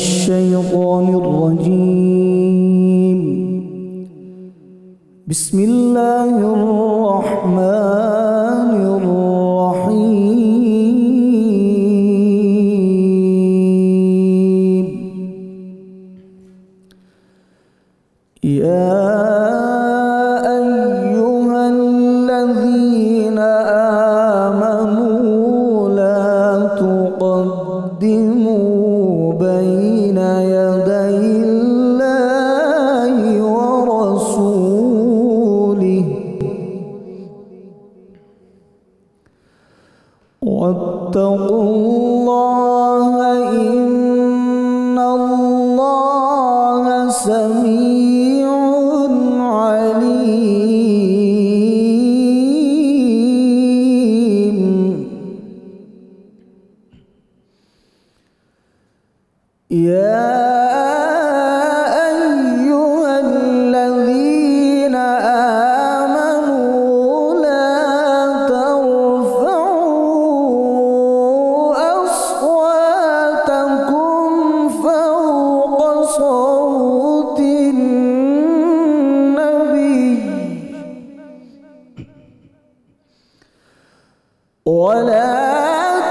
الشيطان الرجيم. بسم الله الرحمن الرحيم. يا أيها الذين آمنوا لا تقدموا بين يدي الله ورسوله واتقوا الله إن الله سميع عليم. يا أيها الذين آمنوا لا ترفعوا أصواتكم فوق صوت النبي ولا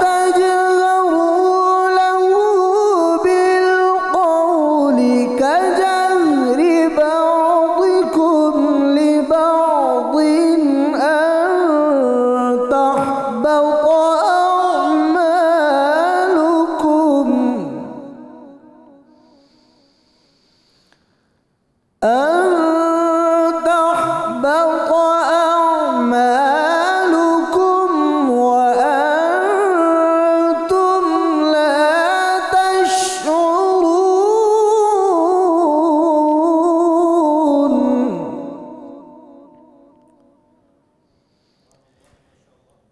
تجهروا له بالقول كجهر بعضكم لبعض أن تحبط أعمالكم وأنتم لا تشعرون.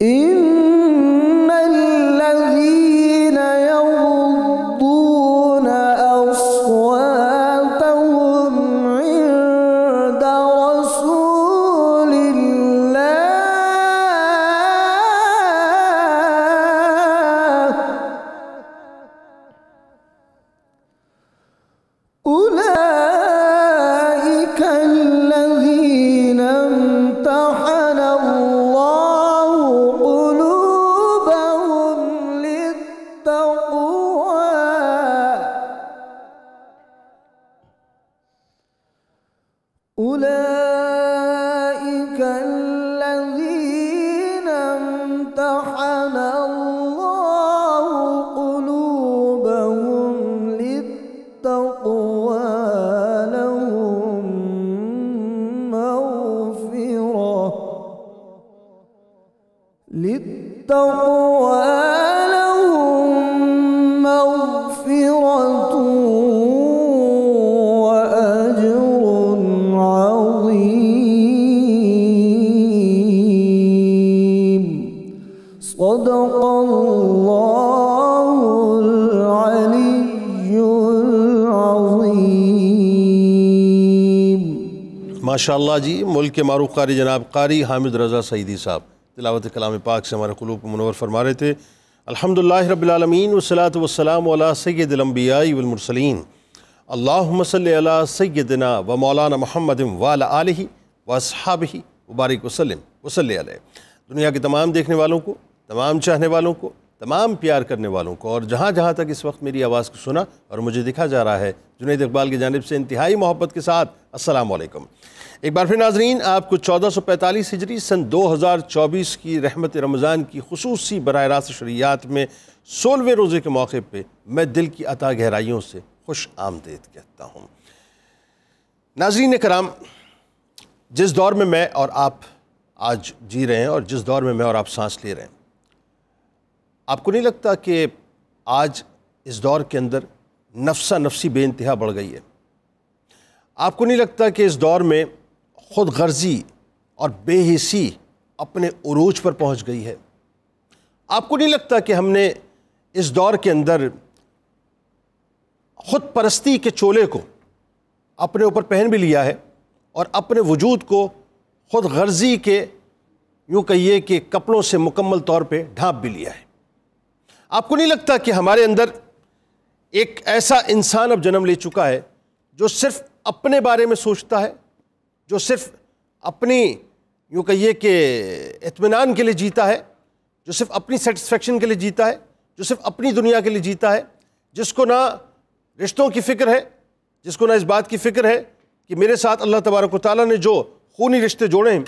إن الذين يغضون أصواتهم عند رسول الله أولئك الذين امتحن الله قلوبهم للتقوى أولئك الذين امتحن الله قلوبهم للتقوى لهم مغفرة وأجر عظيم. صدق الله العلي العظيم. ماشاءاللہ جی. ملک کے معروف قاری جناب قاری حامد رضا سعیدی صاحب تلاوت کلام پاک سے ہمارے قلوب کو منور فرما رہے تھے. الحمدللہ رب العالمین والصلاة والسلام علی سید الانبیاء والمرسلین. اللہم صلی علی سیدنا و مولانا محمد وعلی آلہ و اصحابہ وبارک وسلم وصلی علیہ. دنیا کے تمام دیکھنے والوں کو، تمام چاہنے والوں کو، تمام پیار کرنے والوں کو، اور جہاں جہاں تک اس وقت میری آواز کو سنا اور مجھے دکھا جا رہا ہے، جنید اقبال کی جانب سے انتہائی محبت کے ساتھ السلام علیکم. ایک بار پھر ناظرین، آپ کو 1445 ہجری سن 2024 کی رحمت رمضان کی خصوصی براہ راست شریعت میں 16ویں روزے کے موقع پہ میں دل کی عطا گہرائیوں سے خوش آمدید کہتا ہوں. ناظرین کرام، جس دور میں میں اور آپ آج جی رہے ہیں اور جس دور میں اور آپ سانس لے رہے ہیں، آپ کو نہیں لگتا کہ آج اس دور کے اندر نفسا نفسی بے انتہا بڑھ گئی ہے؟ آپ کو نہیں لگتا کہ اس دور میں خود غرضی اور بے حسی اپنے عروج پر پہنچ گئی ہے؟ آپ کو نہیں لگتا کہ ہم نے اس دور کے اندر خود پرستی کے چولے کو اپنے اوپر پہن بھی لیا ہے اور اپنے وجود کو خود غرضی کے یوں کہیے کہ کپڑوں سے مکمل طور پہ ڈھانپ بھی لیا ہے؟ آپ کو نہیں لگتا کہ ہمارے اندر ایک ایسا انسان اب جنم لے چکا ہے جو صرف اپنے بارے میں سوچتا ہے، جو صرف اپنی یوں کہیے کہ اطمینان کے لیے جیتا ہے، جو صرف اپنی سیٹسفیکشن کے لیے جیتا ہے، جو صرف اپنی دنیا کے لیے جیتا ہے، جس کو نہ رشتوں کی فکر ہے، جس کو نہ اس بات کی فکر ہے کہ میرے ساتھ اللہ تبارک و تعالیٰ نے جو خونی رشتے جوڑے ہیں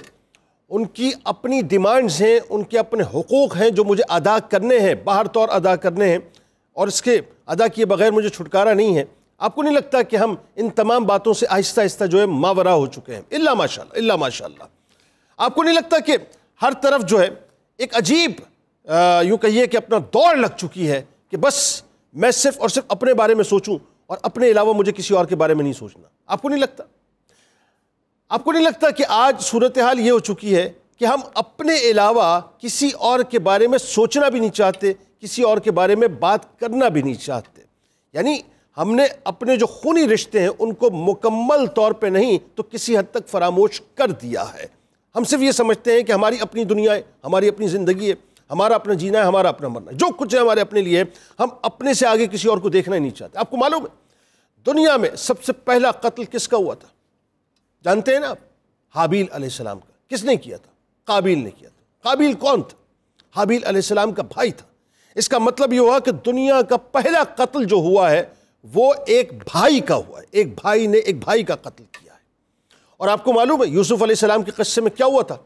ان کی اپنی ڈیمانڈز ہیں، ان کے اپنے حقوق ہیں جو مجھے ادا کرنے ہیں، باہر طور ادا کرنے ہیں، اور اس کے ادا کیے بغیر مجھے چھٹکارا نہیں ہے۔ آپ کو نہیں لگتا کہ ہم ان تمام باتوں سے آہستہ آہستہ جو ہے ماورا ہو چکے ہیں؟ الا ماشاءاللہ، الا ماشاءاللہ۔ آپ کو نہیں لگتا کہ ہر طرف جو ہے ایک عجیب یوں کہیے کہ اپنا دوڑ لگ چکی ہے کہ بس میں صرف اور صرف اپنے بارے میں سوچوں اور اپنے علاوہ مجھے کسی اور کے بارے میں نہیں سوچنا؟ آپ کو نہیں لگتا؟ آپ کو نہیں لگتا کہ آج صورتحال یہ ہو چکی ہے کہ ہم اپنے علاوہ کسی اور کے بارے میں سوچنا بھی نہیں چاہتے، کسی اور کے بارے میں بات کرنا بھی نہیں چاہتے؟ یعنی ہم نے اپنے جو خونی رشتے ہیں ان کو مکمل طور پہ نہیں تو کسی حد تک فراموش کر دیا ہے۔ ہم صرف یہ سمجھتے ہیں کہ ہماری اپنی دنیا ہے، ہماری اپنی زندگی ہے، ہمارا اپنا جینا ہے، ہمارا اپنا مرنا ہے، جو کچھ ہے ہمارے اپنے لیے، ہم اپنے سے آگے کسی اور کو دیکھنا ہی نہیں چاہتے۔ آپ کو معلوم ہے دنیا میں سب سے پہلا قتل کس کا ہوا تھا؟ جانتے ہیں نا آپ؟ حابیل علیہ السلام کا۔ کس نے کیا تھا؟ قابیل نے کیا تھا۔ قابیل کون تھا؟ حابیل علیہ السلام کا بھائی تھا۔ اس کا مطلب یہ ہوا کہ دنیا کا پہلا قتل جو ہوا ہے وہ ایک بھائی کا ہوا ہے، ایک بھائی نے ایک بھائی کا قتل کیا ہے۔ اور آپ کو معلوم ہے یوسف علیہ السلام کے قصے میں کیا ہوا تھا؟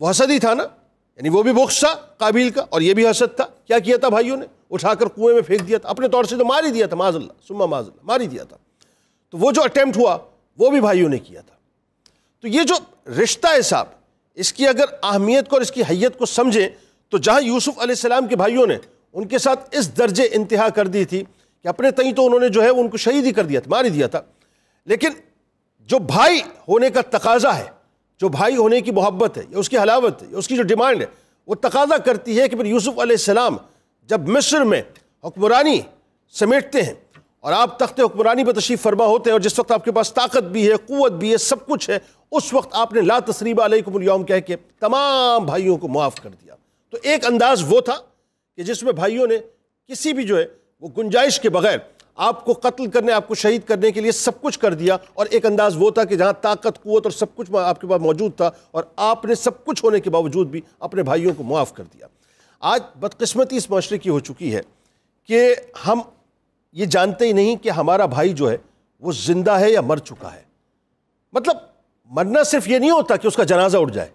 وہ حسد ہی تھا نا، یعنی وہ بھی بغض تھا قابیل کا اور یہ بھی حسد تھا۔ کیا کیا تھا بھائیوں نے؟ اٹھا کر کنویں میں پھینک دیا تھا، اپنے طور سے تو مار ہی دیا تھا، معاذ اللہ ثم معاذ اللہ، مار ہی دیا تھا۔ تو وہ جو اٹیمپٹ ہوا وہ بھی بھائیوں نے کیا تھا۔ تو یہ جو رشتہ ہے صاحب، اس کی اگر اہمیت کو اور اس کی حیت کو سمجھیں تو جہاں یوسف علیہ السلام کے بھائیوں نے ان کے ساتھ اس درجے انتہا کر دی تھی کہ اپنے تئیں تو انہوں نے جو ہے ان کو شہید ہی کر دیا تھا، مار ہی دیا تھا، لیکن جو بھائی ہونے کا تقاضا ہے، جو بھائی ہونے کی محبت ہے یا اس کی حلاوت ہے یا اس کی جو ڈیمانڈ ہے، وہ تقاضا کرتی ہے کہ پھر یوسف علیہ السلام جب مصر میں حکمرانی سمیٹتے ہیں اور آپ تخت حکمرانی پہ تشریف فرما ہوتے ہیں اور جس وقت آپ کے پاس طاقت بھی ہے، قوت بھی ہے، سب کچھ ہے، اس وقت آپ نے لا تثریب علیکم اليوم کہہ کے تمام بھائیوں کو معاف کر دیا۔ تو ایک انداز وہ تھا کہ جس میں بھائیوں نے کسی بھی جو ہے وہ گنجائش کے بغیر آپ کو قتل کرنے، آپ کو شہید کرنے کے لیے سب کچھ کر دیا، اور ایک انداز وہ تھا کہ جہاں طاقت، قوت اور سب کچھ آپ کے پاس موجود تھا اور آپ نے سب کچھ ہونے کے باوجود بھی اپنے بھائیوں کو معاف کر دیا۔ آج بدقسمتی اس معاشرے کی ہو چکی ہے کہ ہم یہ جانتے ہی نہیں کہ ہمارا بھائی جو ہے وہ زندہ ہے یا مر چکا ہے۔ مطلب مرنا صرف یہ نہیں ہوتا کہ اس کا جنازہ اٹھ جائے،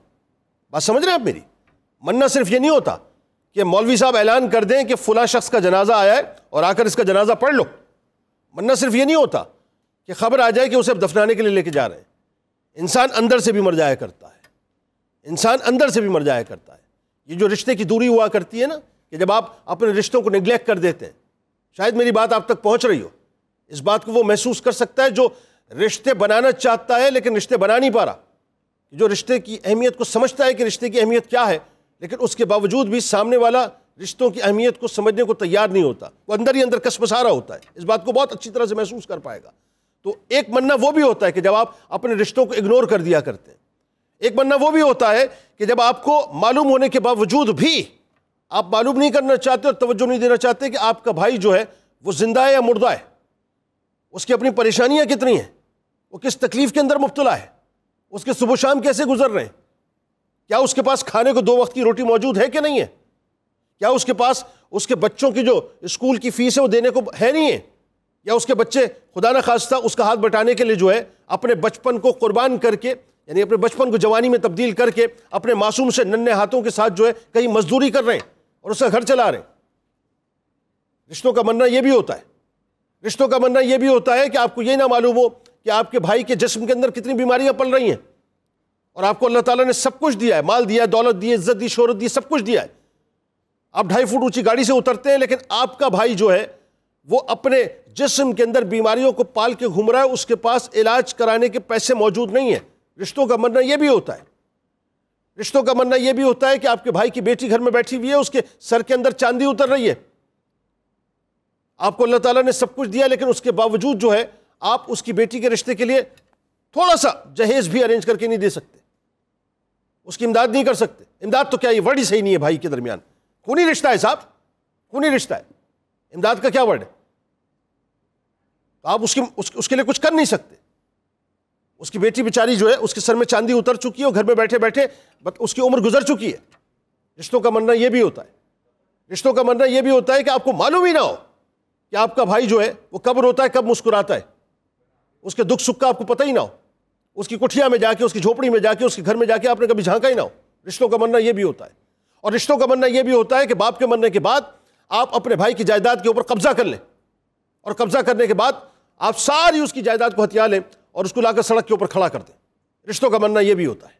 بات سمجھ رہے ہیں آپ میری؟ مرنا صرف یہ نہیں ہوتا کہ مولوی صاحب اعلان کر دیں کہ فلاں شخص کا جنازہ آیا ہے اور آ کر اس کا جنازہ پڑھ لو۔ مرنا صرف یہ نہیں ہوتا کہ خبر آ جائے کہ اسے دفنانے کے لیے لے کے جا رہے ہیں۔ انسان اندر سے بھی مر جایا کرتا ہے، انسان اندر سے بھی مر جایا کرتا ہے۔ یہ جو رشتے کی دوری ہوا کرتی ہے نا، کہ جب آپ اپنے رشتوں کو نگلیکٹ کر دیتے ہیں، شاید میری بات آپ تک پہنچ رہی ہو، اس بات کو وہ محسوس کر سکتا ہے جو رشتے بنانا چاہتا ہے لیکن رشتے بنا نہیں پا رہا، جو رشتے کی اہمیت کو سمجھتا ہے کہ رشتے کی اہمیت کیا ہے، لیکن اس کے باوجود بھی سامنے والا رشتوں کی اہمیت کو سمجھنے کو تیار نہیں ہوتا، وہ اندر ہی اندر کسمسا رہا ہوتا ہے۔ اس بات کو بہت اچھی طرح سے محسوس کر پائے گا۔ تو ایک مرنا وہ بھی ہوتا ہے کہ جب آپ اپنے رشتوں کو اگنور کر دیا کرتے ہیں، ایک مرنا وہ بھی ہوتا ہے کہ جب آپ کو معلوم ہونے کے باوجود بھی آپ معلوم نہیں کرنا چاہتے اور توجہ نہیں دینا چاہتے کہ آپ کا بھائی جو ہے وہ زندہ ہے یا مردہ ہے، اس کی اپنی پریشانیاں کتنی ہیں، وہ کس تکلیف کے اندر مبتلا ہے، اس کے صبح و شام کیسے گزر رہے ہیں، کیا اس کے پاس کھانے کو 2 وقت کی روٹی موجود ہے کہ نہیں ہے، کیا اس کے پاس اس کے بچوں کی جو اسکول کی فیس ہے وہ دینے کو ہے نہیں ہے، یا اس کے بچے خدا نہ خواستہ اس کا ہاتھ بٹانے کے لیے جو ہے اپنے بچپن کو قربان کر کے، یعنی اپنے بچپن کو جوانی میں تبدیل کر کے اپنے معصوم سے ننھے ہاتھوں کے ساتھ جو ہے کہیں مزدوری کر رہے ہیں اور اس کا گھر چلا رہے ہیں۔ رشتوں کا مرنا یہ بھی ہوتا ہے، رشتوں کا مرنا یہ بھی ہوتا ہے کہ آپ کو یہ نہ معلوم ہو کہ آپ کے بھائی کے جسم کے اندر کتنی بیماریاں پل رہی ہیں، اور آپ کو اللہ تعالیٰ نے سب کچھ دیا ہے، مال دیا ہے، دولت دی ہے، عزت دی، شہرت دی، سب کچھ دیا ہے۔ آپ 2.5 فٹ اونچی گاڑی سے اترتے ہیں لیکن آپ کا بھائی جو ہے وہ اپنے جسم کے اندر بیماریوں کو پال کے گھوم رہا ہے، اس کے پاس علاج کرانے کے پیسے موجود نہیں ہیں۔ رشتوں کا مرنا یہ بھی ہوتا ہے، رشتوں کا مرنا یہ بھی ہوتا ہے کہ آپ کے بھائی کی بیٹی گھر میں بیٹھی ہوئی ہے، اس کے سر کے اندر چاندی اتر رہی ہے، آپ کو اللہ تعالیٰ نے سب کچھ دیا لیکن اس کے باوجود جو ہے آپ اس کی بیٹی کے رشتے کے لیے تھوڑا سا جہیز بھی ارینج کر کے نہیں دے سکتے، اس کی امداد نہیں کر سکتے۔ امداد تو کیا، یہ ورڈ ہی صحیح نہیں ہے بھائی کے درمیان، خونی رشتہ ہے صاحب، خونی رشتہ ہے، امداد کا کیا ورڈ ہے؟ تو آپ اس کے لیے کچھ کر نہیں سکتے. اس کی بیٹی بیچاری جو ہے اس کے سر میں چاندی اتر چکی ہے اور گھر میں بیٹھے بیٹھے اس کی عمر گزر چکی ہے. رشتوں کا مرنا یہ بھی ہوتا ہے. رشتوں کا مرنا یہ بھی ہوتا ہے کہ آپ کو معلوم ہی نہ ہو کہ آپ کا بھائی جو ہے وہ کب روتا ہے کب مسکراتا ہے. اس کے دکھ سکھ کا آپ کو پتہ ہی نہ ہو. اس کی کٹھیا میں جا کے اس کی جھوپڑی میں جا کے اس کے گھر میں جا کے آپ نے کبھی جھانکا ہی نہ ہو. رشتوں کا مرنا یہ بھی ہوتا ہے. اور رشتوں کا مرنا یہ بھی ہوتا ہے کہ باپ کے مرنے کے بعد آپ اپنے بھائی کی جائیداد کے اوپر قبضہ کر لیں اور قبضہ کرنے کے بعد آپ ساری اس کی جائیداد کو ہتھیا لیں اور اس کو لا کر سڑک کے اوپر کھڑا کر دیں. رشتوں کا مرنا یہ بھی ہوتا ہے.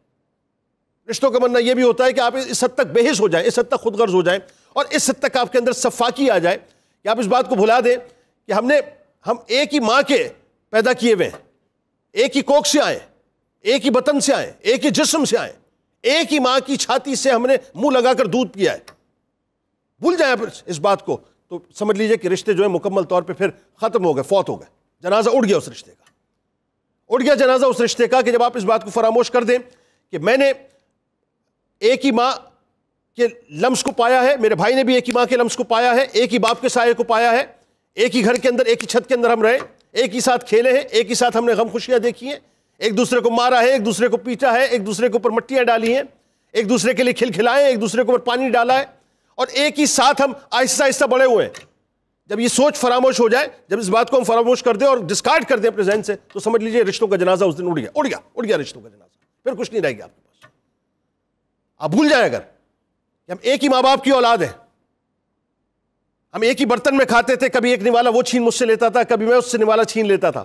رشتوں کا مرنا یہ بھی ہوتا ہے کہ آپ اس حد تک بے حس ہو جائیں, اس حد تک خود غرض ہو جائیں اور اس حد تک آپ کے اندر صفاکی آ جائے کہ آپ اس بات کو بھلا دیں کہ ہم ایک ہی ماں کے پیدا کیے ہوئے ہیں, ایک ہی کوکھ سے آئے, ایک ہی بطن سے آئے, ایک ہی جسم سے آئے, ایک ہی ماں کی چھاتی سے ہم نے منہ لگا کر دودھ پیا ہے. بھول جائیں اس بات کو تو سمجھ لیجئے کہ رشتے جو ہیں مکمل طور پہ پھر ختم ہو گئے, فوت ہو گئے. جنازہ اڑ گیا اس رشتے کا, اڑ گیا جنازہ اس رشتے کا. کہ جب آپ اس بات کو فراموش کر دیں کہ میں نے ایک ہی ماں کے لمس کو پایا ہے, میرے بھائی نے بھی ایک ہی ماں کے لمس کو پایا ہے, ایک ہی باپ کے سائے کو پایا ہے, ایک ہی گھر کے اندر ایک ہی چھت کے اندر ہم رہے, ایک ہی ساتھ کھیلے ہیں, ایک ہی ساتھ ہم نے غم خوشیاں دیکھی ہیں, ایک دوسرے کو مارا ہے, ایک دوسرے کو پیٹا ہے, ایک دوسرے کے اوپر مٹیاں ڈالی ہیں, ایک دوسرے کے لیے کھلکھلائے, ایک دوسرے کے اوپر پانی ڈالا ہے, اور ایک ہی ساتھ ہم آہستہ آہستہ بڑے ہوئے ہیں. جب یہ سوچ فراموش ہو جائے, جب اس بات کو ہم فراموش کر دیں اور ڈسکارڈ کر دیں اپنے ذہن سے, تو سمجھ لیجئے رشتوں کا جنازہ اس دن اڑ گیا رشتوں کا جنازہ. پھر کچھ نہیں رہ گیا آپ کے پاس. آپ بھول جائیں اگر کہ ہم ایک ہی ماں باپ کی اولاد ہیں, ہم ایک ہی برتن میں کھاتے تھے, کبھی ایک نوالا وہ چھین مجھ سے لیتا تھا, کبھی میں اس سے نوالا چھین لیتا تھا,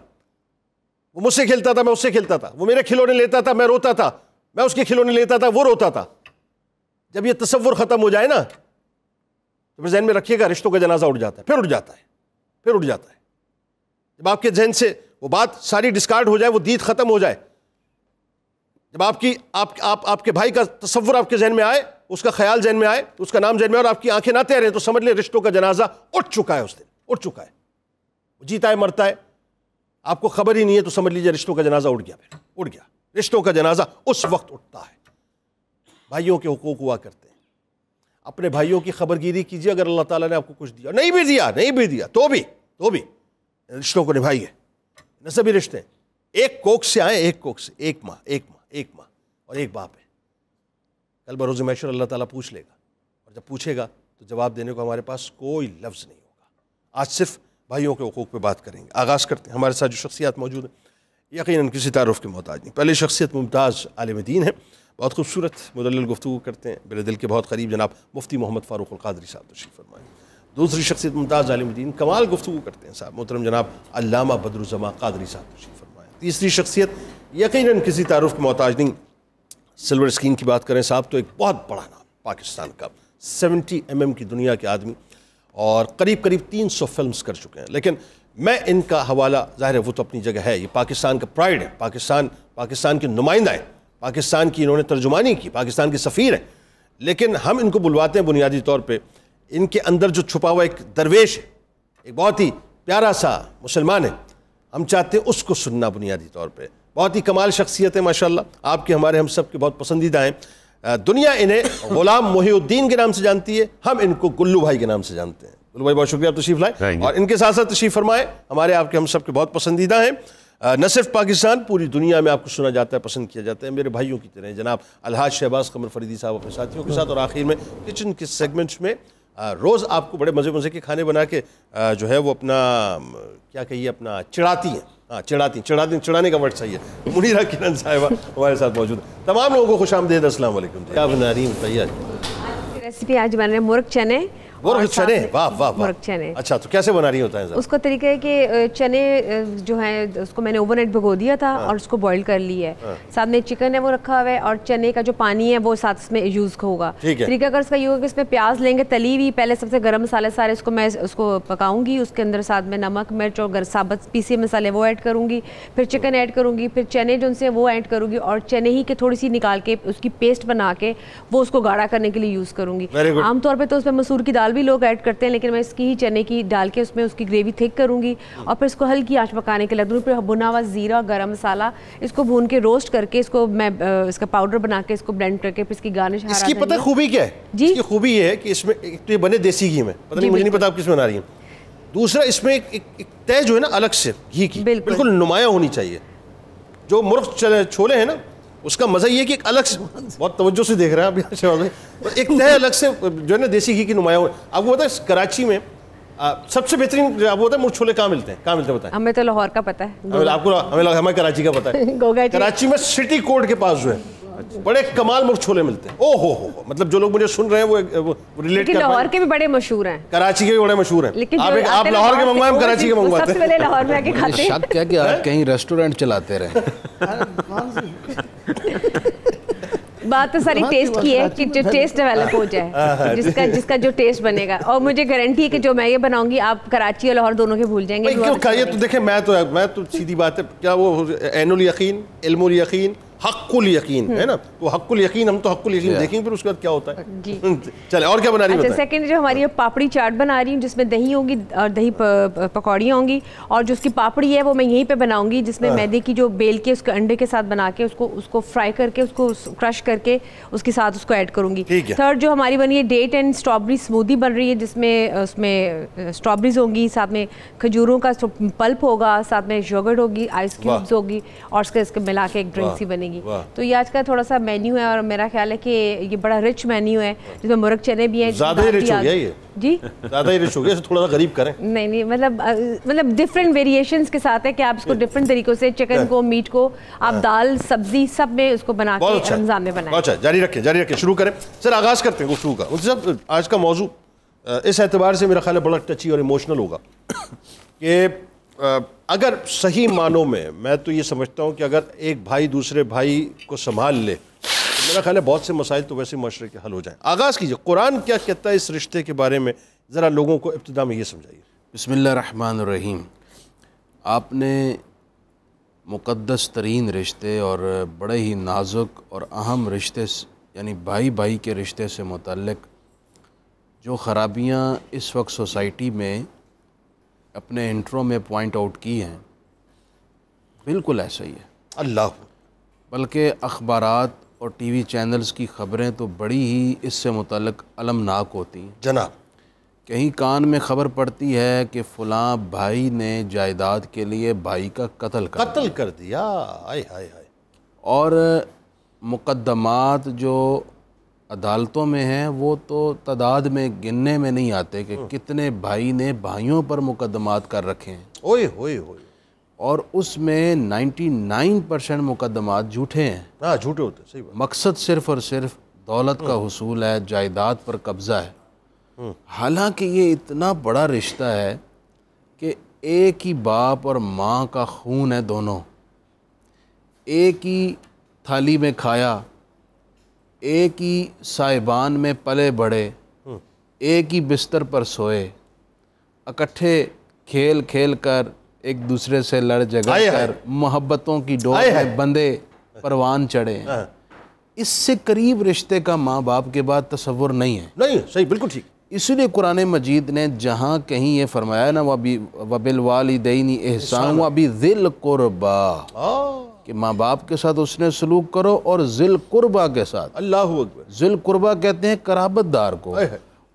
وہ مجھ سے کھیلتا تھا میں اس سے کھیلتا تھا, وہ میرے کھلونے لیتا تھا میں روتا تھا, میں اس کے کھلونے لیتا تھا وہ روتا تھا. جب یہ تصور ختم ہو جائے نا تو ذہن میں رکھیے گا رشتوں کا جنازہ اٹھ جاتا ہے, پھر اٹھ جاتا ہے. جب آپ کے ذہن سے وہ بات ساری ڈسکارڈ ہو جائے, وہ دید ختم ہو جائے, جب آپ کے بھائی کا تصور آپ کے ذہن میں آئے, اس کا خیال ذہن میں آئے, اس کا نام ذہن میں آئے اور آپ کی آنکھیں نہ تیریں, تو سمجھ لیں رشتوں کا جنازہ اٹھ چکا ہے. اس دن اٹھ چکا ہے. وہ جیتا ہے مرتا ہے, آپ کو خبر ہی نہیں ہے, تو سمجھ لیجیے رشتوں کا جنازہ اٹھ گیا. رشتوں کا جنازہ اس وقت اٹھتا ہے. بھائیوں کے حقوق ہوا کرتے ہیں. اپنے بھائیوں کی خبر گیری کیجیے. اگر اللہ تعالیٰ نے آپ کو کچھ دیا, نہیں بھی دیا تو بھی رشتوں کو نبھائیے. نسبی رشتے ایک کوکھ سے آئے, ایک ماں اور ایک باپ ہے. کل بروز محشر اللہ تعالیٰ پوچھ لے گا, اور جب پوچھے گا تو جواب دینے کو ہمارے پاس کوئی لفظ نہیں ہوگا. آج صرف بھائیوں کے حقوق پہ بات کریں گے. آغاز کرتے ہیں. ہمارے ساتھ جو شخصیات موجود ہیں یقیناً کسی تعارف کے محتاج نہیں. پہلی شخصیت ممتاز عالم دین ہے, بہت خوبصورت مدلل گفتگو کرتے ہیں, میرے دل کے بہت قریب جناب مفتی محمد فاروق القادری صاحب تشریف فرمائیں. دوسری شخصیت ممتاز عالم دین, کمال گفتگو کرتے ہیں صاحب, محترم جناب علامہ بدر الزماں قادری صاحب تشریف فرمائیں. تیسری شخصیت یقیناً کسی تعارف کے محتاج نہیں, سلور اسکرین کی بات کریں صاحب تو ایک بہت بڑا نام پاکستان کا, 70 mm کی دنیا کے آدمی, اور قریب 300 فلمز کر چکے ہیں. لیکن میں ان کا حوالہ, ظاہر ہے وہ تو اپنی جگہ ہے, یہ پاکستان کا پرائڈ ہے, پاکستان کے نمائندہ ہے, پاکستان کی انہوں نے ترجمانی کی, پاکستان کے سفیر ہیں. لیکن ہم ان کو بلواتے ہیں بنیادی طور پہ ان کے اندر جو چھپا ہوا ایک درویش ہے, ایک بہت ہی پیارا سا مسلمان ہے, ہم چاہتے ہیں اس کو سننا بنیادی طور پہ. بہت ہی کمال شخصیت ہے ماشاءاللہ, آپ کے ہمارے ہم سب کے بہت پسندیدہ ہیں. دنیا انہیں غلام محی الدین کے نام سے جانتی ہے, ہم ان کو گلو بھائی کے نام سے جانتے ہیں. گلو بھائی بہت شکریہ آپ تشریف لائے, اور ان کے ساتھ ساتھ تشریف فرمائے. ہمارے آپ کے ہم سب کے بہت پسندیدہ ہیں, نہ صرف پاکستان, پوری دنیا میں آپ کو سنا جاتا ہے, پسند کیا جاتا ہے. میرے بھائیوں کی طرح جناب الحاج شہباز قمر فریدی صاحب اپنے ساتھیوں کے ساتھ, اور آخر میں کچن کے سیگمنٹس میں روز آپ کو بڑے مزے کے کھانے بنا کے جو ہے وہ اپنا کیا کہیے اپنا چڑھاتی ہیں. چڑھانے کا ورڈ صحیح ہے. منیرہ کرن صاحبہ ہمارے ساتھ موجود ہیں. تمام لوگوں کو خوش آمدید, السلام علیکم. کیا بنا رہی ہیں؟ ریسیپی آج بن رہے ہیں مرغ چنے. چنے, واہ. مرغ چنے. اچھا, تو کیسے بنا رہی ہوتا ہے؟ اس کو طریقہ ہے کہ چنے جو ہیں اس کو میں نے اوور نائٹ بھگو دیا تھا اور اس کو بوائل کر لی ہے. ساتھ میں چکن ہے وہ رکھا ہوا ہے, اور چنے کا جو پانی ہے وہ ساتھ اس میں یوز ہوگا. طریقہ کار اس کا یہ ہوگا کہ اس میں پیاز لیں گے تلی ہوئی, پہلے سب سے گرم مسالے سارے میں اس کو پکاؤں گی. اس کے اندر ساتھ میں نمک مرچ اور ثابت پیسے مسالے وہ ایڈ کروں گی, پھر چکن ایڈ کروں گی, پھر چنے جو ان سے وہ ایڈ کروں گی, اور چنے ہی کے تھوڑی سی نکال کے اس کی پیسٹ بنا کے وہ اس کو گاڑھا کرنے کے لیے یوز کروں گی. عام طور پہ تو اس میں مسور کی دال بھی لوگ ایڈ کرتے ہیں, لیکن میں اس کی ہی چنے کی ڈال کے اس میں اس کی گریوی تھک کروں گی, اور پھر اس کو ہلکی آنچ پکانے کے لگوں. پھر بنا ہوا زیرہ گرم مسالہ اس کو بھون کے روسٹ کر کے اس کو میں اس کا پاؤڈر بنا کے اس کو بلینڈ کر کے پھر اس کی گارنش. اس کی پتہ خوبی کیا ہے؟ جی, اس کی خوبی یہ ہے کہ اس میں ایک تو یہ بنے دیسی گھی میں, پتہ نہیں مجھے نہیں پتا آپ کس میں بنا رہی ہیں. دوسرا اس میں ایک تہ جو ہے نا الگ سے گھی کی بالکل نمایاں ہونی چاہیے. جو مرغ چھولے ہیں نا اس کا مزہ یہ ہے کہ ایک الگ سے, بہت توجہ سے دیکھ رہے ہیں آپ شہباز بھائی, ایک تہ الگ سے جو ہے نا دیسی گھی کی نمایاں ہو. آپ کو پتہ ہے کراچی میں سب سے بہترین آپ کو پتہ ہے مرغ چھولے کہاں ملتے ہیں بتائیں؟ ہمیں تو لاہور کا پتہ ہے, آپ کو ہمیں کراچی کا پتہ ہے. کراچی میں سٹی کوڈ کے پاس جو ہے بڑے کمال مرغ چھولے ملتے ہیں. او ہو مطلب جو لوگ مجھے سن رہے ہیں وہ ریلیٹ کر رہے ہیں. لاہور کے بھی بڑے مشہور ہیں, کراچی کے بھی بڑے مشہور ہیں. آپ لاہور کے منگوائیں, ہم کراچی کے منگواتے ہیں. سب سے پہلے لاہور میں آ کے کھاتے ہیں. شک کیا کہ آپ کہیں ریسٹورنٹ چلاتے رہے. بات تو ساری ٹیسٹ کی ہے کہ جو ٹیسٹ ڈیولپ ہو جائے, جس کا جو ٹیسٹ بنے گا. اور مجھے گارنٹی ہے کہ جو میں یہ بناؤں گی آپ کراچی اور لاہور دونوں کے بھول جائیں گے. کیوں کھائیے تو دیکھیں, میں تو سیدھی بات ہے, کیا وہ عین الیقین, علم الیقین, حق الیقین ہے نا, تو حق الیقین, ہم تو حق الیقین دیکھیں گے پھر اس کے بعد کیا ہوتا ہے. جی چلے اور کیا بنا رہی ہیں؟ اچھا سیکنڈ جو ہماری پاپڑی چاٹ بنا رہی ہوں جس میں دہی ہوگی اور دہی پکوڑیاں ہوں گی, اور جو اس کی پاپڑی ہے وہ میں یہیں پہ بناؤں گی جس میں میدے کی جو بیل کے اس کو انڈے کے ساتھ بنا کے اس کو فرائی کر کے اس کو کرش کر کے اس کے ساتھ اس کو ایڈ کروں گی. تھرڈ جو ہماری بنی ہے ڈیٹ اینڈ اسٹرابری اسموتھی بن رہی ہے جس میں اس میں اسٹرابریز ہوں گی, ساتھ میں کھجوروں کا پلپ ہوگا, ساتھ میں یوگرٹ ہوگی, آئس کیوبز ہوگی, اور اس کے ملا کے ایک ڈرنک سی بنے گی. تو یہ آج کا تھوڑا سا مینیو ہے اور میرا خیال ہے کہ یہ بڑا رچ مینیو ہے جس میں مرغ چنے بھی ہیں. زیادہ ہی رچ ہو گیا یہ, جی زیادہ ہی رچ ہو گیا, تھوڑا سا غریب کریں. نہیں مطلب ڈفرینٹ ویریشنز کے ساتھ ہے کہ آپ اس کو ڈفرینٹ طریقوں سے چکن کو, میٹ کو, آپ دال, سبزی سب میں اس کو بنا کے رمضان میں بنائیں. اچھا جاری رکھیں, شروع کریں. سر آغاز کرتے ہیں گفتگو کا. صاحب آج کا موضوع اس اعتبار سے میرا خیال ہے بڑا ٹچی اور ایموشنل ہوگا کہ اگر صحیح معنوں میں تو یہ سمجھتا ہوں کہ اگر ایک بھائی دوسرے بھائی کو سنبھال لے تو میرا خیال ہے بہت سے مسائل تو ویسے معاشرے کے حل ہو جائیں. آغاز کیجئے, قرآن کیا کہتا ہے اس رشتے کے بارے میں, ذرا لوگوں کو ابتدا میں یہ سمجھائیے. بسم اللہ الرحمن الرحیم. آپ نے مقدس ترین رشتے اور بڑے ہی نازک اور اہم رشتے یعنی بھائی بھائی کے رشتے سے متعلق جو خرابیاں اس وقت سوسائٹی میں اپنے انٹرو میں پوائنٹ آؤٹ کی ہیں, بالکل ایسا ہی ہے. اللہ, بلکہ اخبارات اور ٹی وی چینلز کی خبریں تو بڑی ہی اس سے متعلق المناک ہوتی ہیں. جناب کہیں کان میں خبر پڑتی ہے کہ فلاں بھائی نے جائیداد کے لیے بھائی کا قتل کر دیا. ہائے ہائے ہائے. اور مقدمات جو عدالتوں میں ہیں وہ تو تعداد میں گننے میں نہیں آتے کہ کتنے بھائی نے بھائیوں پر مقدمات کر رکھے ہیں. اوئے ہوئے ہوئے. اور اس میں 99% مقدمات جھوٹے ہیں. ہاں جھوٹے ہوتے, صحیح بات. مقصد صرف اور صرف دولت کا حصول ہے, جائیداد پر قبضہ ہے. حالانکہ یہ اتنا بڑا رشتہ ہے کہ ایک ہی باپ اور ماں کا خون ہے, دونوں ایک ہی تھالی میں کھایا, ایک ہی سائبان میں پلے بڑھے, ایک ہی بستر پر سوئے, اکٹھے کھیل کھیل کر ایک دوسرے سے لڑ جھگڑ کر محبتوں کی ڈور میں بندے پروان چڑھے. اس سے قریب رشتے کا ماں باپ کے بعد تصور نہیں ہے. نہیں, صحیح, بالکل ٹھیک. اسی لیے قرآن مجید نے جہاں کہیں یہ فرمایا نا وَبِالْوَالِدَيْنِ إِحْسَانًا وَبِذِي الْقُرْبَىٰ کہ ماں باپ کے ساتھ اس نے سلوک کرو اور ذی القربیٰ کے ساتھ. اللہ اکبر. ذی القربیٰ کہتے ہیں قرابت دار کو,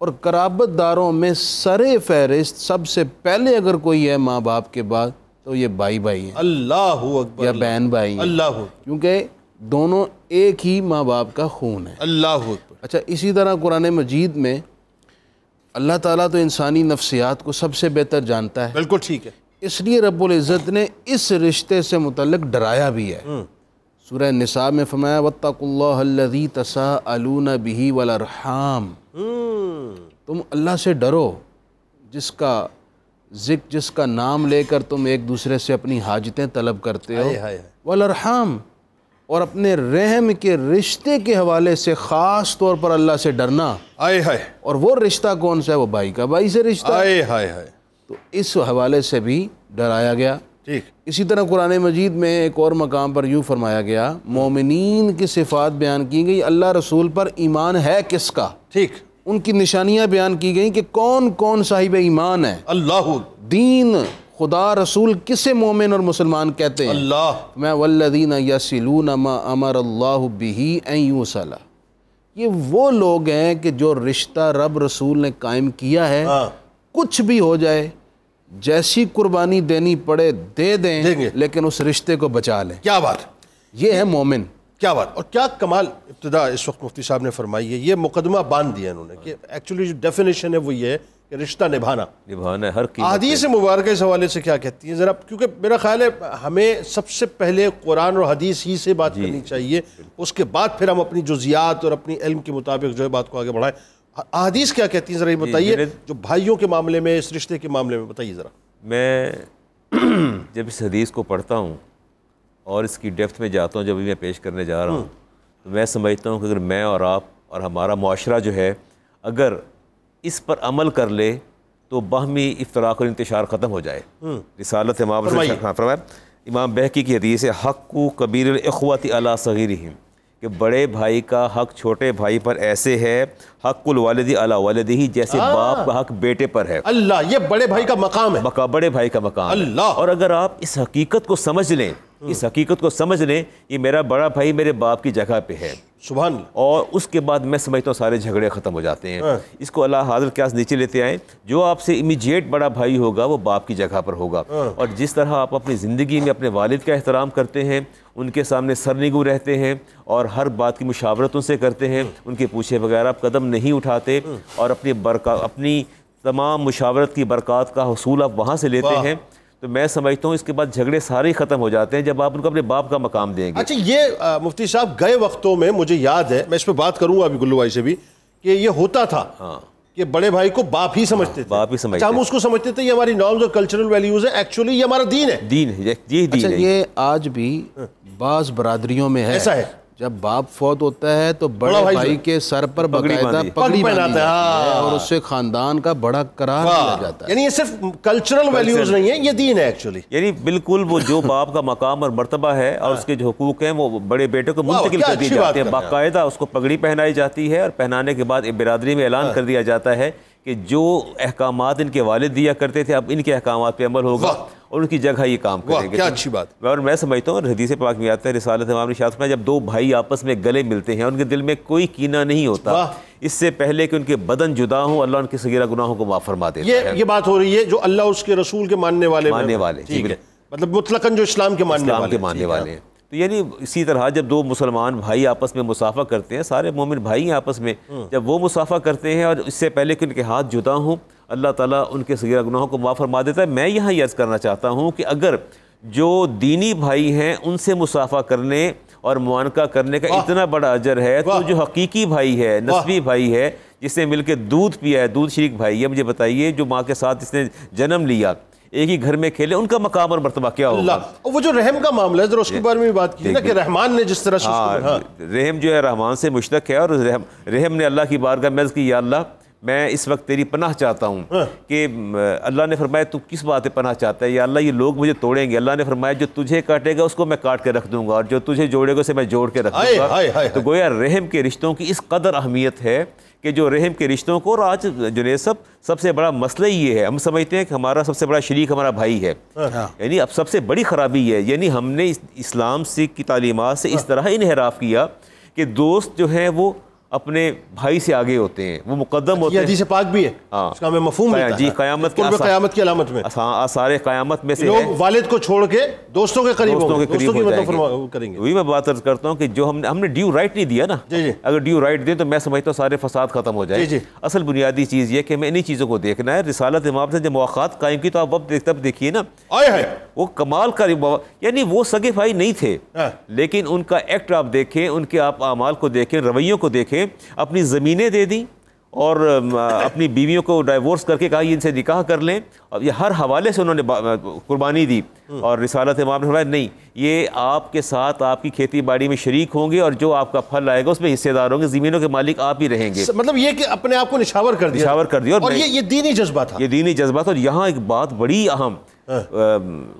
اور قرابت داروں میں سر فہرست سب سے پہلے اگر کوئی ہے ماں باپ کے بعد تو یہ بھائی بھائی ہیں. اللہ اکبر. یا بہن بھائی ہیں. اللہ اکبر. کیونکہ دونوں ایک ہی ماں باپ کا خون ہے. اللہ اکبر. اچھا, اسی طرح قرآن مجید میں اللہ تعالیٰ تو انسانی نفسیات کو سب سے بہتر جانتا ہے. بالکل ٹھیک ہے. اس لیے رب العزت نے اس رشتے سے متعلق ڈرایا بھی ہے. سورہ نساء میں فرمایا وَاتَّقُوا اللَّهَ الَّذِي تَسَاءَلُونَ بِهِ وَالْأَرْحَامَ, تم اللہ سے ڈرو جس کا نام لے کر تم ایک دوسرے سے اپنی حاجتیں طلب کرتے ہو, وَالْأَرْحَامَ, اور اپنے رحم کے رشتے کے حوالے سے خاص طور پر اللہ سے ڈرنا. اور وہ رشتہ کون سا ہے؟ وہ بھائی کا بھائی سے رشتہ. تو اس حوالے سے بھی ڈرایا گیا. ٹھیک. اسی طرح قرآن مجید میں ایک اور مقام پر یوں فرمایا گیا, مومنین کی صفات بیان کی گئی, اللہ رسول پر ایمان ہے کس کا. ٹھیک. ان کی نشانیاں بیان کی گئیں کہ کون کون صاحب ایمان ہے. اللہ. دین, خدا, رسول کسے مومن اور مسلمان کہتے ہیں؟ اللہ. میں والذین یصلون ما امر اللہ بہ ان یوصل, یہ وہ لوگ ہیں کہ جو رشتہ رب رسول نے قائم کیا ہے کچھ بھی ہو جائے جیسی قربانی دینی پڑے دے دیں لیکن اس رشتے کو بچا لیں. کیا بات, یہ ہے مومن. کیا بات, اور کیا کمال ابتدا اس وقت مفتی صاحب نے فرمائی ہے. یہ مقدمہ باندھ دیا انہوں نے کہ ایکچولی جو ڈیفینیشن ہے وہ یہ ہے کہ رشتہ نبھانا ہے ہر قیمت. حدیث مبارکہ اس حوالے سے کیا کہتی ہیں ذرا, کیونکہ میرا خیال ہے ہمیں سب سے پہلے قرآن اور حدیث ہی سے بات کرنی چاہیے, اس کے بعد پھر ہم اپنی جزیات اور اپنی علم کے مطابق جو ہے بات کو آگے بڑھائیں. حدیث کیا کہتی ہیں ذرا یہ بتائیے, جو بھائیوں کے معاملے میں, اس رشتے کے معاملے میں بتائیے ذرا. میں جب اس حدیث کو پڑھتا ہوں اور اس کی ڈیپتھ میں جاتا ہوں, جب میں پیش کرنے جا رہا ہوں, تو میں سمجھتا ہوں کہ اگر میں اور آپ اور ہمارا معاشرہ جو ہے اگر اس پر عمل کر لے تو باہمی افتراق اور انتشار ختم ہو جائے. رسالت امام فرمایا, امام بہقی کی حدیث ہے, حق کبیر الاخوۃ علی صغیرہم, کہ بڑے بھائی کا حق چھوٹے بھائی پر ایسے ہے حق الوالد علی ولدہ, جیسے باپ کا حق بیٹے پر ہے. اللہ, یہ بڑے بھائی کا مقام ہے, بڑے بھائی کا مقام. اللہ. اور اگر آپ اس حقیقت کو سمجھ لیں, اس حقیقت کو سمجھ لیں, یہ میرا بڑا بھائی میرے باپ کی جگہ پہ ہے, سبحان اللہ, اور اس کے بعد میں سمجھتا ہوں سارے جھگڑے ختم ہو جاتے ہیں. اس کو اللہ حاضر کیا نیچے لیتے آئیں, جو آپ سے امیجیٹ بڑا بھائی ہوگا وہ باپ کی جگہ پر ہوگا. اور جس طرح آپ اپنی زندگی میں اپنے والد کا احترام کرتے ہیں, ان کے سامنے سرنگو رہتے ہیں اور ہر بات کی مشاورت ان سے کرتے ہیں, ان کے پوچھے بغیر آپ قدم نہیں اٹھاتے, اور اپنی تمام مشاورت کی برکات کا حصول آپ وہاں سے لیتے ہیں, تو میں سمجھتا ہوں اس کے بعد جھگڑے سارے ختم ہو جاتے ہیں جب آپ ان کو اپنے باپ کا مقام دیں گے. اچھا, یہ مفتی صاحب گئے وقتوں میں مجھے یاد ہے, میں اس پہ بات کروں گا ابھی گلو بھائی سے بھی, کہ یہ ہوتا تھا کہ بڑے بھائی کو باپ ہی سمجھتے تھے. باپ ہی سمجھتے ہم اس کو سمجھتے تھے یہ ہماری نارمز اور کلچرل ویلیوز ہیں, ایکچولی یہ ہمارا دین ہے. دین ہے, یہ دین ہے. یہ آج بھی بعض برادریوں میں ہے, ایسا ہے, جب باپ فوت ہوتا ہے تو بڑے بھائی کے سر پر باقاعدہ پگڑی باندھی ہے اور اس سے خاندان کا بڑا قرار دیا جاتا ہے. یعنی یہ صرف کلچرل ویلیوز نہیں ہیں, یہ دین ہے ایکچولی. یعنی بالکل وہ جو باپ کا مقام اور مرتبہ ہے اور اس کے جو حقوق ہیں وہ بڑے بیٹے کو منتقل کر دیے جاتے ہیں. باقاعدہ اس کو پگڑی پہنائی جاتی ہے, اور پہنانے کے بعد برادری میں اعلان کر دیا جاتا ہے کہ جو احکامات ان کے والد دیا کرتے تھے اب ان کے احکامات پہ عمل ہوگا اور ان کی جگہ یہ کام کریں گے. کیا اچھی بات. اور میں سمجھتا ہوں حدیث پاک میں آتا ہے, رسالت امام نے ارشاد فرمایا, جب دو بھائی آپس میں گلے ملتے ہیں ان کے دل میں کوئی کینہ نہیں ہوتا اس سے پہلے کہ ان کے بدن جدا ہوں, اللہ ان کے صغیرہ گناہوں کو معاف فرما دیتا ہے. یہ بات ہو رہی ہے جو اللہ اس کے رسول کے ماننے والے ٹھیک ہے, مطلب مطلقاً جو اسلام کے ماننے والے ہیں. تو یعنی اسی طرح جب دو مسلمان بھائی آپس میں مصافحہ کرتے ہیں, سارے مومن بھائی ہیں آپس میں, جب وہ مصافحہ کرتے ہیں اور اس سے پہلے کہ ان کے ہاتھ جدا ہوں, اللہ تعالیٰ ان کے صغیرہ گناہوں کو معاف فرما دیتا ہے. میں یہاں یہ عرض کرنا چاہتا ہوں کہ اگر جو دینی بھائی ہیں ان سے مصافحہ کرنے اور معانقہ کرنے کا اتنا بڑا اجر ہے, تو جو حقیقی بھائی ہے, نسبی بھائی ہے, جس نے مل کے دودھ پیا ہے, دودھ شریک بھائی ہے, مجھے بتائیے جو ماں کے ساتھ جس نے جنم لیا, ایک ہی گھر میں کھیلے, ان کا مقام اور مرتبہ کیا ہوگا. وہ جو رحم کا معاملہ ہے ذرا اس کے بارے میں بات کی نا, کہ رحمان نے جس طرح رحم جو ہے رحمان سے مشتق ہے, اور رحم نے اللہ کی بارگاہ میں عرض کی, یا اللہ میں اس وقت تیری پناہ چاہتا ہوں. کہ اللہ نے فرمایا تو کس بات پہ پناہ چاہتا ہے, یا اللہ یہ لوگ مجھے توڑیں گے. اللہ نے فرمایا جو تجھے کاٹے گا اس کو میں کاٹ کے رکھ دوں گا, اور جو تجھے جوڑے گا اسے میں جوڑ کے رکھ دوں گا. تو گویا رحم کے رشتوں کی اس قدر اہمیت ہے کہ جو رحم کے رشتوں کو, اور آج جنید سب سے بڑا مسئلہ یہ ہے, ہم سمجھتے ہیں کہ ہمارا سب سے بڑا شریک ہمارا بھائی ہے, یعنی اب سب سے بڑی خرابی ہے, یعنی ہم نے اسلام سے کی تعلیمات سے اس طرح انحراف کیا کہ دوست جو ہیں وہ اپنے بھائی سے آگے ہوتے ہیں, وہ مقدم ہوتے ہیں. یہ حدیث پاک بھی ہے, اس کا ہمیں مفہوم ملتا ہے. جی, قیامت کی علامت میں آثار قیامت میں سے لوگ والد کو چھوڑ کے دوستوں کے قریب ہو جائیں گے. وہی میں بات عرض کرتا ہوں کہ جو ہم نے ڈیو رائٹ نہیں دیا نا, اگر ڈیو رائٹ دیں تو میں سمجھتا ہوں سارے فساد ختم ہو جائے. اصل بنیادی چیز یہ کہ ہمیں انہی چیزوں کو دیکھنا ہے. رسالت امام سے جب مواقعات قائم کی تو آپ اب دیکھیے نا, وہ کمال کا, یعنی وہ سگے بھائی نہیں تھے, لیکن ان کا ایکٹ آپ دیکھیں, ان کے آپ اعمال کو دیکھیں, رویوں کو دیکھیں, اپنی زمینیں دے دیں اور اپنی بیویوں کو ڈائیورس کر کے کہا یہ ان سے نکاح کر لیں, اور یہ ہر حوالے سے انہوں نے قربانی دی. اور رسالت امام نے فرمایا نہیں, یہ آپ کے ساتھ آپ کی کھیتی باڑی میں شریک ہوں گے, اور جو آپ کا پھل آئے گا اس میں حصے دار ہوں گے, زمینوں کے مالک آپ ہی رہیں گے. مطلب یہ کہ اپنے آپ کو نشاور کر دیا, اور یہ دینی جذبہ تھا. یہ دینی جذبہ تھا. اور یہاں ایک بات بڑی اہم,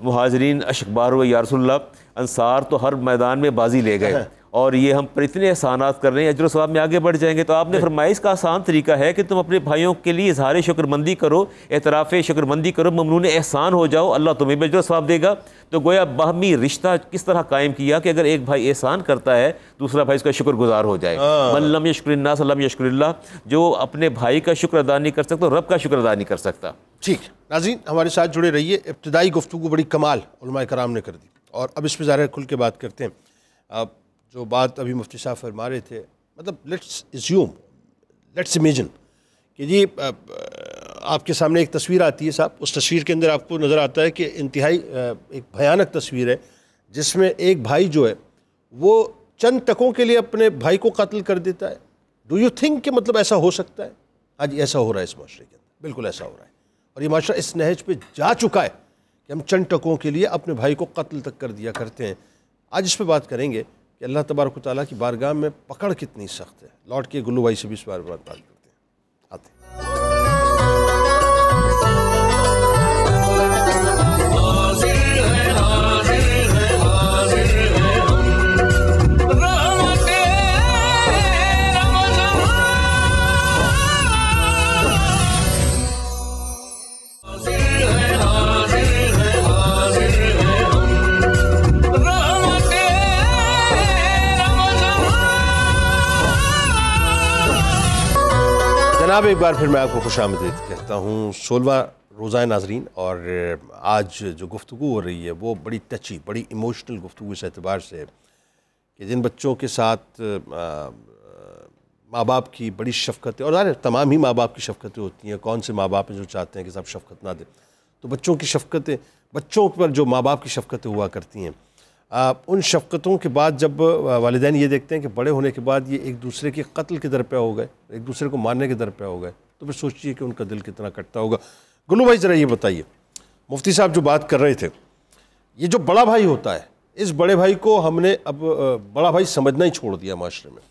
مہاجرین اشکبار ہوئے, یا رسول اللہ انصار تو ہر میدان میں بازی لے گئے, اور یہ ہم پر اتنے احسانات کر رہے ہیں, اجر و ثواب میں آگے بڑھ جائیں گے. تو آپ نے فرمایا اس کا آسان طریقہ ہے کہ تم اپنے بھائیوں کے لیے اظہار شکر مندی کرو, اعتراف شکر مندی کرو, ممنون احسان ہو جاؤ, اللہ تمہیں بھی اجر و ثواب دے گا. تو گویا باہمی رشتہ کس طرح قائم کیا کہ اگر ایک بھائی احسان کرتا ہے دوسرا بھائی اس کا شکر گزار ہو جائے. من لم یشکر الناس لم یشکر اللہ, جو اپنے بھائی کا شکر ادا نہیں کر سکتا رب کا شکر ادا نہیں کر سکتا. ٹھیک ناظرین ہمارے ساتھ جڑے رہیے. ابتدائی گفتگو بڑی کمال علماء کرام نے کر دی اور اب اس پہ ظاہر کھل کے بات کرتے ہیں. اب جو بات ابھی مفتی صاحب فرما رہے تھے, مطلب لیٹس امیجن کہ جی آپ کے سامنے ایک تصویر آتی ہے صاحب, اس تصویر کے اندر آپ کو نظر آتا ہے کہ انتہائی ایک بھیانک تصویر ہے جس میں ایک بھائی جو ہے وہ چند ٹکوں کے لیے اپنے بھائی کو قتل کر دیتا ہے. ڈو یو تھنک کہ مطلب ایسا ہو سکتا ہے؟ آج ایسا ہو رہا ہے اس معاشرے کے اندر, بالکل ایسا ہو رہا ہے. اور یہ معاشرہ اس نہج پہ جا چکا ہے کہ ہم چند ٹکوں کے لیے اپنے بھائی کو قتل تک کر دیا کرتے ہیں. آج اس پہ بات کریں گے کہ اللہ تبارک و تعالیٰ کی بارگاہ میں پکڑ کتنی سخت ہے. لوٹ کے گلو بھائی سے بھی اس بار بات کرتے ہیں. آتے ہیں. جناب ایک بار پھر میں آپ کو خوش آمدید کہتا ہوں. 16واں روزہ ناظرین, اور آج جو گفتگو ہو رہی ہے وہ بڑی ٹچی, بڑی ایموشنل گفتگو اس اعتبار سے کہ جن بچوں کے ساتھ ماں باپ کی بڑی شفقتیں, اور ظاہر تمام ہی ماں باپ کی شفقتیں ہوتی ہیں, کون سے ماں باپ ہیں جو چاہتے ہیں کہ صاحب شفقت نہ دیں, تو بچوں کی شفقتیں, بچوں پر جو ماں باپ کی شفقتیں ہوا کرتی ہیں, ان شفقتوں کے بعد جب والدین یہ دیکھتے ہیں کہ بڑے ہونے کے بعد یہ ایک دوسرے کے قتل کے در پہ ہو گئے, ایک دوسرے کو مارنے کے در پہ ہو گئے, تو پھر سوچیے کہ ان کا دل کتنا کٹتا ہوگا. گلو بھائی ذرا یہ بتائیے, مفتی صاحب جو بات کر رہے تھے, یہ جو بڑا بھائی ہوتا ہے, اس بڑے بھائی کو ہم نے اب بڑا بھائی سمجھنا ہی چھوڑ دیا معاشرے میں.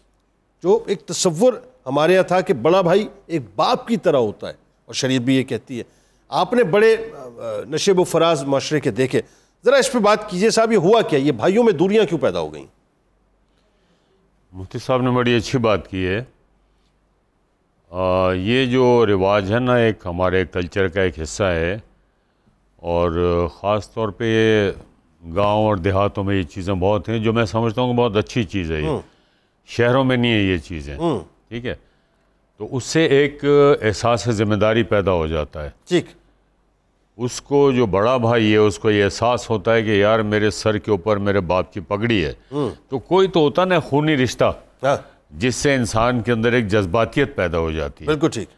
جو ایک تصور ہمارے یہاں تھا کہ بڑا بھائی ایک باپ کی طرح ہوتا ہے, اور شریعت بھی یہ کہتی ہے. آپ نے بڑے نشیب و فراز معاشرے کے دیکھے, ذرا اس پہ بات کیجئے صاحب, یہ ہوا کیا, یہ بھائیوں میں دوریاں کیوں پیدا ہو گئیں؟ مفتی صاحب نے بڑی اچھی بات کی ہے. یہ جو رواج ہے نا, ایک ہمارے کلچر کا ایک حصہ ہے, اور خاص طور پہ گاؤں اور دیہاتوں میں یہ چیزیں بہت ہیں, جو میں سمجھتا ہوں کہ بہت اچھی چیز ہے. یہ شہروں میں نہیں ہے یہ چیزیں, ٹھیک ہے. تو اس سے ایک احساس ذمہ داری پیدا ہو جاتا ہے. ٹھیک. اس کو جو بڑا بھائی ہے اس کو یہ احساس ہوتا ہے کہ یار میرے سر کے اوپر میرے باپ کی پگڑی ہے. تو کوئی تو ہوتا نا خونی رشتہ جس سے انسان کے اندر ایک جذباتیت پیدا ہو جاتی ہے. بالکل ٹھیک.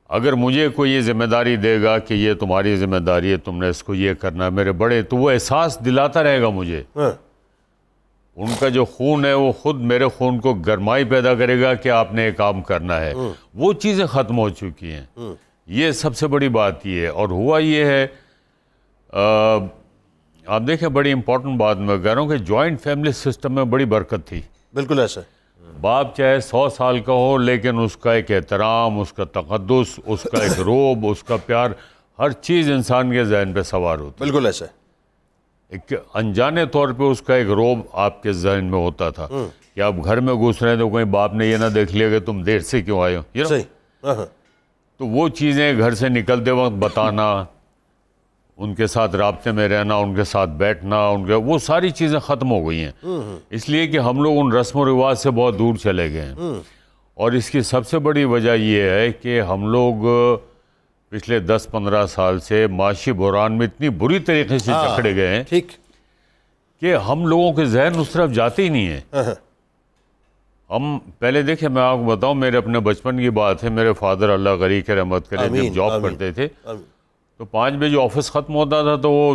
اگر مجھے کوئی یہ ذمہ داری دے گا کہ یہ تمہاری ذمہ داری ہے, تم نے اس کو یہ کرنا ہے, میرے بڑے, تو وہ احساس دلاتا رہے گا مجھے. ان کا جو خون ہے وہ خود میرے خون کو گرمائی پیدا کرے گا کہ آپ نے یہ کام کرنا ہے. وہ چیزیں ختم ہو چکی ہیں. یہ سب سے بڑی بات یہ ہے. اور ہوا یہ ہے, آپ دیکھیں بڑی امپورٹنٹ بات میں کہہ رہا ہوں کہ جوائنٹ فیملی سسٹم میں بڑی برکت تھی. بالکل ایسا ہے. باپ چاہے 100 سال کا ہو, لیکن اس کا ایک احترام, اس کا تقدس, اس کا ایک روب, اس کا پیار, ہر چیز انسان کے ذہن پہ سوار ہوتی. بالکل ایسا ہے. ایک انجانے طور پہ اس کا ایک روب آپ کے ذہن میں ہوتا تھا کہ آپ گھر میں گھس رہے ہیں تو کوئی باپ نے یہ نہ دیکھ لیا کہ تم دیر سے کیوں آئے ہو. صحیح. تو وہ چیزیں گھر سے نکلتے وقت بتانا, ان کے ساتھ رابطے میں رہنا, ان کے ساتھ بیٹھنا, وہ ساری چیزیں ختم ہو گئی ہیں. اس لیے کہ ہم لوگ ان رسم و رواج سے بہت دور چلے گئے ہیں. اور اس کی سب سے بڑی وجہ یہ ہے کہ ہم لوگ پچھلے 10-15 سال سے معاشی بحران میں اتنی بری طریقے سے جکڑے گئے ہیں کہ ہم لوگوں کے ذہن اس طرف جاتے ہی نہیں ہیں. ہم پہلے دیکھیں, میں آپ کو بتاؤں, میرے اپنے بچپن کی بات ہے, میرے فادر اللہ غنی کی رحمت کرے جب جاب کرتے تھے تو 5 بجے آفس ختم ہوتا تھا تو وہ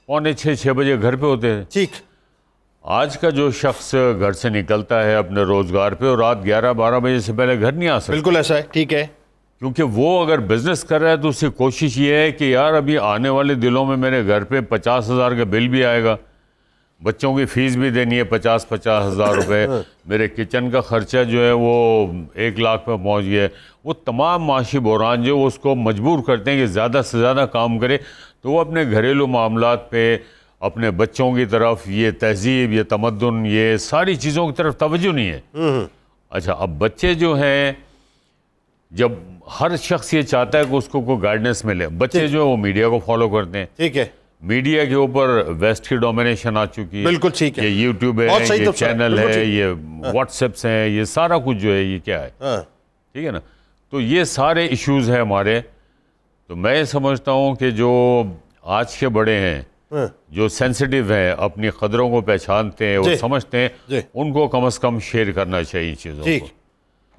5:45-6 بجے گھر پہ ہوتے تھے. ٹھیک. آج کا جو شخص گھر سے نکلتا ہے اپنے روزگار پہ, اور رات 11-12 بجے سے پہلے گھر نہیں آ سکتا. بالکل ایسا ہے. ٹھیک ہے. کیونکہ وہ اگر بزنس کر رہا ہے تو اس کی کوشش یہ ہے کہ یار ابھی آنے والے دنوں میں میرے گھر پہ 50,000 کا بل بھی آئے گا, بچوں کی فیس بھی دینی ہے 50,000 روپے, میرے کچن کا خرچہ جو ہے وہ 1 لاکھ پہ پہنچ گیا ہے. وہ تمام معاشی بحران جو اس کو مجبور کرتے ہیں کہ زیادہ سے زیادہ کام کرے, تو وہ اپنے گھریلو معاملات پہ, اپنے بچوں کی طرف یہ تہذیب، یہ تمدن، یہ ساری چیزوں کی طرف توجہ نہیں ہے. اچھا اب بچے جو ہیں، جب ہر شخص یہ چاہتا ہے کہ اس کو کوئی گائیڈنس ملے، بچے جو وہ میڈیا کو فالو کرتے ہیں. ٹھیک ہے. میڈیا کے اوپر ویسٹ کی ڈومینیشن آ چکی ہے. بالکل ٹھیک ہے. یہ یوٹیوب ہے، یہ چینل ہے، یہ واٹس ایپس ہیں، یہ سارا کچھ جو ہے یہ کیا ہے. ٹھیک ہے نا. تو یہ سارے ایشوز ہیں ہمارے. تو میں سمجھتا ہوں کہ جو آج کے بڑے ہیں، جو سینسٹیو ہیں، اپنی قدروں کو پہچانتے ہیں اور سمجھتے ہیں، ان کو کم از کم شیئر کرنا چاہیے چیزوں کو.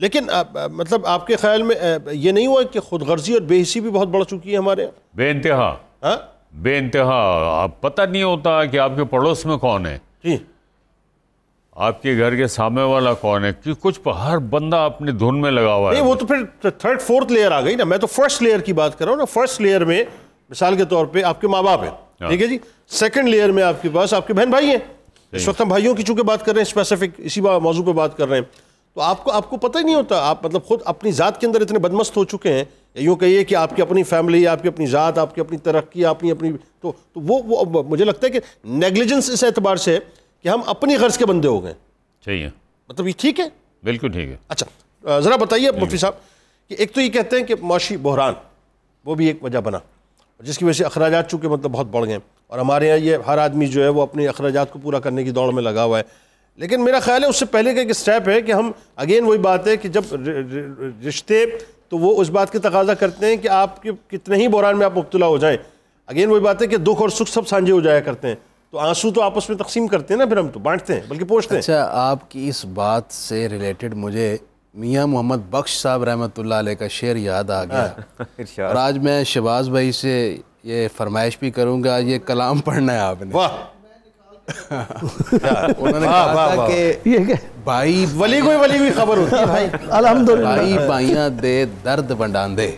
لیکن مطلب آپ کے خیال میں یہ نہیں ہوا کہ خود غرضی اور بے حسی بھی بہت بڑھ چکی ہے ہمارے؟ بے انتہا، بے انتہا. آپ پتہ نہیں ہوتا کہ آپ کے پڑوس میں کون ہے، آپ کے گھر کے سامنے والا کون ہے، کہ کچھ ہر بندہ اپنے دھن میں لگا ہوا ہے. نہیں، وہ تو پھر تھرڈ فورتھ لیئر آ گئی نا. میں تو فرسٹ لیئر کی بات کر رہا ہوں نا. فرسٹ لیئر میں مثال کے طور پہ آپ کے ماں باپ ہیں، ٹھیک ہے جی. سیکنڈ لیئر میں آپ کے پاس آپ کے بہن بھائی ہیں. اس وقت ہم بھائیوں کی چونکہ بات کر رہے ہیں، اسپیسیفک اسی موضوع پہ بات کر رہے ہیں. تو آپ کو پتہ ہی نہیں ہوتا. آپ مطلب خود اپنی ذات کے اندر اتنے بدمست ہو چکے ہیں، یا یوں کہیے کہ آپ کی اپنی فیملی، آپ کی اپنی ذات، آپ کی اپنی ترقی، اپنی تو وہ مجھے لگتا ہے کہ نیگلیجنس اس اعتبار سے ہے کہ ہم اپنی غرض کے بندے ہو گئے. چاہیے مطلب یہ ٹھیک ہے؟ بالکل ٹھیک ہے. اچھا ذرا بتائیے مفتی صاحب کہ ایک تو یہ کہتے ہیں کہ معاشی بحران وہ بھی ایک وجہ بنا، جس کی وجہ سے اخراجات چونکہ مطلب بہت بڑھ گئے، اور ہمارے یہاں یہ ہر آدمی جو ہے وہ اپنے اخراجات کو پورا کرنے کی دوڑ میں لگا ہوا ہے. لیکن میرا خیال ہے اس سے پہلے کا ایک سٹیپ ہے کہ ہم اگین وہی بات ہے کہ جب رشتے تو وہ اس بات کے تقاضا کرتے ہیں کہ آپ کے کتنے ہی بحران میں آپ مبتلا ہو جائیں. اگین وہی بات ہے کہ دکھ اور سکھ سب سانجھے ہو جایا کرتے ہیں. تو آنسو تو آپس میں تقسیم کرتے ہیں نا، پھر ہم تو بانٹتے ہیں بلکہ پوچھتے ہیں. اچھا آپ کی اس بات سے ریلیٹڈ مجھے میاں محمد بخش صاحب رحمۃ اللہ علیہ کا شعر یاد آ گیا، اور آج میں شہباز بھائی سے یہ فرمائش بھی کروں گا، یہ کلام پڑھنا ہے آپ نے. واہ. انہوں نے کہا تھا کہ بھائی ولی کوئی خبر ہوتی ہے بھائی. الحمدللہ. بھائی بائیاں دے درد بنڈاندے.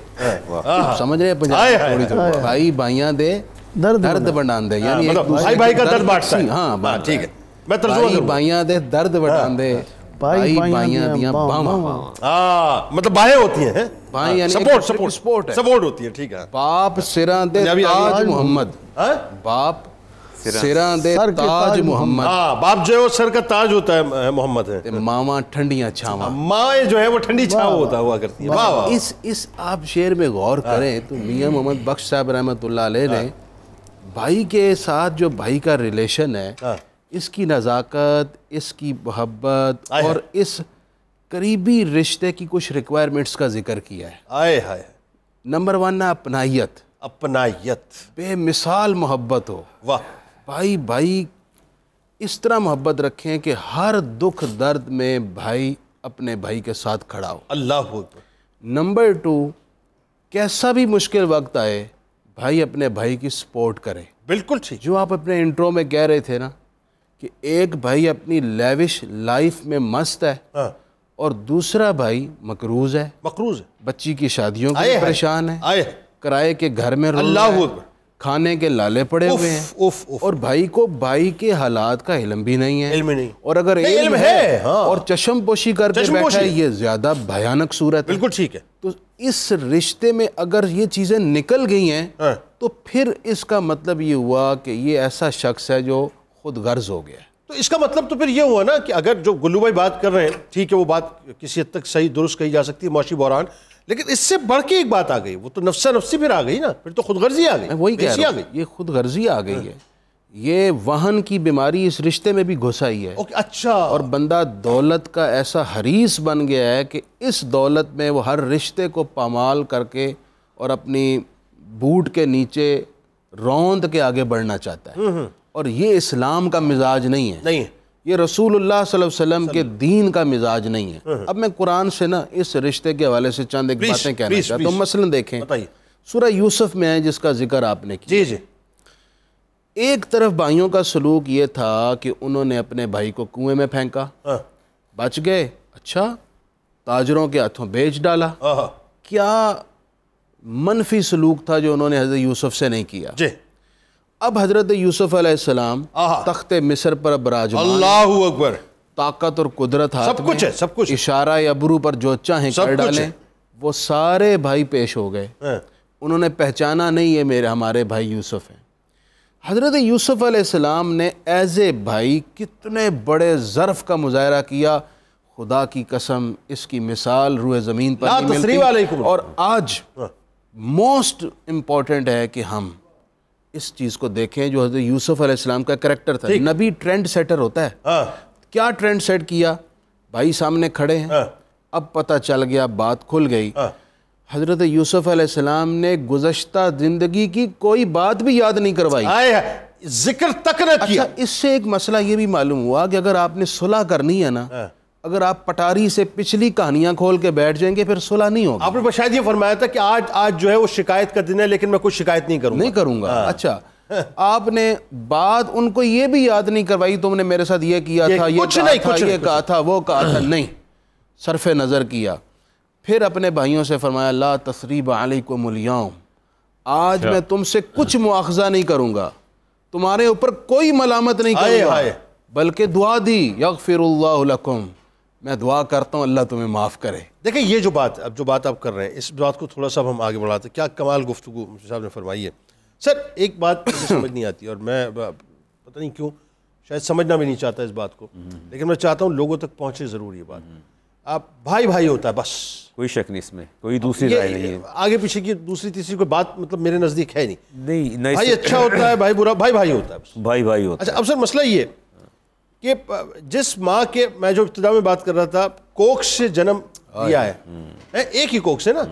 سمجھ رہے ہیں؟ بھائی بائیاں دے درد بنڈاندے، یعنی بھائی بھائی کا درد بانٹتا ہے. ہاں ٹھیک ہے. میں بھائی بائیاں دے درد بنڈاندے، بھائی بائیاں دیاں باواں. مطلب باہیں ہوتی ہیں، بھائی یعنی سپورٹ ہوتی ہے. ٹھیک ہے. باپ سراں دے تاج محمد، باپ سراں دے تاج محمد. باپ جو ہے وہ سر کا تاج ہوتا ہے محمد ہے. ماما ٹھنڈیاں چھاواں، ماں جو ہے وہ ٹھنڈی چھاؤں ہوتا ہوا کرتی ہے. اس آپ شعر میں غور کریں تو میاں محمد بخش صاحب رحمۃ اللہ علیہ نے بھائی کے ساتھ جو بھائی کا ریلیشن ہے، اس کی نزاکت، اس کی محبت اور اس قریبی رشتے کی کچھ ریکوائرمنٹس کا ذکر کیا ہے. نمبر 1 ہے اپنائیت، بے مثال محبت ہو. واہ. بھائی اس طرح محبت رکھیں کہ ہر دکھ درد میں بھائی اپنے بھائی کے ساتھ کھڑا ہو. اللہ اکبر. نمبر 2، کیسا بھی مشکل وقت آئے بھائی اپنے بھائی کی سپورٹ کرے. بالکل ٹھیک. جو آپ اپنے انٹرو میں کہہ رہے تھے نا کہ ایک بھائی اپنی لیوش لائف میں مست ہے اور دوسرا بھائی مقروض ہے، بچی کی شادیوں کے پریشان ہے، کرائے کے گھر میں رول رہا ہے، کھانے کے لالے پڑے ہوئے ہیں، اور بھائی کو بھائی کے حالات کا علم بھی نہیں ہے. اور اگر علم ہے اور چشم پوشی کر کے بیٹھا ہے، یہ زیادہ بھیانک صورت ہے. بالکل ٹھیک ہے. تو اس رشتے میں اگر یہ چیزیں نکل گئی ہیں تو پھر اس کا مطلب یہ ہوا کہ یہ ایسا شخص ہے جو خود غرض ہو گیا ہے. تو اس کا مطلب تو پھر یہ ہوا نا کہ اگر جو گلو بھائی بات کر رہے ہیں، ٹھیک ہے، وہ بات کسی حد تک صحیح درست کہی جا سکتی ہے، معاشی بحران، لیکن اس سے بڑھ کے ایک بات آ گئی، وہ تو نفسا نفسی پھر آ گئی نا، پھر تو خود غرضی آ گئی. میں وہی کہہ رہا ہوں، یہ خود غرضی آ گئی ہے. یہ وہن کی بیماری اس رشتے میں بھی گھس آئی ہے. اچھا. اور بندہ دولت کا ایسا حریص بن گیا ہے کہ اس دولت میں وہ ہر رشتے کو پامال کر کے اور اپنی بوٹ کے نیچے روند کے آگے بڑھنا چاہتا ہے. اور یہ اسلام کا مزاج نہیں ہے، یہ رسول اللہ صلی اللہ علیہ وسلم کے دین کا مزاج نہیں ہے. اب میں قرآن سے نا اس رشتے کے حوالے سے چند ایک باتیں کہنا چاہتا ہوں. مثلا دیکھیں سورہ یوسف میں ہے جس کا ذکر آپ نے کیا. جی. ایک طرف بھائیوں کا سلوک یہ تھا کہ انہوں نے اپنے بھائی کو کنویں میں پھینکا، بچ گئے. اچھا، تاجروں کے ہاتھوں بیچ ڈالا. کیا منفی سلوک تھا جو انہوں نے حضرت یوسف سے نہیں کیا. اب حضرت یوسف علیہ السلام تخت مصر پر براجمان، اللہ اکبر، طاقت اور قدرت ہاتھ میں، سب کچھ، اشارہ ابرو پر جو چاہیں کر ڈالیں. وہ سارے بھائی پیش ہو گئے، انہوں نے پہچانا نہیں یہ ہمارے بھائی یوسف ہیں. حضرت یوسف علیہ السلام نے ایز اے بھائی کتنے بڑے ظرف کا مظاہرہ کیا، خدا کی قسم اس کی مثال روئے زمین پر نہیں ملتی۔ اور آج موسٹ امپورٹنٹ ہے کہ ہم اس چیز کو دیکھیں جو حضرت یوسف علیہ السلام کا کریکٹر تھا۔ نبی ٹرینڈ سیٹر ہوتا ہے، کیا ٹرینڈ سیٹ کیا؟ بھائی سامنے کھڑے ہیں، اب پتہ چل گیا، بات کھل گئی۔ حضرت یوسف علیہ السلام نے گزشتہ زندگی کی کوئی بات بھی یاد نہیں کروائی، ذکر تک نہ کیا۔ اس سے ایک مسئلہ یہ بھی معلوم ہوا کہ اگر آپ نے صلح کرنی ہے نا، اگر آپ پٹاری سے پچھلی کہانیاں کھول کے بیٹھ جائیں گے پھر صلح نہیں ہوگی۔ آپ نے شاید یہ فرمایا تھا کہ آج جو ہے وہ شکایت کا دن ہے، لیکن میں کوئی شکایت نہیں کروں گا۔ اچھا، آپ نے بات ان کو یہ بھی یاد نہیں کروائی تم نے میرے ساتھ یہ کیا تھا، یہ کہا تھا، وہ کہا تھا، نہیں، صرف نظر کیا۔ پھر اپنے بھائیوں سے فرمایا لا تثریب علیکم الیوم، آج میں تم سے کچھ مواخذہ نہیں کروں گا، تمہارے اوپر کوئی ملامت نہیں کروں گا، بلکہ دعا دی یغفر اللہ لکم، میں دعا کرتا ہوں اللہ تمہیں معاف کرے۔ دیکھیں یہ جو بات آپ کر رہے ہیں، اس بات کو تھوڑا سا ہم آگے بڑھاتے ہیں۔ کیا کمال گفتگو مفتی صاحب نے فرمائی ہے۔ سر ایک بات مجھے سمجھ نہیں آتی، اور میں پتہ نہیں کیوں شاید سمجھنا بھی نہیں چاہتا اس بات کو، لیکن میں چاہتا ہوں لوگوں تک پہنچے ضرور یہ بات۔ آپ بھائی ہوتا ہے بس، کوئی شک نہیں اس میں، کوئی دوسری رائے نہیں ہے، آگے پیچھے کی دوسری تیسری کوئی بات مطلب میرے نزدیک ہے نہیں۔ بھائی اچھا ہوتا ہے، بھائی برا، بھائی ہوتا ہے بس، بھائی ہوتا ہے۔ اچھا اب سر مسئلہ یہ کہ جس ماں کے، میں جو ابتدا میں بات کر رہا تھا، کوکھ سے جنم لیا ہے، ایک ہی کوکھ سے نا،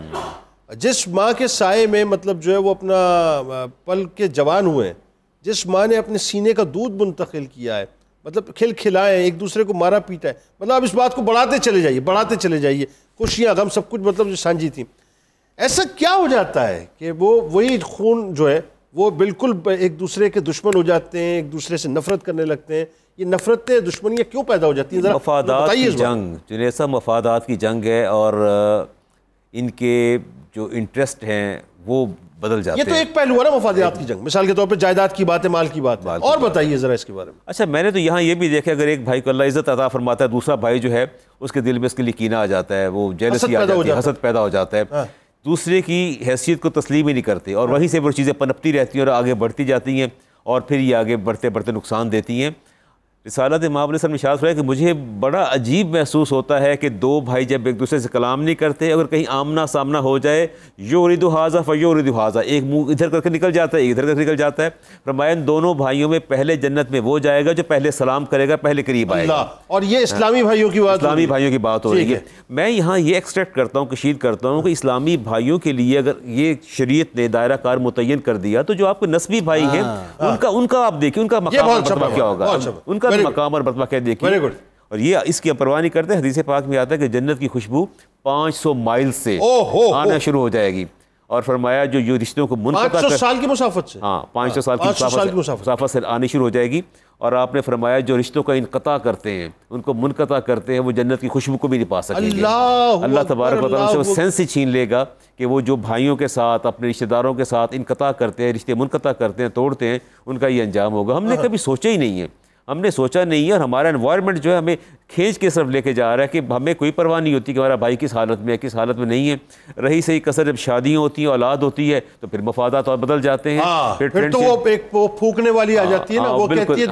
جس ماں کے سائے میں مطلب جو ہے وہ اپنا پل کے جوان ہوئے، جس ماں نے اپنے سینے کا دودھ منتقل کیا ہے، مطلب کھلائے، ایک دوسرے کو مارا پیٹا ہے، مطلب اب اس بات کو بڑھاتے چلے جائیے، خوشیاں غم سب کچھ مطلب جو سانجھی تھی۔ ایسا کیا ہو جاتا ہے کہ وہی خون جو ہے وہ بالکل ایک دوسرے کے دشمن ہو جاتے ہیں، ایک دوسرے سے نفرت کرنے لگتے ہیں؟ یہ نفرتیں، دشمنیاں کیوں پیدا ہو جاتی ہیں؟ مفادات کی جنگ، جنیسا مفادات کی جنگ ہے، اور ان کے جو انٹرسٹ ہیں وہ بدل جاتے ہیں۔ یہ تو ایک پہلو ہے نا مفادات کی جنگ، مثال کے طور پہ جائیداد کی بات ہے، مال کی بات ہے، اور بتائیے ذرا اس کے بارے میں۔ اچھا میں نے تو یہاں یہ بھی دیکھا، اگر ایک بھائی کو اللہ عزت عطا فرماتا ہے، دوسرا بھائی جو ہے اس کے دل میں اس کے لیے کینہ آ جاتا ہے، وہ جیلسی آ جاتی ہے، حسد پیدا ہو جاتا ہے، دوسرے کی حیثیت کو تسلیم ہی نہیں کرتے، اور وہیں سے وہ چیزیں پنپتی رہتی ہیں اور آگے بڑھتی جاتی ہیں، اور پھر یہ آگے بڑھتے بڑھتے نقصان دیتی ہیں۔ رسالت امام علیہ السلام نے ارشاد فرمایا کہ مجھے بڑا عجیب محسوس ہوتا ہے کہ دو بھائی جب ایک دوسرے سے کلام نہیں کرتے، اگر کہیں آمنا سامنا ہو جائے، یورد ھذا فیورد ھذا، ایک منہ ادھر کر کے نکل جاتا ہے، ایک ادھر کر کے نکل جاتا ہے۔ فرمایا ان دونوں بھائیوں میں پہلے جنت میں وہ جائے گا جو پہلے سلام کرے گا، پہلے قریب آئے گا۔ اور یہ اسلامی بھائیوں کی بات، اسلامی بھائیوں کی بات ہو رہی ہے۔ میں یہاں یہ ایکسٹریکٹ کرتا ہوں، کشید کرتا ہوں کہ اسلامی بھائیوں کے لیے اگر یہ شریعت نے دائرہ کار متعین کر دیا تو جو آپ کے نسبی بھائی ہیں ان کا آپ دیکھیں، ان کا مقام اور مرتبہ کیا ہوگا، ان کا مقام اور مرتبہ دیکھیے۔ اور یہ اس کی پرواہ نہیں کرتے۔ حدیث پاک میں آتا ہے کہ جنت کی خوشبو 500 مائل سے آنا شروع ہو جائے گی، اور فرمایا جو رشتوں کو منقطع 500 سال کی مسافت سے، 500 سال کی مسافت سے آنی شروع ہو جائے گی، اور آپ نے فرمایا جو رشتوں کا انقطاع کرتے ہیں، ان کو منقطع کرتے ہیں، وہ جنت کی خوشبو کو بھی نہیں پا سکیں گے۔ اللہ تبارک و تعالیٰ سے وہ سینس ہی چھین لے گا کہ وہ جو بھائیوں کے ساتھ، اپنے رشتہ داروں کے ساتھ انقطاع کرتے ہیں، رشتے منقطع کرتے ہیں، توڑتے ہیں، ان کا یہ انجام ہوگا۔ ہم نے کبھی سوچا ہی نہیں ہے، اور ہمارا انوائرمنٹ جو ہے ہمیں کھینچ کے صرف لے کے جا رہا ہے کہ ہمیں کوئی پرواہ نہیں ہوتی کہ ہمارا بھائی کس حالت میں ہے، کس حالت میں نہیں ہے۔ رہی صحیح کثر جب شادیاں ہوتی ہیں، اولاد ہوتی ہے، تو پھر مفادات اور بدل جاتے ہیں، پھر تو وہ پھونکنے والی آ جاتی ہے نا، وہ کہتی ہے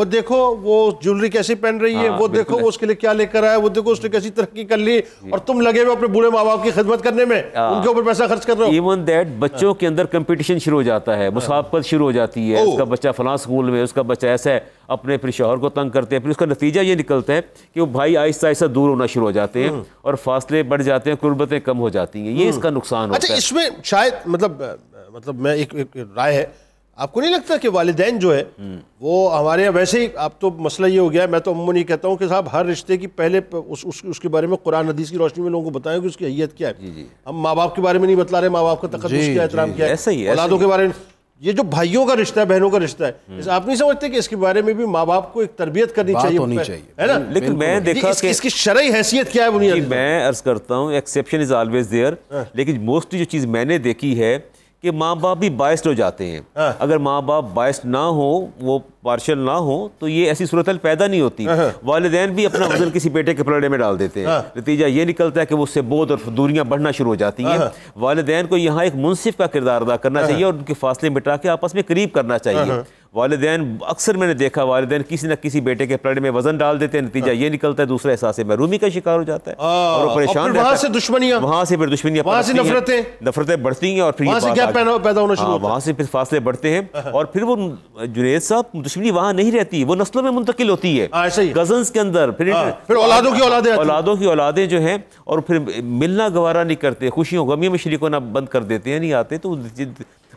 دیکھو وہ جولری کیسی پہن رہی ہے، وہ دیکھو وہ اس کے لیے کیا لے کر آیا، وہ دیکھو اس نے کیسی ترقی کر لی، اور تم لگے ہوئے اپنے بوڑھے ماں باپ کی خدمت کرنے میں، ان کے اوپر پیسہ خرچ کر رہے ہو۔ ایون دیٹ بچوں کے اندر کمپٹیشن شروع ہو جاتا ہے، مسابقت شروع ہو جاتی ہے، اس کا بچہ فلاں اسکول میں، اس کا بچہ ایسا ہے، اپنے پھر شوہر کو تنگ کرتے ہیں، پھر اس کا نتیجہ یہ نکلتا ہے کہ وہ بھائی آہستہ آہستہ دور ہونا شروع ہو جاتے ہیں، اور فاصلے بڑھ جاتے ہیں، قربتیں کم ہو جاتی ہیں، یہ اس کا نقصان ہوتا ہے۔ اچھا اس میں شاید مطلب میں ایک رائے ہے، آپ کو نہیں لگتا کہ والدین جو ہے وہ ہمارے یہاں ویسے ہی، اب تو مسئلہ یہ ہو گیا ہے، میں تو عموماً یہ کہتا ہوں کہ صاحب ہر رشتے کی پہلے اس کے بارے میں قرآن حدیث کی روشنی میں لوگوں کو بتائیں کہ اس کی حیت کیا ہے۔ ہم ماں باپ کے بارے میں نہیں بتلا رہے، ماں باپ کا تقدس کیا، احترام کیا ہے، اولادوں کے بارے میں، یہ جو بھائیوں کا رشتہ ہے، بہنوں کا رشتہ ہے، آپ نہیں سمجھتے کہ اس کے بارے میں بھی ماں باپ کو ایک تربیت کرنی چاہیے، ہے نا؟ لیکن میں دیکھا کہ اس کی شرعی حیثیت کیا ہے بنیادی؟ میں عرض کرتا ہوں ایکسیپشن از آلویز دیئر، لیکن موسٹلی جو چیز میں نے دیکھی ہے کہ ماں باپ بھی باعث ہو جاتے ہیں. اگر ماں باپ باعث نہ ہو, وہ پارشل نہ ہو, تو یہ ایسی صورتحال پیدا نہیں ہوتی. والدین بھی اپنا وزن کسی بیٹے کے پلڑے میں ڈال دیتے ہیں, نتیجہ یہ نکلتا ہے کہ وہ اس سے بعد اور دوریاں بڑھنا شروع ہو جاتی ہیں. والدین کو یہاں ایک منصف کا کردار ادا کرنا چاہیے اور ان کے فاصلے مٹا کے آپس میں قریب کرنا چاہیے. والدین اکثر میں نے دیکھا والدین کسی نہ کسی بیٹے کے پلڑے میں وزن ڈال دیتے ہیں, نتیجہ یہ نکلتا ہے دوسرا احساس محرومی کا شکار ہو جاتا ہے اور وہ پریشان رہتا ہے. وہاں سے دشمنیاں, وہاں سے پھر دشمنیاں, وہاں سے نفرتیں بڑھتی ہیں اور پھر وہاں سے کیا پیدا ہونا شروع ہوتا ہے, وہاں سے پھر فاصلے بڑھتے ہیں اور پھر وہ جنید صاحب دشمنی وہاں نہیں رہتی, وہ نسلوں میں منتقل ہوتی ہے, کزنز کے اندر, پھر اولادوں کی اولادیں جو ہیں, اور پھر ملنا گوارا نہیں کرتے, خوشیوں غمیوں میں شریک ہونا بند کر دیتے ہیں, نہیں آتے. تو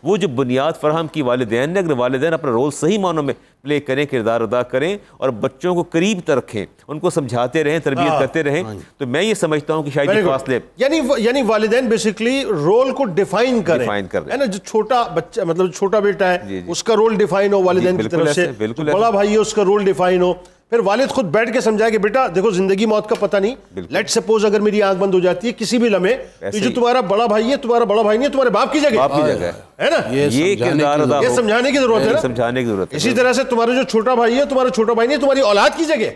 وہ جو بنیاد فراہم کی والدین نے, اگر والدین اپنا رول صحیح معنوں میں پلے کریں, کردار ادا کریں اور بچوں کو قریب تر رکھیں, ان کو سمجھاتے رہیں, تربیت کرتے رہیں, تو میں یہ سمجھتا ہوں کہ شاید یہ فاصلے یعنی والدین بیسیکلی رول کو ڈیفائن کریں ہے نا. جو چھوٹا بچہ مطلب چھوٹا بیٹا ہے اس کا رول ڈیفائن ہو والدین کی طرف سے, بڑا بھائی ہے اس کا رول ڈیفائن ہو, پھر والد خود بیٹھ کے سمجھائے کہ بیٹا دیکھو زندگی موت کا پتہ نہیں, لیٹ سپوز اگر میری آنکھ بند ہو جاتی ہے کسی بھی لمحے, تو جو تمہارا بڑا بھائی ہے تمہارا بڑا بھائی نہیں ہے, تمہارے باپ کی جگہ ہے نا. یہ سمجھانے کی ضرورت ہے. اسی طرح سے تمہارا جو چھوٹا بھائی ہے تمہارا چھوٹا بھائی نہیں ہے, تمہاری اولاد کی جگہ.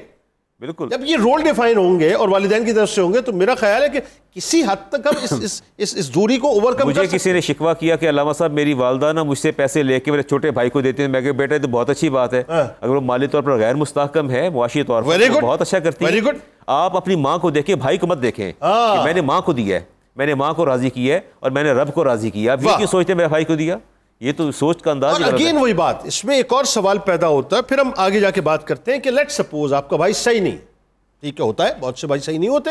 بالکل, جب یہ رول ڈیفائن ہوں گے اور والدین کی طرف سے ہوں گے تو میرا خیال ہے کہ کسی حد تک ہم اس دوری کو اوور کم کر سکتے ہیں. مجھے کسی نے شکوہ کیا کہ علامہ صاحب میری والدہ نا مجھ سے پیسے لے کے میرے چھوٹے بھائی کو دیتے ہیں. میں کہ بیٹا تو بہت اچھی بات ہے, اگر وہ مالی طور پر غیر مستحکم ہے, معاشی طور پر بہت اچھا کرتی ہے. آپ اپنی ماں کو دیکھیں, بھائی کو مت دیکھیں کہ میں نے ماں کو دیا ہے, میں نے ماں کو راضی کیا ہے اور میں نے رب کو راضی کیا. آپ یہ کیوں سوچتے ہیں میرے بھائی کو دیا؟ یہ تو سوچ کا انداز. اور اگین وہی بات, اس میں ایک اور سوال پیدا ہوتا ہے, پھر ہم آگے جا کے بات کرتے ہیں کہ لیٹ سپوز آپ کا بھائی صحیح نہیں, ٹھیک ہے ہوتا ہے, بہت سے بھائی صحیح نہیں ہوتے,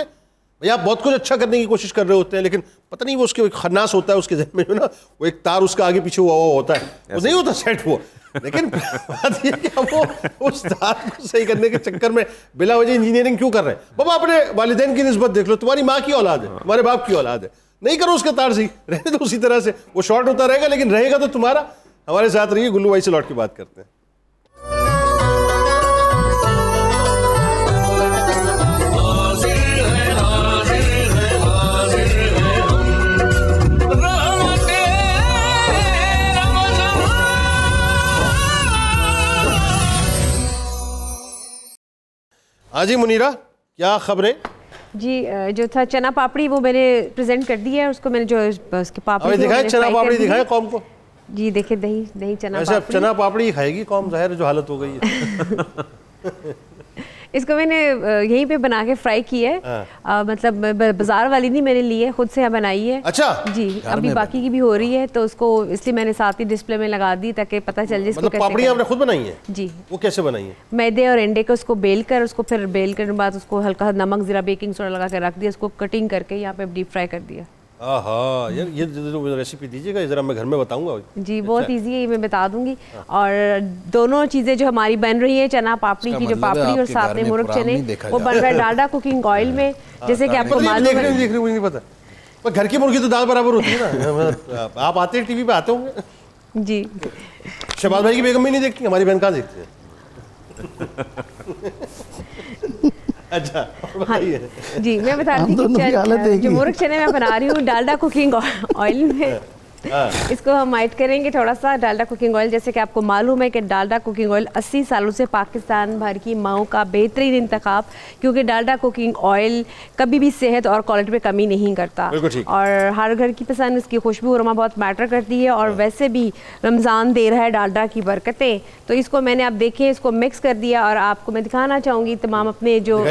بھائی آپ بہت کچھ اچھا کرنے کی کوشش کر رہے ہوتے ہیں, لیکن پتہ نہیں وہ اس کے ایک خناس ہوتا ہے اس کے ذہن میں جو نا, وہ ایک تار اس کا آگے پیچھے ہوا ہوتا ہے, وہ نہیں ہوتا سیٹ وہ. لیکن بات یہ کہ وہ اس تار کو صحیح کرنے کے چکر میں بلا وجہ انجینئرنگ کیوں کر رہے ہیں. بابا اپنے والدین کی نسبت دیکھ لو, تمہاری ماں کی اولاد ہے, تمہارے باپ کی اولاد ہے, نہیں کرو اس کا تار صحیح, رہنے تو اسی طرح سے, وہ شارٹ ہوتا رہے گا لیکن رہے گا تو تمہارا. ہمارے ساتھ رہیے, گلو بھائی سے لوٹ کے بات کرتے ہیں. ہاں جی منیرہ, کیا خبریں؟ جی جو تھا چنا پاپڑی وہ میں نے پریزنٹ کر دی ہے, اس کو میں نے جو اس کے پاپڑی دکھائیں, چنا پاپڑی دکھائیں قوم کو. جی دیکھیں دہی چنا ایسے اب چنا پاپڑی کھائے گی قوم, ظاہر جو حالت ہو گئی ہے. اس کو میں نے یہیں پہ بنا کے فرائی کی ہے, مطلب بازار والی نہیں میں نے لی ہے, خود سے بنائی ہے. اچھا جی, ابھی باقی کی بھی ہو رہی ہے تو اس کو اس لیے میں نے ساتھ ہی ڈسپلے میں لگا دی تاکہ پتہ چل جائے اس کو کیسے. پاپڑی آپ نے خود بنائی ہے؟ جی. وہ کیسے بنائی ہے؟ میدے اور انڈے کو اس کو بیل کر, اس کو پھر بیل کرنے کے بعد اس کو ہلکا نمک زیرہ بیکنگ سوڈا لگا کے رکھ دیا, اس کو کٹنگ کر کے یہاں پہ ڈیپ فرائی کر دیا. ہاں یار یہ ریسیپی دیجیے گا, ذرا میں گھر میں بتاؤں گا. جی بہت ایزی ہے, یہ میں بتا دوں گی. اور دونوں چیزیں جو ہماری بن رہی ہیں, چنا پاپڑی کی جو پاپڑی اور ساتھ میں مرغ چنے, وہ بن رہا ہے ڈالڈا کوکنگ آئل میں, جیسے کہ آپ کو معلوم ہے. دیکھ رہے نہیں پتا, گھر کی مرغی تو دال برابر ہوتی ہے نا. آپ آتے ہیں ٹی وی پہ آتے ہوں گے. جی شہباز بھائی کی بیگم بھی نہیں دیکھتی, ہماری بہن کہاں دیکھتی ہے؟ اچھا جی میں بتا رہی ہوں, جو مرغ چنے میں بنا رہی ہوں ڈالڈا کوکنگ آئل میں, اس کو ہم ایڈ کریں گے تھوڑا سا ڈالڈا کوکنگ آئل. جیسے کہ آپ کو معلوم ہے کہ ڈالڈا کوکنگ آئل 80 سالوں سے پاکستان بھر کی ماؤں کا بہترین انتخاب, کیونکہ ڈالڈا کوکنگ آئل کبھی بھی صحت اور کوالٹی پہ کمی نہیں کرتا, اور ہر گھر کی پسند اس کی خوشبو اور بہت میٹر کرتی ہے. اور ویسے بھی رمضان دے رہا ہے ڈالڈا کی برکتیں, تو اس کو میں نے آپ دیکھیں اس کو مکس کر دیا, اور آپ کو میں دکھانا چاہوں گی تمام اپنے جو,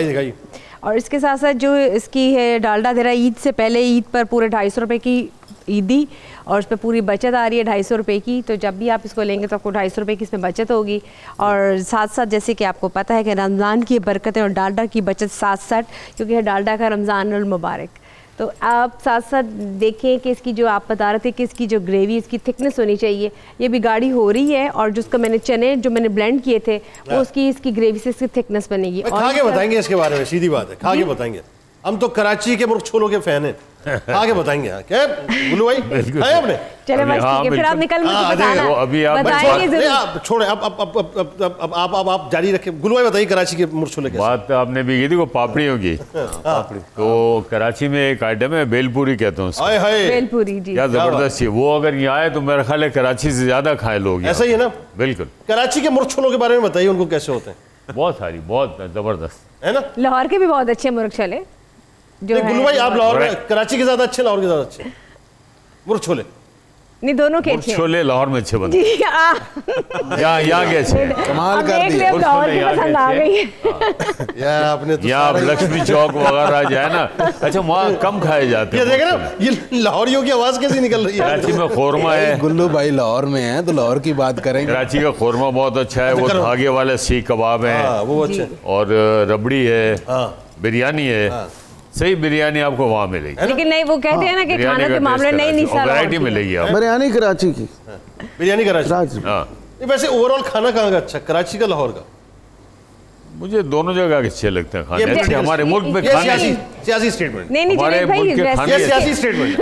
اور اس کے ساتھ ساتھ جو اس کی ہے ڈالڈا دے رہا ہے عید سے پہلے, عید پر پورے 250 روپے کی عیدی, اور اس پہ پوری بچت آ رہی ہے 250 روپے کی. تو جب بھی آپ اس کو لیں گے تو آپ کو 250 روپے کی اس میں بچت ہوگی. اور ساتھ ساتھ جیسے کہ آپ کو پتہ ہے کہ رمضان کی برکتیں اور ڈالڈا کی بچت ساتھ ساتھ, کیونکہ ہے ڈالڈا کا رمضان المبارک. تو آپ ساتھ ساتھ دیکھیں کہ اس کی جو آپ بتا رہے تھے کہ اس کی جو گریوی, اس کی تھکنس ہونی چاہیے, یہ بھی گاڑھی ہو رہی ہے. اور جو اس کا میں نے چنے جو میں نے بلینڈ کیے تھے وہ اس کی گریوی سے اس کی تھکنس بنے گی. کھا کے بتائیں گے اس کے بارے میں, سیدھی بات ہے, کھا کے بتائیں گے. ہم تو کراچی کے مرغ چھولوں کے فین ہیں، آگے بتائیں گے کیا گلو بھائی کھائے آپ نے؟ چلے بس ٹھیک ہے، پھر آپ نکل مجھے بتانا، بتائیں گے ضرور. چھوڑیں اب آپ جاری رکھیں. گلو بھائی بتائیے کراچی کے مرغ چھولے کیسے؟ بات آپ نے بھی کی تھی وہ پاپڑی ہوگی، تو کراچی میں ایک آئٹم ہے بیل پوری کہتے ہیں اس کو. بیل پوری جی کیا زبردست ہے وہ، اگر یہاں آئے تو میرا خیال ہے کراچی سے زیادہ کھائے لوگ. ایسا ہی ہے نا؟ بالکل. کراچی کے مرغ چھولوں کے بارے میں بتائیے، ان کو کیسے ہوتے ہیں؟ بہت ساری، بہت زبردست ہے نا. لاہور کے بھی بہت اچھے مرغ چھولے. گلو بھائی آپ لاہور میں کراچی کے زیادہ اچھے، لاہور کے زیادہ اچھے مرغ چھولے؟ نہیں دونوں کے اچھے. چھولے لاہور میں اچھے بنتے ہیں، یہاں کے اچھے کمال کر دیا. یار آپ نے یہاں آپ لکشمی چوک وغیرہ جو ہے نا، اچھا وہاں کم کھائے جاتے ہیں. یہ دیکھیں نا یہ لاہوریوں کی آواز کیسی نکل رہی ہے. کراچی میں خورمہ ہے. گلو بھائی لاہور میں ہیں تو لاہور کی بات کریں گے. کراچی کا خورمہ بہت اچھا ہے، وہ دھاگے والے سیخ کباب ہیں، وہ اچھے، اور ربڑی ہے، بریانی ہے. صحیح بریانی آپ کو وہاں ملے گی، لیکن نہیں وہ کہتے ہیں نا کہ کھانا کے معاملے نہیں ویرائٹی ملے گی. بریانی کراچی کی، بریانی کراچی. ہاں ویسے اوور آل کھانا کہاں کا اچھا، کراچی کا لاہور کا؟ مجھے دونوں جگہ کے اچھے لگتے ہیں کھانے. اچھے ہمارے ملک میں کھانے، سیاسی اسٹیٹمنٹ نہیں ہمارے ملک کے کھانے، سیاسی اسٹیٹمنٹ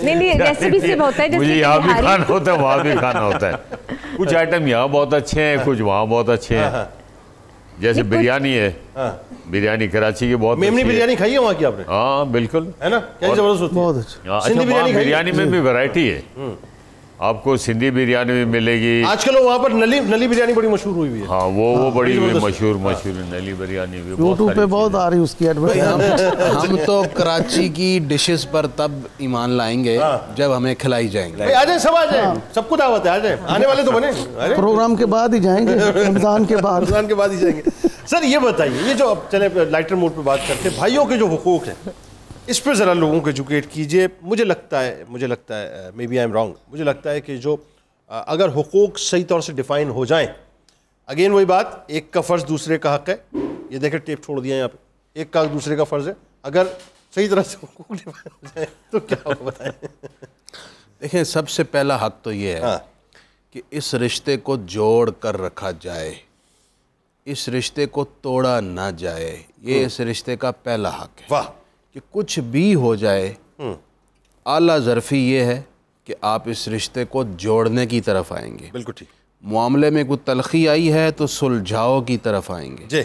نہیں ریسیپی سے ہوتا ہے. مجھے یہاں بھی کھانا ہوتا ہے وہاں بھی کھانا ہوتا ہے. کچھ آئٹم یہاں بہت اچھے ہیں، کچھ وہاں بہت اچھے ہیں. جیسے بریانی ہے، بریانی کراچی کی بہت. میمنی بریانی کھائی ہے وہاں کی آپ نے؟ ہاں بالکل ہے نا، کیا زبردست ہوتی ہے. بہت اچھا. اچھا بریانی میں بھی ویرائٹی ہے، آپ کو سندھی بریانی بھی ملے گی. آج کل وہاں پر نلی بریانی بڑی مشہور ہوئی ہوئی ہے. ہاں وہ بڑی مشہور نلی بریانی بھی یوٹیوب پہ بہت آ رہی اس کی ایڈورٹائزمنٹ. ہم تو کراچی کی ڈشز پر تب ایمان لائیں گے جب ہمیں کھلائی جائیں گے. آ جائیں، سب آ جائیں، سب کو دعوت ہے، آ جائیں. آنے والے تو بنے، پروگرام کے بعد ہی جائیں گے، رمضان کے بعد. رمضان کے بعد ہی جائیں گے. سر یہ بتائیے، یہ جو اب چلے لائٹر موڈ پہ بات کرتے ہیں، بھائیوں کے جو حقوق ہیں اس پہ ذرا لوگوں کو ایجوکیٹ کیجئے. مجھے لگتا ہے maybe I am wrong, مجھے لگتا ہے کہ جو اگر حقوق صحیح طور سے ڈیفائن ہو جائیں، اگین وہی بات، ایک کا فرض دوسرے کا حق ہے. یہ دیکھیں ٹیپ چھوڑ دیا یہاں پہ، ایک کا دوسرے کا فرض ہے. اگر صحیح طرح سے حقوق ڈیفائن ہو جائیں تو کیا ہوگا بتائیں. دیکھیں سب سے پہلا حق تو یہ ہے کہ اس رشتے کو جوڑ کر رکھا جائے، اس رشتے کو توڑا نہ جائے. یہ اس رشتے کا پہلا حق ہے. واہ. کہ کچھ بھی ہو جائے، اعلیٰ ظرفی یہ ہے کہ آپ اس رشتے کو جوڑنے کی طرف آئیں گے. بالکل ٹھیک. معاملے میں کوئی تلخی آئی ہے تو سلجھاؤ کی طرف آئیں گے. جی.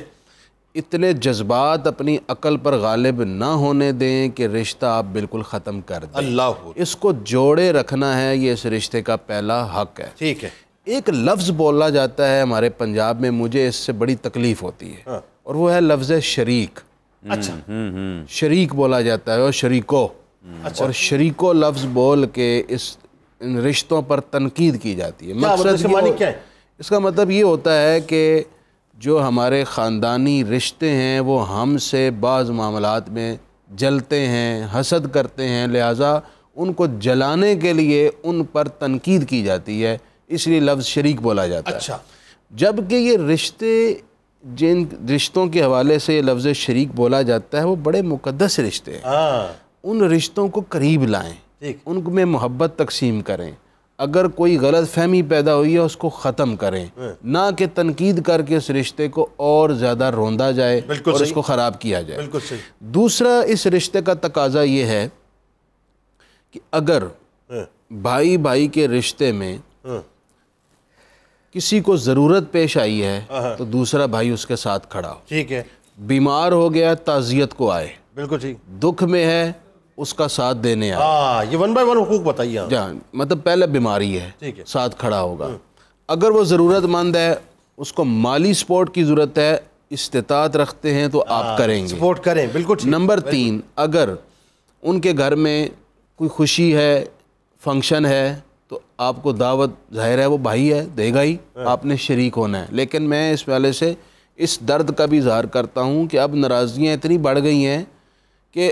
اتنے جذبات اپنی عقل پر غالب نہ ہونے دیں کہ رشتہ آپ بالکل ختم کر دیں. اللہ، اس کو جوڑے رکھنا ہے، یہ اس رشتے کا پہلا حق ہے. ٹھیک ہے. ایک لفظ بولا جاتا ہے ہمارے پنجاب میں، مجھے اس سے بڑی تکلیف ہوتی ہے، اور وہ ہے لفظ شریک. اچھا. شریک بولا جاتا ہے، اور شریکو. اور شریکو لفظ بول کے ان رشتوں پر تنقید کی جاتی ہے. مقصد کیا ہے؟ اس کا مطلب یہ ہوتا ہے کہ جو ہمارے خاندانی رشتے ہیں وہ ہم سے بعض معاملات میں جلتے ہیں، حسد کرتے ہیں، لہٰذا ان کو جلانے کے لیے ان پر تنقید کی جاتی ہے، اس لیے لفظ شریک بولا جاتا ہے. اچھا. جبکہ یہ رشتے، جن رشتوں کے حوالے سے یہ لفظ شریک بولا جاتا ہے، وہ بڑے مقدس رشتے ہیں. ان رشتوں کو قریب لائیں، ان میں محبت تقسیم کریں. اگر کوئی غلط فہمی پیدا ہوئی ہے اس کو ختم کریں، نہ کہ تنقید کر کے اس رشتے کو اور زیادہ روندا جائے اور اس کو خراب کیا جائے. بالکل صحیح. دوسرا اس رشتے کا تقاضا یہ ہے کہ اگر بھائی بھائی کے رشتے میں کسی کو ضرورت پیش آئی ہے تو دوسرا بھائی اس کے ساتھ کھڑا ہو. ٹھیک ہے. بیمار ہو گیا تعزیت کو آئے. بالکل ٹھیک. دکھ میں ہے اس کا ساتھ دینے آئے. یہ 1 بائی 1 حقوق بتائیے. مطلب پہلے بیماری ہے، ساتھ کھڑا ہوگا. اگر وہ ضرورت مند ہے، اس کو مالی سپورٹ کی ضرورت ہے، استطاعت رکھتے ہیں تو آپ کریں گے، سپورٹ کریں. بالکل ٹھیک. نمبر 3، اگر ان کے گھر میں کوئی خوشی ہے، فنکشن ہے، تو آپ کو دعوت، ظاہر ہے وہ بھائی ہے، دے گا ہی، آپ نے شریک ہونا ہے. لیکن میں اس والے سے اس درد کا بھی اظہار کرتا ہوں کہ اب ناراضگیاں اتنی بڑھ گئی ہیں کہ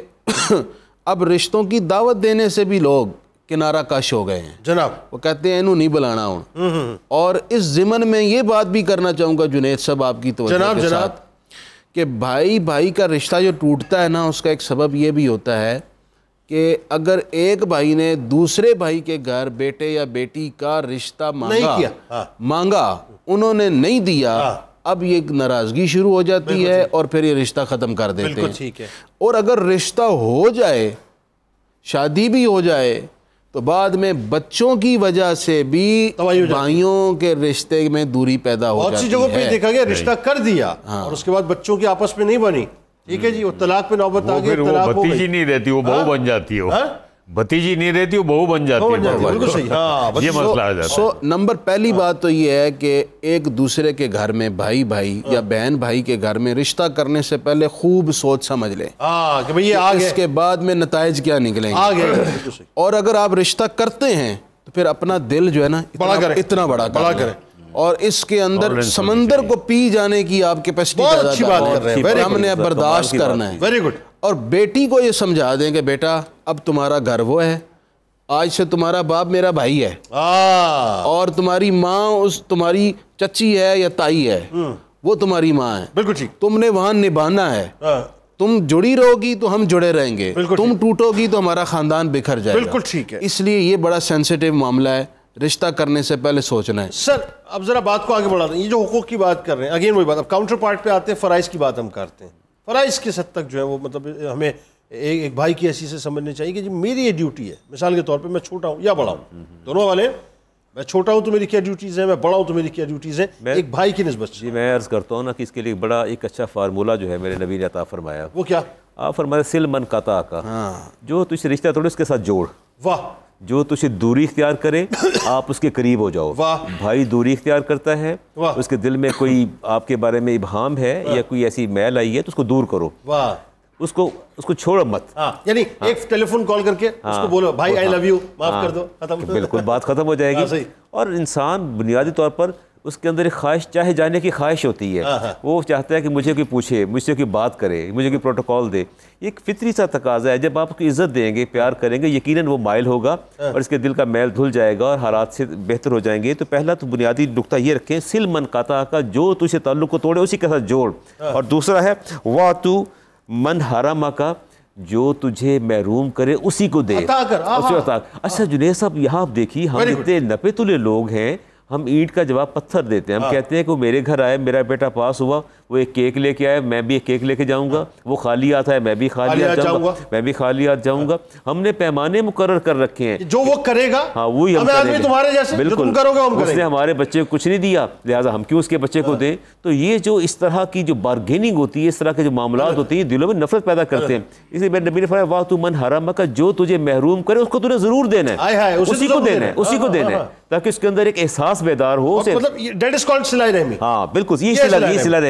اب رشتوں کی دعوت دینے سے بھی لوگ کنارہ کش ہو گئے ہیں. جناب وہ کہتے ہیں انہوں نہیں بلانا ہوں. اور اس ضمن میں یہ بات بھی کرنا چاہوں گا جنید صاحب آپ کی توجہ کے ساتھ کہ بھائی بھائی کا رشتہ جو ٹوٹتا ہے نا، اس کا ایک سبب یہ بھی ہوتا ہے کہ اگر ایک بھائی نے دوسرے بھائی کے گھر بیٹے یا بیٹی کا رشتہ مانگا، انہوں نے نہیں دیا، اب یہ ناراضگی شروع ہو جاتی ہے اور پھر یہ رشتہ ختم کر دیتے ہیں. ٹھیک ہے. اور اگر رشتہ ہو جائے, شادی بھی ہو جائے, تو بعد میں بچوں کی وجہ سے بھی بھائیوں کے رشتے میں دوری پیدا ہو جاتی ہے. بہت سی جگہوں پہ دیکھا گیا رشتہ کر دیا اور اس کے بعد بچوں کی آپس میں نہیں بنی, ٹھیک ہے جی, وہ طلاق پہ نوبت آ گئی, وہ بھتیجی نہیں رہتی, وہ بہو بن جاتی ہے, بھتیجی نہیں رہتی, وہ بہو بن جاتی ہے. بالکل صحیح, یہ مسئلہ آ جاتا ہے. نمبر پہلی بات تو یہ ہے کہ ایک دوسرے کے گھر میں بھائی بھائی یا بہن بھائی کے گھر میں رشتہ کرنے سے پہلے خوب سوچ سمجھ لیں کہ بھئی یہ آگے اس کے بعد میں نتائج کیا نکلیں گے. اور اگر آپ رشتہ کرتے ہیں تو پھر اپنا دل جو ہے نا اتنا بڑا کریں, اور اس کے اندر سمندر کو پی جانے کی آپ کیپیسٹی پیدا کریں. ہم نے برداشت کرنا ہے. Very good. اور بیٹی کو یہ سمجھا دیں کہ بیٹا اب تمہارا گھر وہ ہے, آج سے تمہارا باپ میرا بھائی ہے, اور تمہاری ماں تمہاری چچی ہے یا تائی ہے, وہ تمہاری ماں ہے. بالکل ٹھیک. تم نے وہاں نبھانا ہے. تم جڑی رہو گی تو ہم جڑے رہیں گے, تم ٹوٹو گی تو ہمارا خاندان بکھر جائے گا. بالکل ٹھیک ہے. اس لیے یہ بڑا سینسیٹیو معاملہ ہے, رشتہ کرنے سے پہلے سوچنا ہے. سر اب ذرا بات کو آگے بڑھا دیں. یہ جو حقوق کی بات کر رہے ہیں, اگین وہی بات, اب کاؤنٹر پارٹ پہ آتے ہیں, فرائض کی بات ہم کرتے ہیں. فرائض کس حد تک جو ہے وہ مطلب ہمیں ایک بھائی کی حیثیت سے سمجھنے چاہیے کہ جی میری یہ ڈیوٹی ہے. مثال کے طور پہ میں چھوٹا ہوں یا بڑا ہوں, دونوں والے ہیں, میں چھوٹا ہوں تو میری کیا ڈیوٹیز ہیں, میں بڑا ہوں تو میری کیا ڈیوٹیز ہیں ایک بھائی کی نسبت سے. جی میں عرض کرتا ہوں نا کہ اس کے لیے بڑا ایک اچھا فارمولہ جو ہے میرے نبی نے عطا فرمایا. وہ کیا؟ آپ فرمایا سل من قطع کا, جو تجھ سے رشتہ توڑے اس کے ساتھ جوڑ. واہ. جو تجھے دوری اختیار کرے آپ اس کے قریب ہو جاؤ. بھائی دوری اختیار کرتا ہے, اس کے دل میں کوئی آپ کے بارے میں ابہام ہے یا کوئی ایسی میل آئی ہے تو اس کو دور کرو, اس کو چھوڑو مت. یعنی ایک ٹیلی فون کال کر کے اس کو بولو بھائی آئی لو یو, معاف کر دو, ختم. بالکل بات ختم ہو جائے گی. اور انسان بنیادی طور پر اس کے اندر ایک خواہش, چاہے جانے کی خواہش ہوتی ہے, وہ چاہتا ہے کہ مجھے کوئی پوچھے, مجھ سے کوئی بات کرے, مجھے کوئی پروٹوکول دے. یہ ایک فطری سا تقاضا ہے. جب آپ اس کی عزت دیں گے, پیار کریں گے, یقیناً وہ مائل ہوگا اور اس کے دل کا میل دھل جائے گا اور حالات سے بہتر ہو جائیں گے. تو پہلا تو بنیادی نقطہ یہ رکھیں, سل من قطع کا, جو تجھ سے تعلق کو توڑے اسی کے ساتھ جوڑ. اور دوسرا ہے وَاتُو من حرم کا, جو تجھے محروم کرے اسی کو دے. اچھا جنید صاحب یہاں آپ دیکھیے, ہم اتنے نپے تلے لوگ ہیں, ہم اینٹ کا جواب پتھر دیتے ہیں. ہم کہتے ہیں کہ وہ میرے گھر آئے, میرا بیٹا پاس ہوا, وہ ایک کیک لے کے آئے, میں بھی ایک کیک لے کے جاؤں گا. وہ خالی آتا ہے, میں بھی خالی آت جاؤں گا, میں بھی خالی آت جاؤں گا. ہم نے پیمانے مقرر کر رکھے ہیں, جو وہ کرے گا ہاں وہی ہم کریں گے. بالکل, اس نے ہمارے بچے کو کچھ نہیں دیا, لہٰذا ہم کیوں اس کے بچے کو دیں. تو یہ جو اس طرح کی جو بارگیننگ ہوتی ہے, اس طرح کے جو معاملات ہوتی ہیں, دلوں میں نفرت پیدا کرتے ہیں. اس لیے میرے نبی نے فرمایا وَاتُو مَنْ حَرَمَكَ, جو تجھے محروم کرے اس کو تجھے ضرور دینا ہے, اسی کو دینا ہے, اسی کو دینا ہے, تاکہ اس کے اندر ایک احساس بیدار ہو. مطلب دیٹ از کالڈ صلہ رحمی. ہاں بالکل, یہ صلہ رحمی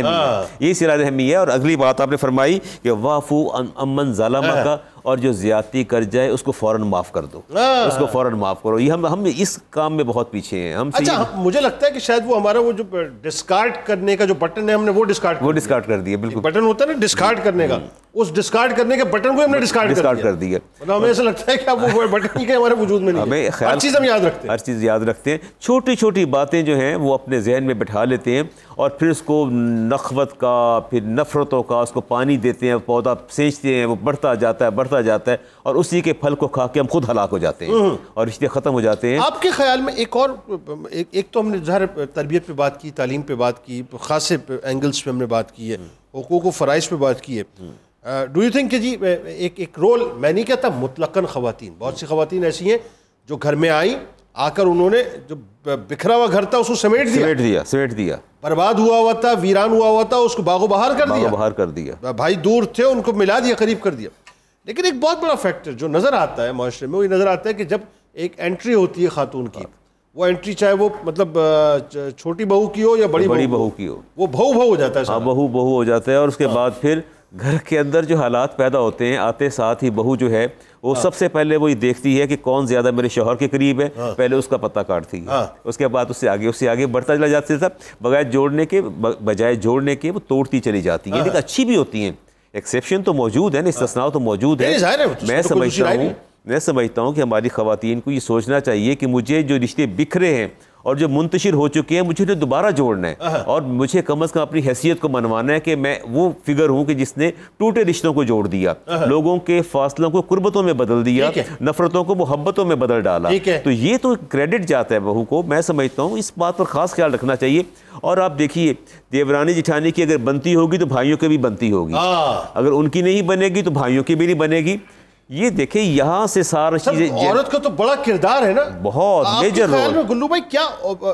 ہے, یہ صلہ رحمی ہے. اور اگلی بات آپ نے فرمائی کہ وَاعْفُوا عَمَّنْ ظَلَمَكَ, اور جو زیادتی کر جائے اس کو فوراً معاف کر دو, اس کو فوراً معاف کرو. یہ ہم اس کام میں بہت پیچھے ہیں. ہم اچھا مجھے لگتا ہے کہ شاید وہ ہمارا وہ جو ڈسکارڈ کرنے کا جو بٹن ہے, ہم نے وہ ڈسکارڈ کر دیا. بالکل بٹن ہوتا ہے نا ڈسکارڈ کرنے کا, اس ڈسکارڈ کرنے کے بٹن کو ہم نے ڈسکارڈ کر دیا. مطلب ہمیں ایسا لگتا ہے کہ اب وہ بٹن ہی ہمارے وجود میں نہیں ہے, ہر چیز ہم یاد رکھتے ہیں, ہر چیز یاد رکھتے ہیں. چھوٹی چھوٹی باتیں جو ہیں وہ اپنے ذہن میں بٹھا لیتے ہیں, اور پھر اس کو نخوت کا, پھر نفرتوں کا اس کو پانی دیتے ہیں, پودا سینچتے ہیں, وہ بڑھتا جاتا ہے, اور اسی کے پھل کو کھا کے ہم خود ہلاک ہو جاتے ہیں اور رشتے ختم ہو جاتے ہیں. آپ کے خیال میں ایک اور, ایک تو ہم نے ظاہر تربیت پہ بات کی, تعلیم پہ بات کی, خاصے اینگلز پہ ہم نے بات کی ہے, حقوق و فرائض پہ بات کی ہے. ڈو یو تھنک کہ جی ایک رول, میں نہیں کہتا مطلقاً خواتین, بہت سی خواتین ایسی ہیں جو گھر میں آئیں, آ کر انہوں نے جو بکھرا ہوا گھر تھا اس کو سمیٹ دیا, برباد ہوا تھا, ویران ہوا تھا, اس کو باغ و بہار کر دیا. بھائی دور تھے, ان کو ملا دیا, قریب کر دیا. لیکن ایک بہت بڑا فیکٹر جو نظر آتا ہے معاشرے میں, وہ یہ نظر آتا ہے کہ جب ایک انٹری ہوتی ہے خاتون کی, وہ انٹری چاہے وہ مطلب چھوٹی بہو کی ہو یا بڑی بہو کی ہو, وہ بہو ہو جاتا ہے. ہاں بہو ہو جاتا ہے. اور اس کے بعد پھر گھر کے اندر جو حالات پیدا ہوتے ہیں, آتے ساتھ ہی بہو جو ہے وہ سب سے پہلے وہ یہ دیکھتی ہے کہ کون زیادہ میرے شوہر کے قریب ہے, پہلے اس کا پتہ کاٹتی ہے, اس کے بعد اس سے آگے بڑھتا چلا جاتا تھا, بجائے جوڑنے کے وہ توڑتی چلی جاتی ہیں. لیکن اچھی بھی ہوتی ہیں, ایکسیپشن تو موجود ہے نا, استثناء تو موجود ہے. میں سمجھتا ہوں کہ ہماری خواتین کو یہ سوچنا چاہیے کہ مجھے جو رشتے بکھرے ہیں اور جو منتشر ہو چکے ہیں مجھے انہیں دوبارہ جوڑنا ہے، اور مجھے کم از کم اپنی حیثیت کو منوانا ہے کہ میں وہ فگر ہوں کہ جس نے ٹوٹے رشتوں کو جوڑ دیا، لوگوں کے فاصلوں کو قربتوں میں بدل دیا، نفرتوں کو محبتوں میں بدل ڈالا. تو یہ تو کریڈٹ جاتا ہے بہو کو. میں سمجھتا ہوں اس بات پر خاص خیال رکھنا چاہیے. اور آپ دیکھیے دیورانی جٹھانی کی اگر بنتی ہوگی تو بھائیوں کی بھی بنتی ہوگی، اگر ان کی نہیں بنے گی تو بھائیوں کی بھی نہیں بنے گی. یہ دیکھیں یہاں سے سارا چیزیں، عورت کا تو بڑا کردار ہے نا، بہت میجر رول. گلو بھائی کیا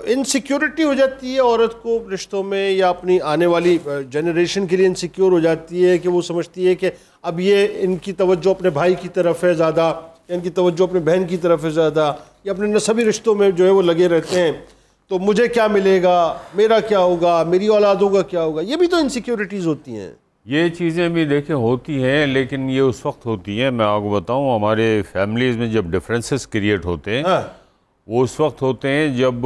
انسیکیورٹی ہو جاتی ہے عورت کو رشتوں میں، یا اپنی آنے والی جنریشن کے لیے انسیکیور ہو جاتی ہے کہ وہ سمجھتی ہے کہ اب یہ ان کی توجہ اپنے بھائی کی طرف ہے زیادہ، ان کی توجہ اپنے بہن کی طرف ہے زیادہ، یا اپنے نسبی رشتوں میں جو ہے وہ لگے رہتے ہیں، تو مجھے کیا ملے گا، میرا کیا ہوگا، میری اولادوں کا کیا ہوگا. یہ بھی تو انسیکیورٹیز ہوتی ہیں. یہ چیزیں بھی دیکھیں ہوتی ہیں، لیکن یہ اس وقت ہوتی ہیں، میں آپ کو بتاؤں ہمارے فیملیز میں جب ڈفرینسز کریٹ ہوتے ہیں وہ اس وقت ہوتے ہیں جب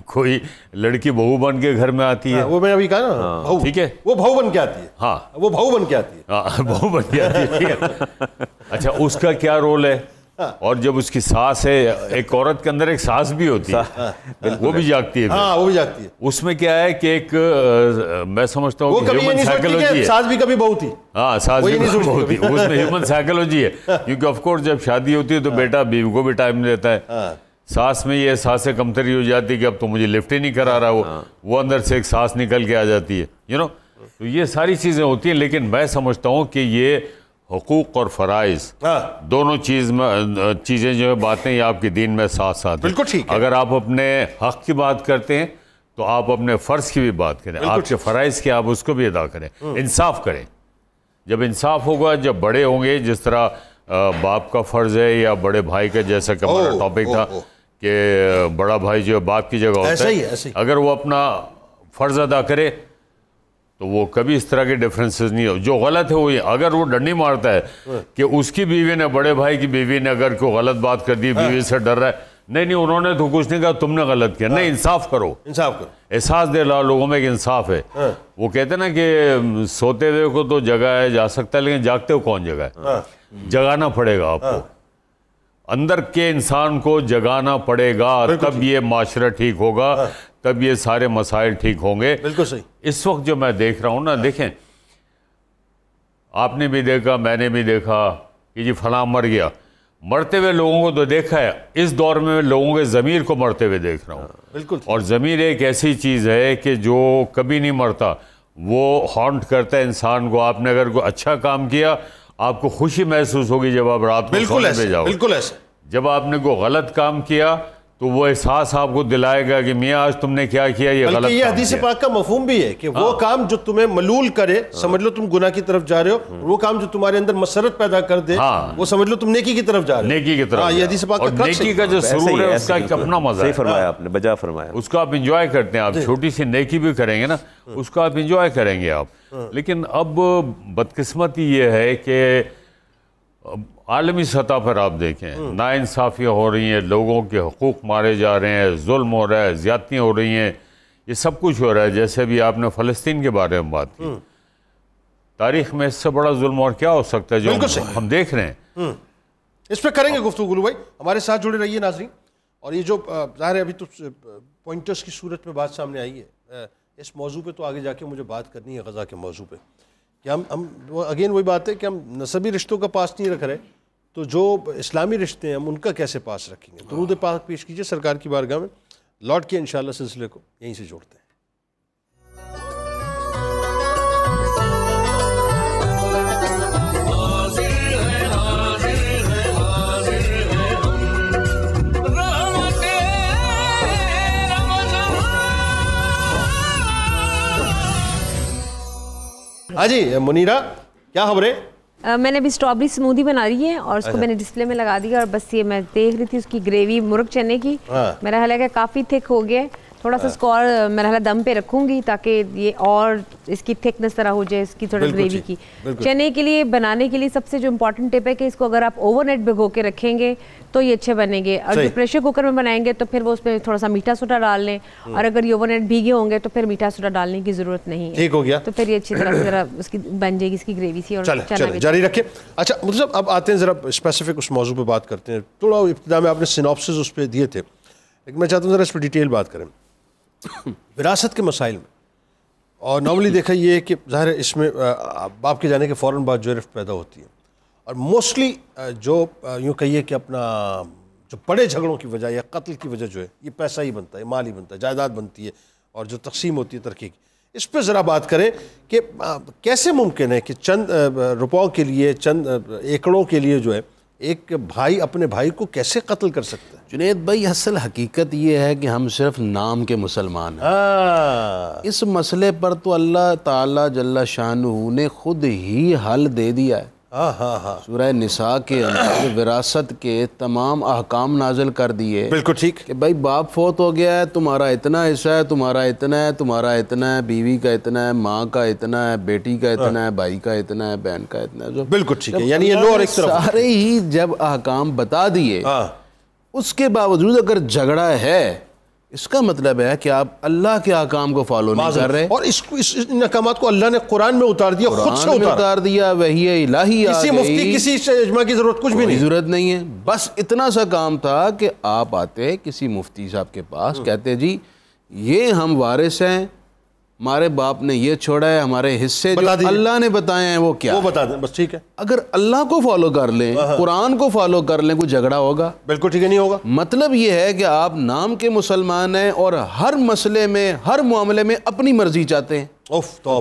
کوئی لڑکی بہو بن کے گھر میں آتی ہے. وہ میں ابھی کہا نا بہو، ٹھیک ہے، وہ بہو بن کے آتی ہے. ہاں وہ بہو بن کے آتی ہے. ہاں بہو بن کے آتی ہے، ٹھیک ہے. اچھا اس کا کیا رول ہے؟ اور جب اس کی ساس ہے، ایک عورت کے اندر ایک ساس بھی ہوتی ہے، وہ بھی جاگتی ہے. ہاں وہ بھی جاگتی ہے. اس میں کیا ہے کہ ایک میں سمجھتا ہوں وہ کبھی یہ نہیں سوچتی کہ ساس بھی کبھی بہو تھی. ہاں ساس بھی کبھی بہو تھی. اس میں ہیومن سائیکولوجی ہے، کیونکہ آف کورس جب شادی ہوتی ہے تو بیٹا بیوی کو بھی ٹائم دیتا ہے. ساس میں یہ احساس کمتری ہو جاتی ہے کہ اب تو مجھے لفٹ ہی نہیں کرا رہا، وہ اندر سے ایک ساس نکل کے آ جاتی ہے، یو نو. تو یہ ساری چیزیں ہوتی ہیں، لیکن میں سمجھتا ہوں کہ یہ حقوق اور فرائض دونوں چیزیں جو ہے باتیں یہ آپ کے دین میں ساتھ ساتھ. بالکل ٹھیک ہے. اگر آپ اپنے حق کی بات کرتے ہیں تو آپ اپنے فرض کی بھی بات کریں، آپ کے فرائض کے آپ اس کو بھی ادا کریں، انصاف کریں. جب انصاف ہوگا، جب بڑے ہوں گے، جس طرح باپ کا فرض ہے یا بڑے بھائی کا، جیسا کہ ہمارا ٹاپک تھا کہ بڑا بھائی جو ہے باپ کی جگہ ہوتا ہے، اگر وہ اپنا فرض ادا کرے تو وہ کبھی اس طرح کے ڈفرینسز نہیں ہو. جو غلط ہے وہ اگر وہ ڈنڈی مارتا ہے کہ اس کی بیوی نے، بڑے بھائی کی بیوی نے اگر کوئی غلط بات کر دی، بیوی سے ڈر رہا ہے، نہیں انہوں نے تو کچھ نہیں کہا، تم نے غلط کیا. نہیں، انصاف کرو، انصاف کرو، احساس دے لاؤ لوگوں میں کہ انصاف ہے. وہ کہتے ہیں نا کہ سوتے ہوئے کو تو جگایا جا سکتا ہے، لیکن جاگتے ہو کون جگہ ہے؟ جگانا پڑے گا آپ کو، اندر کے انسان کو جگانا پڑے گا، تب یہ معاشرہ ٹھیک ہوگا، تب یہ سارے مسائل ٹھیک ہوں گے. بالکل صحیح. اس وقت جو میں دیکھ رہا ہوں نا، دیکھیں آپ نے بھی دیکھا، میں نے بھی دیکھا کہ جی فلاں مر گیا. مرتے ہوئے لوگوں کو تو دیکھا ہے، اس دور میں لوگوں کے ضمیر کو مرتے ہوئے دیکھ رہا ہوں. بالکل. اور ضمیر ایک ایسی چیز ہے کہ جو کبھی نہیں مرتا، وہ ہانٹ کرتا ہے انسان کو. آپ نے اگر کوئی اچھا کام کیا، آپ کو خوشی محسوس ہوگی جب آپ رات کو سونے پہ جاؤ. بالکل ایسے. جب آپ نے کوئی غلط کام کیا تو وہ احساس آپ کو دلائے گا کہ میاں آج تم نے کیا کیا، یہ غلط کام کیا. یہ حدیث پاک کا مفہوم بھی ہے کہ وہ کام جو تمہیں ملول کرے، سمجھ لو تم گناہ کی طرف جا رہے ہو. وہ کام جو تمہارے اندر مسرت پیدا کر دے، وہ سمجھ لو تم نیکی کی طرف جا رہے ہو. نیکی کی طرف. یہ حدیث پاک کا کلچر ہے. نیکی کا جو سرور ہے اس کا ایک اپنا مزہ ہے. صحیح فرمایا آپ نے، بجا فرمایا. اس کو آپ انجوائے کرتے ہیں. آپ چھوٹی سی نیکی بھی کریں گے نا، اس کو آپ انجوائے کریں گے آپ. لیکن اب بدقسمتی یہ ہے کہ عالمی سطح پر آپ دیکھیں ناانصافیاں ہو رہی ہیں، لوگوں کے حقوق مارے جا رہے ہیں، ظلم ہو رہا ہے، زیادتیاں ہو رہی ہیں، یہ سب کچھ ہو رہا ہے. جیسے بھی آپ نے فلسطین کے بارے میں بات کی، تاریخ میں اس سے بڑا ظلم اور کیا ہو سکتا ہے جو ہم دیکھ رہے ہیں. اس پہ کریں گے گفتگو گلو بھائی. ہمارے ساتھ جڑے رہیے ناظرین. اور یہ جو ظاہر ہے ابھی تو پوائنٹرز کی صورت میں بات سامنے آئی ہے، اس موضوع پہ تو آگے جا کے مجھے بات کرنی ہے، غزہ کے موضوع پہ، کہ ہم اگین وہی بات ہے کہ ہم نسبی رشتوں کا پاس نہیں رکھ رہے، تو جو اسلامی رشتے ہیں ہم ان کا کیسے پاس رکھیں گے. درود پاک پیش کیجئے سرکار کی بارگاہ میں. لوٹ کے انشاءاللہ سلسلے کو یہیں سے جوڑتے ہیں. ہاں جی منیرہ، کیا خبریں؟ میں نے ابھی اسٹرابری سمودی بنا رہی ہے اور اس کو میں نے ڈسپلے میں لگا دیا، اور بس یہ میں دیکھ رہی تھی اس کی گریوی مرغ چنے کی. میرا خیال ہے کہ کافی تھک ہو گیا، تھوڑا سا اس کو اور میرا خیال دم پہ رکھوں گی تاکہ یہ اور اس کی تھکنس طرح ہو جائے، اس کی تھوڑا گریوی کی. چنے کے لیے بنانے کے لیے سب سے جو امپورٹنٹ ٹپ ہے کہ اس کو اگر آپ اوور نائٹ بھگو کے رکھیں گے تو یہ اچھے بنیں گے. اور جو پریشر کوکر میں بنائیں گے تو پھر وہ اس میں تھوڑا سا میٹھا سوڈا ڈال لیں، اور اگر یہ اوور نائٹ بھیگے ہوں گے تو پھر میٹھا سوڈا ڈالنے کی ضرورت نہیں ہے. ٹھیک ہو گیا. تو پھر یہ اچھی طرح سے ذرا اس کی بن جائے گی اس کی گریوی سی. اور چلیں جاری رکھیں. اچھا مطلب اب آتے ہیں ذرا اسپیسیفک اس موضوع پہ بات کرتے ہیں. تھوڑا ابتدا میں آپ نے سینوپسس اس پہ دیے تھے. لیکن میں چاہتا ہوں ذرا اس پر ڈیٹیل بات کریں وراثت کے مسائل میں. اور نارملی دیکھا یہ ہے کہ ظاہر ہے اس میں باپ کے جانے کے فوراً بعد جو رفت پیدا ہوتی ہے, اور موسٹلی جو یوں کہیے کہ اپنا جو بڑے جھگڑوں کی وجہ یا قتل کی وجہ جو ہے یہ پیسہ ہی بنتا ہے, مال ہی بنتا ہے, جائیداد بنتی ہے, اور جو تقسیم ہوتی ہے ترقی کی. اس پہ ذرا بات کریں کہ کیسے ممکن ہے کہ چند روپوں کے لیے, چند ایکڑوں کے لیے جو ہے ایک بھائی اپنے بھائی کو کیسے قتل کر سکتا ہے؟ جنید بھائی اصل حقیقت یہ ہے کہ ہم صرف نام کے مسلمان ہیں. اس مسئلے پر تو اللہ تعالیٰ جل شانہ نے خود ہی حل دے دیا ہے. سورہ نساء کے اندر وراثت کے تمام احکام نازل کر دیے. بالکل ٹھیک کہ بھائی باپ فوت ہو گیا ہے, تمہارا اتنا حصہ ہے, تمہارا اتنا ہے, تمہارا اتنا ہے, بیوی کا اتنا ہے, ماں کا اتنا ہے, بیٹی کا اتنا ہے, بھائی کا اتنا ہے, بہن کا اتنا ہے. بالکل ٹھیک ہے, یعنی یہ لو اور ایک طرف سارے ہی جب احکام بتا دیے, اس کے باوجود اگر جھگڑا ہے, اس کا مطلب ہے کہ آپ اللہ کے احکام کو فالو نہیں کر رہے. اور ان احکامات کو اللہ نے قرآن میں اتار دیا, خود سے اتار دیا, وحی الہی آ گئی, کسی مفتی کسی اجماع کی ضرورت کچھ بھی نہیں, ضرورت نہیں ہے. بس اتنا سا کام تھا کہ آپ آتے کسی مفتی صاحب کے پاس, کہتے جی یہ ہم وارث ہیں, ہمارے باپ نے یہ چھوڑا ہے, ہمارے حصے جو اللہ نے بتائے ہیں وہ کیا, وہ بتا دیں بس. ٹھیک ہے, اگر اللہ کو فالو کر لیں, قرآن کو فالو کر لیں, کوئی جھگڑا ہوگا؟ بالکل ٹھیک ہے, نہیں ہوگا. مطلب یہ ہے کہ آپ نام کے مسلمان ہیں اور ہر مسئلے میں, ہر معاملے میں اپنی مرضی چاہتے ہیں,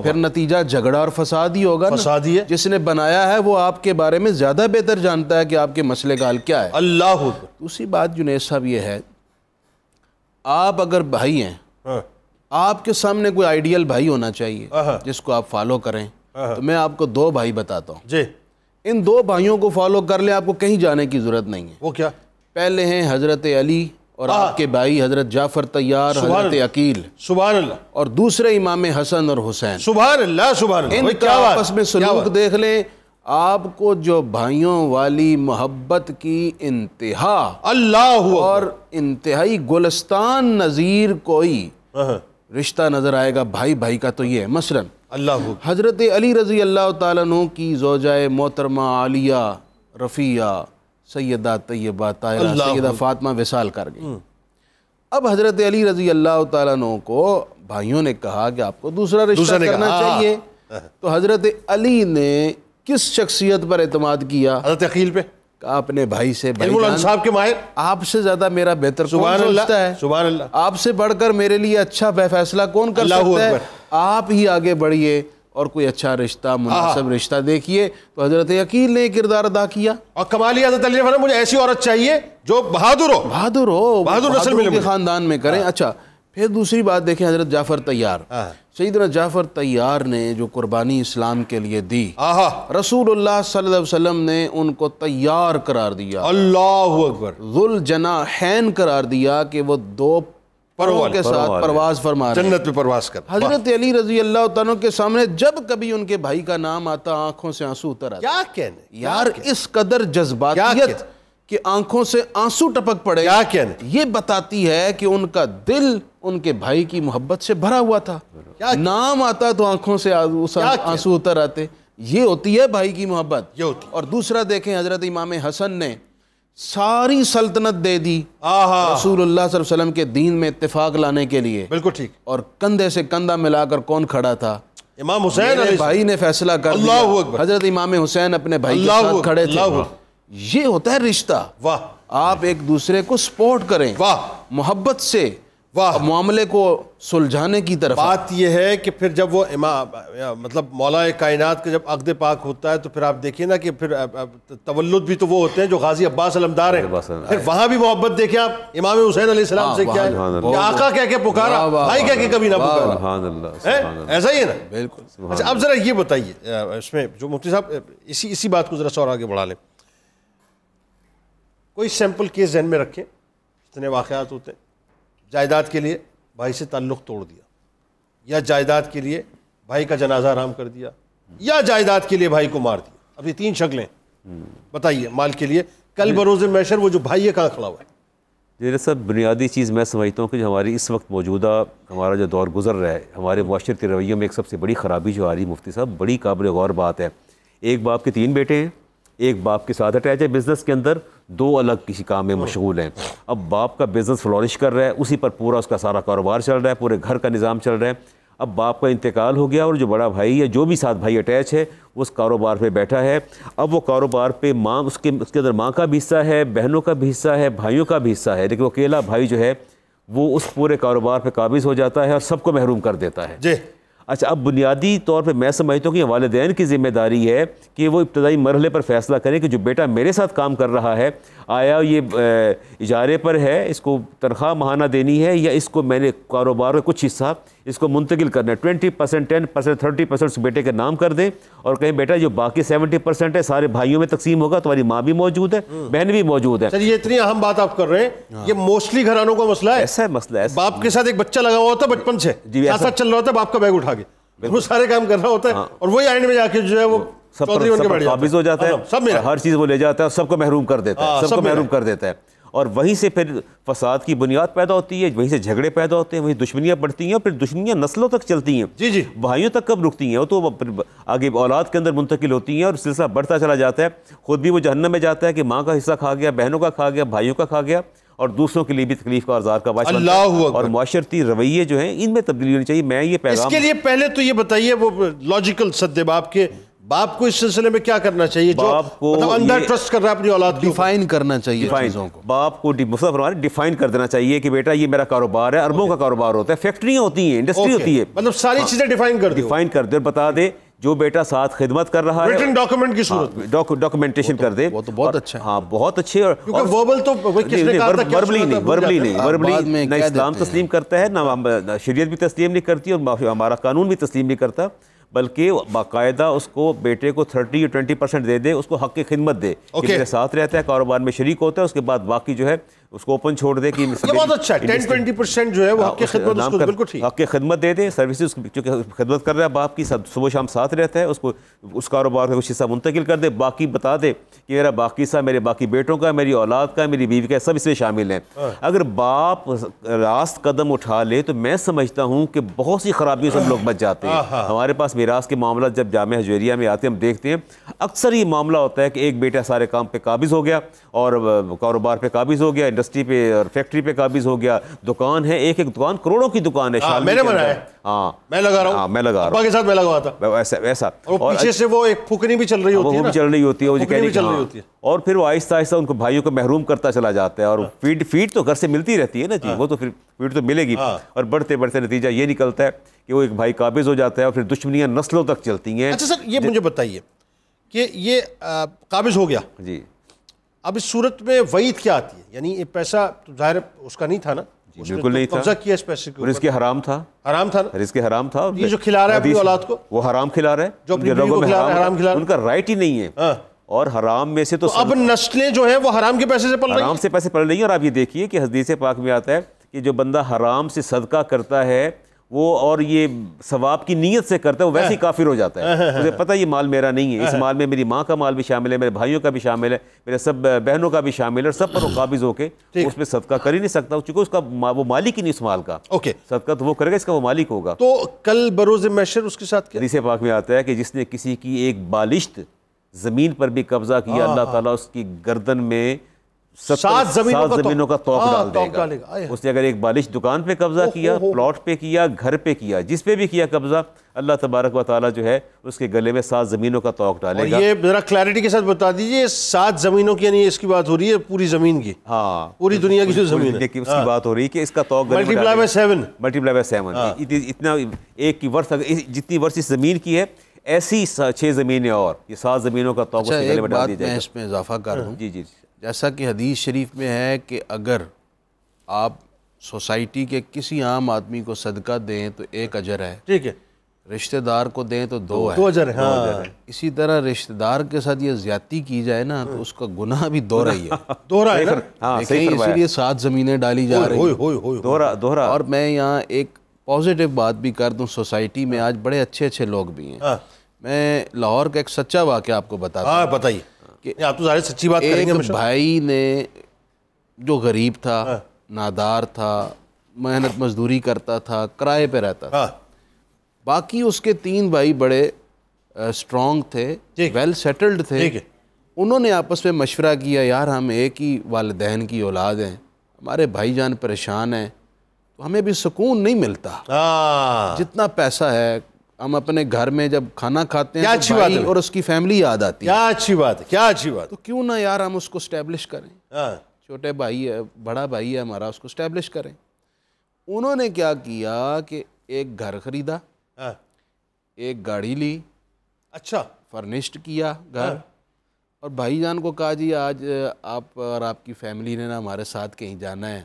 پھر نتیجہ جھگڑا اور فساد ہی ہوگا. فساد ہی ہے. جس نے بنایا ہے وہ آپ کے بارے میں زیادہ بہتر جانتا ہے کہ آپ کے مسئلے کا حل کیا ہے. اللہ. دوسری بات جنید صاحب یہ ہے, آپ اگر بھائی ہیں, آپ کے سامنے کوئی آئیڈیل بھائی ہونا چاہیے جس کو آپ فالو کریں. تو میں آپ کو 2 بھائی بتاتا ہوں جی, ان 2 بھائیوں کو فالو کر لیں, آپ کو کہیں جانے کی ضرورت نہیں ہے. وہ کیا؟ پہلے ہیں حضرت علی اور آپ کے بھائی حضرت جعفر طیار, حضرت عقیل, سبحان اللہ, اور دوسرے امام حسن اور حسین, سبحان اللہ, سبحان اللہ. ان کا آپس میں سلوک دیکھ لیں, آپ کو جو بھائیوں والی محبت کی انتہا, اللہ, اور انتہائی گلستان نظیر کوئی رشتہ نظر آئے گا بھائی بھائی کا, تو یہ ہے. مثلا اللہ حضرت علی رضی اللہ تعالیٰ عنہ کی زوجہ محترمہ عالیہ رفیہ سیدہ طیبہ طاہرہ سیدہ فاطمہ وصال کر گئی. اب حضرت علی رضی اللہ تعالیٰ عنہ کو بھائیوں نے کہا کہ آپ کو دوسرا رشتہ کرنا چاہیے, تو حضرت علی نے کس شخصیت پر اعتماد کیا؟ حضرت عقیل پہ. اپنے بھائی سے, بھائی صاحب کے ماہر, آپ سے زیادہ میرا بہتر کون سوچتا ہے؟ سبحان اللہ. آپ سے بڑھ کر میرے لیے اچھا فیصلہ کون کر سکتا ہے؟ آپ ہی آگے بڑھیے اور کوئی اچھا رشتہ, مناسب رشتہ دیکھیے. تو حضرت عقیل نے کردار ادا کیا, اور کمالی حضرت علی نے فرمایا مجھے ایسی عورت چاہیے جو بہادر ہو, بہادر نسل کے خاندان میں کریں. اچھا, پھر دوسری بات دیکھیں, حضرت جعفر طیار, سیدنا جعفر طیار نے جو قربانی اسلام کے لیے دی, رسول اللہ صلی اللہ علیہ وسلم نے ان کو طیار قرار دیا, اللہ اکبر, ذو الجناحین قرار دیا کہ وہ 2 پروں کے ساتھ پرواز فرما رہے ہیں, جنت میں پرواز کر. حضرت علی رضی اللہ تعالیٰ کے سامنے جب کبھی ان کے بھائی کا نام آتا, آنکھوں سے آنسو اتر آتے. کیا کہنے یار, اس قدر جذباتیت کہ آنکھوں سے آنسو ٹپک پڑے, کیا کہنے, یہ بتاتی ہے کہ ان کا دل ان کے بھائی کی محبت سے بھرا ہوا تھا. نام آتا تو آنکھوں سے آنسو اتر آتے. یہ ہوتی ہے بھائی کی محبت. اور دوسرا دیکھیں, حضرت امام حسن نے ساری سلطنت دے دی رسول اللہ صلی اللہ علیہ وسلم کے دین میں اتفاق لانے کے لیے. بالکل ٹھیک. اور کندھے سے کندھا ملا کر کون کھڑا تھا؟ امام حسین. میرے بھائی نے فیصلہ کر دیا. حضرت امام حسین اپنے بھائی کے ساتھ کھڑے تھے. یہ ہوتا ہے رشتہ. واہ. آپ ایک دوسرے کو سپورٹ کریں, واہ, محبت سے معاملے کو سلجھانے کی طرف. بات یہ ہے کہ پھر جب وہ مطلب مولا کائنات کا جب عقد پاک ہوتا ہے تو پھر آپ دیکھیں نا کہ پھر تولد بھی تو وہ ہوتے ہیں جو غازی عباس علمدار ہیں, پھر وہاں بھی محبت دیکھیں آپ امام حسین علیہ السلام سے کیا ہے, آقا کہہ کے پکارا, بھائی کہہ کے کبھی نہ پکارا. ایسا ہی ہے نا. بالکل. اچھا, اب ذرا یہ بتائیے, اس میں جو مفتی صاحب اسی بات کو ذرا سا اور آگے بڑھا لیں, کوئی سیمپل کیس ذہن میں رکھیں, جتنے واقعات ہوتے ہیں, جائیداد کے لیے بھائی سے تعلق توڑ دیا, یا جائیداد کے لیے بھائی کا جنازہ حرام کر دیا, یا جائیداد کے لیے بھائی کو مار دیا. اب یہ 3 شکلیں بتائیے مال کے لیے, کل بروز محشر وہ جو بھائی ہے کہاں کھڑا ہوا ہے؟ یہ سب بنیادی چیز میں سمجھتا ہوں کہ جو ہماری اس وقت موجودہ ہمارا جو دور گزر رہا ہے, ہمارے معاشرتی رویوں میں ایک سب سے بڑی خرابی جو آ رہی ہے مفتی صاحب, بڑی قابل غور بات ہے. ایک باپ کے 3 بیٹے ہیں, ایک باپ کے ساتھ اٹیچ ہے بزنس کے اندر, 2 الگ کسی کام میں مشغول ہیں. اب باپ کا بزنس فلورش کر رہا ہے, اسی پر پورا اس کا سارا کاروبار چل رہا ہے, پورے گھر کا نظام چل رہا ہے. اب باپ کا انتقال ہو گیا اور جو بڑا بھائی ہے, جو بھی ساتھ بھائی اٹیچ ہے, وہ اس کاروبار پہ بیٹھا ہے. اب وہ کاروبار پہ ماں اس کے اندر ماں کا بھی حصہ ہے, بہنوں کا بھی حصہ ہے, بھائیوں کا بھی حصہ ہے, لیکن وہ اکیلا بھائی جو ہے وہ اس پورے کاروبار پہ قابض ہو جاتا ہے اور سب کو محروم کر دیتا ہے. جی اچھا, اب بنیادی طور پہ میں سمجھتا ہوں کہ والدین کی ذمہ داری ہے کہ وہ ابتدائی مرحلے پر فیصلہ کریں کہ جو بیٹا میرے ساتھ کام کر رہا ہے, آیا یہ اجارے پر ہے, اس کو تنخواہ ماہانہ دینی ہے, یا اس کو میں نے کاروبار کا کچھ حصہ اس کو منتقل کرنا ہے, 20%, 10%, 30% اس بیٹے کے نام کر دیں اور کہیں بیٹا جو باقی 70% ہے سارے بھائیوں میں تقسیم ہوگا, تمہاری ماں بھی موجود ہے, بہن بھی موجود ہے. سر یہ اتنی اہم بات آپ کر رہے ہیں, یہ موسٹلی گھرانوں کا مسئلہ ہے. ایسا ہے مسئلہ ہے, باپ کے ساتھ ایک بچہ لگا ہوا ہوتا ہے بچپن سے, ساتھ ساتھ چل رہا ہوتا ہے, باپ کا بیگ اٹھا کے وہ سارے کام کر رہا ہوتا ہے, اور وہی اینڈ میں جا کے جو ہے وہ سب پر قابض ہو جاتا ہے, ہر چیز وہ لے جاتا ہے, سب کو محروم کر دیتا ہے, سب کو محروم کر دیتا ہے. اور وہیں سے پھر فساد کی بنیاد پیدا ہوتی ہے, وہیں سے جھگڑے پیدا ہوتے ہیں, وہیں دشمنیاں بڑھتی ہیں, اور پھر دشمنیاں نسلوں تک چلتی ہیں. جی جی, بھائیوں تک کب رکتی ہیں, وہ تو آگے اولاد کے اندر منتقل ہوتی ہیں اور سلسلہ بڑھتا چلا جاتا ہے. خود بھی وہ جہنم میں جاتا ہے کہ ماں کا حصہ کھا گیا, بہنوں کا کھا گیا, بھائیوں کا کھا گیا, اور دوسروں کے لیے بھی تکلیف کا آزار کا باعث بنتا ہے. اور معاشرتی رویے جو ہیں ان میں تبدیلی ہونی چاہیے. میں یہ پیغام, اس کے لیے پہلے تو یہ بتائیے وہ لاجیکل سدے باپ کو اس سلسلے میں کیا کرنا چاہیے, جو مطلب اندر ٹرسٹ کر رہا ہے اپنی اولاد کو, ڈیفائن کرنا چاہیے چیزوں کو. باپ کو ڈیفائن کر دینا چاہیے کہ بیٹا یہ میرا کاروبار ہے, اربوں کا کاروبار ہوتا ہے, فیکٹریاں ہوتی ہیں, انڈسٹری ہوتی ہے, مطلب ساری چیزیں ڈیفائن کر دے اور بتا دے جو بیٹا ساتھ خدمت کر رہا ہے, ریٹن ڈاکومنٹ کی صورت میں ڈاکومنٹیشن کر دے. وہ تو بہت اچھا ہے, ہاں بہت اچھے. اور وربل تو وربلی نہیں, نہ اسلام تسلیم کرتا ہے, نہ شریعت بھی تسلیم نہیں کرتی, اور ہمارا قانون بھی تسلیم نہیں کرتا, بلکہ باقاعدہ اس کو بیٹے کو 30 یا 20% دے دے, اس کو حق خدمت دے کہ میرے ساتھ رہتا ہے, کاروبار میں شریک ہوتا ہے, اس کے بعد باقی جو ہے اس کو اوپن چھوڑ دے کہ یہ بہت اچھا ہے. 10-20% جو ہے وہ حق خدمت, اس کو بالکل ٹھیک, حق خدمت دے دے, سروسز چونکہ خدمت کر رہا ہے باپ کی, صبح شام ساتھ رہتا ہے, اس کو اس کاروبار کا کچھ حصہ منتقل کر دے, باقی بتا دے کہ میرا باقی حصہ میرے باقی بیٹوں کا, میری اولاد کا, میری بیوی کا, سب اس میں شامل ہیں. اگر باپ راست قدم اٹھا لے تو میں سمجھتا ہوں کہ بہت سی خرابیوں سے ہم لوگ بچ جاتے ہیں. ہمارے پاس میراث کے معاملات جب جامعہ حجویریہ میں آتے ہیں, ہم دیکھتے ہیں اکثر یہ معاملہ ہوتا ہے کہ ایک بیٹا سارے کام پہ قابض ہو گیا, اور کاروبار پہ قابض ہو گیا, انڈسٹری پہ اور فیکٹری پہ قابض ہو گیا, دکان ہے, ایک دکان, کروڑوں کی دکان ہے, میں نے بنایا ہے, ہاں میں لگا رہا ہوں, میں لگا رہا ہوں, کے ساتھ میں لگا تھا ویسا, اور پیچھے سے وہ ایک پھکنی بھی چل رہی ہوتی ہے, وہ بھی چل رہی ہوتی ہے, اور پھر وہ آہستہ آہستہ ان کو بھائیوں کو محروم کرتا چلا جاتا ہے. اور فیڈ تو گھر سے ملتی رہتی ہے نا جی, وہ تو پھر فیڈ تو ملے گی, اور بڑھتے بڑھتے نتیجہ یہ نکلتا ہے کہ وہ ایک بھائی قابض ہو جاتا ہے, اور پھر دشمنیاں نسلوں تک چلتی ہیں. اچھا سر, یہ مجھے بتائیے کہ یہ قابض ہو گیا جی, اب اس صورت میں وعید کیا آتی ہے, یعنی یہ پیسہ ظاہر اس کا نہیں تھا نا, بالکل نہیں تھا, قبضہ کیا اس پیسے کو, رزق حرام تھا, حرام تھا نا, رزق حرام تھا, یہ جو کھلا رہا ہے اپنی اولاد کو وہ حرام کھلا رہا ہے, جو اپنی بیوی کو کھلا رہا ہے حرام کھلا رہا ہے, ان کا رائٹ ہی نہیں ہے, اور حرام میں سے تو اب نسلیں جو ہیں وہ حرام کے پیسے سے پل رہی ہیں, حرام سے پیسے پل رہی ہیں. اور آپ یہ دیکھیے کہ حدیث پاک میں آتا ہے کہ جو بندہ حرام سے صدقہ کرتا ہے وہ اور یہ ثواب کی نیت سے کرتا ہے, وہ ویسے ہی کافر ہو جاتا ہے. مجھے پتہ یہ مال میرا نہیں ہے, اس مال میں میری ماں کا مال بھی شامل ہے, میرے بھائیوں کا بھی شامل ہے, میرے سب بہنوں کا بھی شامل ہے, اور سب پر وہ قابض ہو کے اس پہ صدقہ کر ہی نہیں سکتا, چونکہ اس کا وہ مالک ہی نہیں اس مال کا. صدقہ تو وہ کرے گا اس کا وہ مالک ہوگا. تو کل بروز محشر اس کے ساتھ حدیث پاک میں آتا ہے کہ جس نے کسی کی ایک بالشت زمین پر بھی قبضہ کیا, اللہ تعالیٰ اس کی گردن میں 7 زمینوں کا توق ڈال دے گا. اس نے اگر ایک بالش دکان پہ قبضہ کیا, پلاٹ پہ کیا, گھر پہ کیا, جس پہ بھی کیا قبضہ, اللہ تبارک و تعالیٰ جو ہے اس کے گلے میں 7 زمینوں کا توق ڈالے گا. یہ ذرا کلیئرٹی کے ساتھ بتا دیجئے, 7 زمینوں کی, یعنی اس کی بات ہو رہی ہے پوری زمین کی, ہاں پوری دنیا کی جو زمین ہے اس کی بات ہو رہی ہے کہ اس کا توق ملٹیپلائی بائی 7, اتنا ایک کی ورث, جتنی ورث اس زمین کی ہے ایسی 6 زمینیں, اور یہ 7 زمینوں کا توق اس کے گلے میں ڈال دیا جائے گا. میں اس میں اضافہ کر دوں, جی, جیسا کہ حدیث شریف میں ہے کہ اگر آپ سوسائٹی کے کسی عام آدمی کو صدقہ دیں تو 1 اجر ہے, ٹھیک ہے, رشتہ دار کو دیں تو 2 ہے, 2 اجر ہے. ہاں, اسی طرح رشتہ دار کے ساتھ یہ زیادتی کی جائے نا تو اس کا گناہ بھی دوہرا ہی ہے, دوہرا ہے نا, اسی لیے 7 زمینیں ڈالی جا رہی ہیں, دوہرا. اور میں یہاں ایک پازیٹیو بات بھی کر دوں, سوسائٹی میں آج بڑے اچھے اچھے لوگ بھی ہیں. میں لاہور کا ایک سچا واقعہ آپ کو بتاتا ہوں. بتائیے, آپ تو ظاہر سچی بات کریں گے. ایک بھائی نے جو غریب تھا, نادار تھا, محنت مزدوری کرتا تھا, کرائے پہ رہتا تھا, باقی اس کے 3 بھائی بڑے اسٹرانگ تھے, ویل سیٹلڈ تھے, انہوں نے آپس میں مشورہ کیا یار ہم ایک ہی والدین کی اولاد ہیں, ہمارے بھائی جان پریشان ہیں, تو ہمیں بھی سکون نہیں ملتا. جتنا پیسہ ہے ہم اپنے گھر میں جب کھانا کھاتے ہیں تو بھائی اور اس کی فیملی یاد آتی ہے. کیا اچھی بات ہے, کیا اچھی بات. تو کیوں نہ یار ہم اس کو اسٹیبلش کریں, چھوٹے بھائی ہے, بڑا بھائی ہے ہمارا, اس کو اسٹیبلش کریں. انہوں نے کیا کیا کہ ایک گھر خریدا, ایک گاڑی لی, اچھا فرنشڈ کیا گھر, اور بھائی جان کو کہا جی آج آپ اور آپ کی فیملی نے نا ہمارے ساتھ کہیں جانا ہے,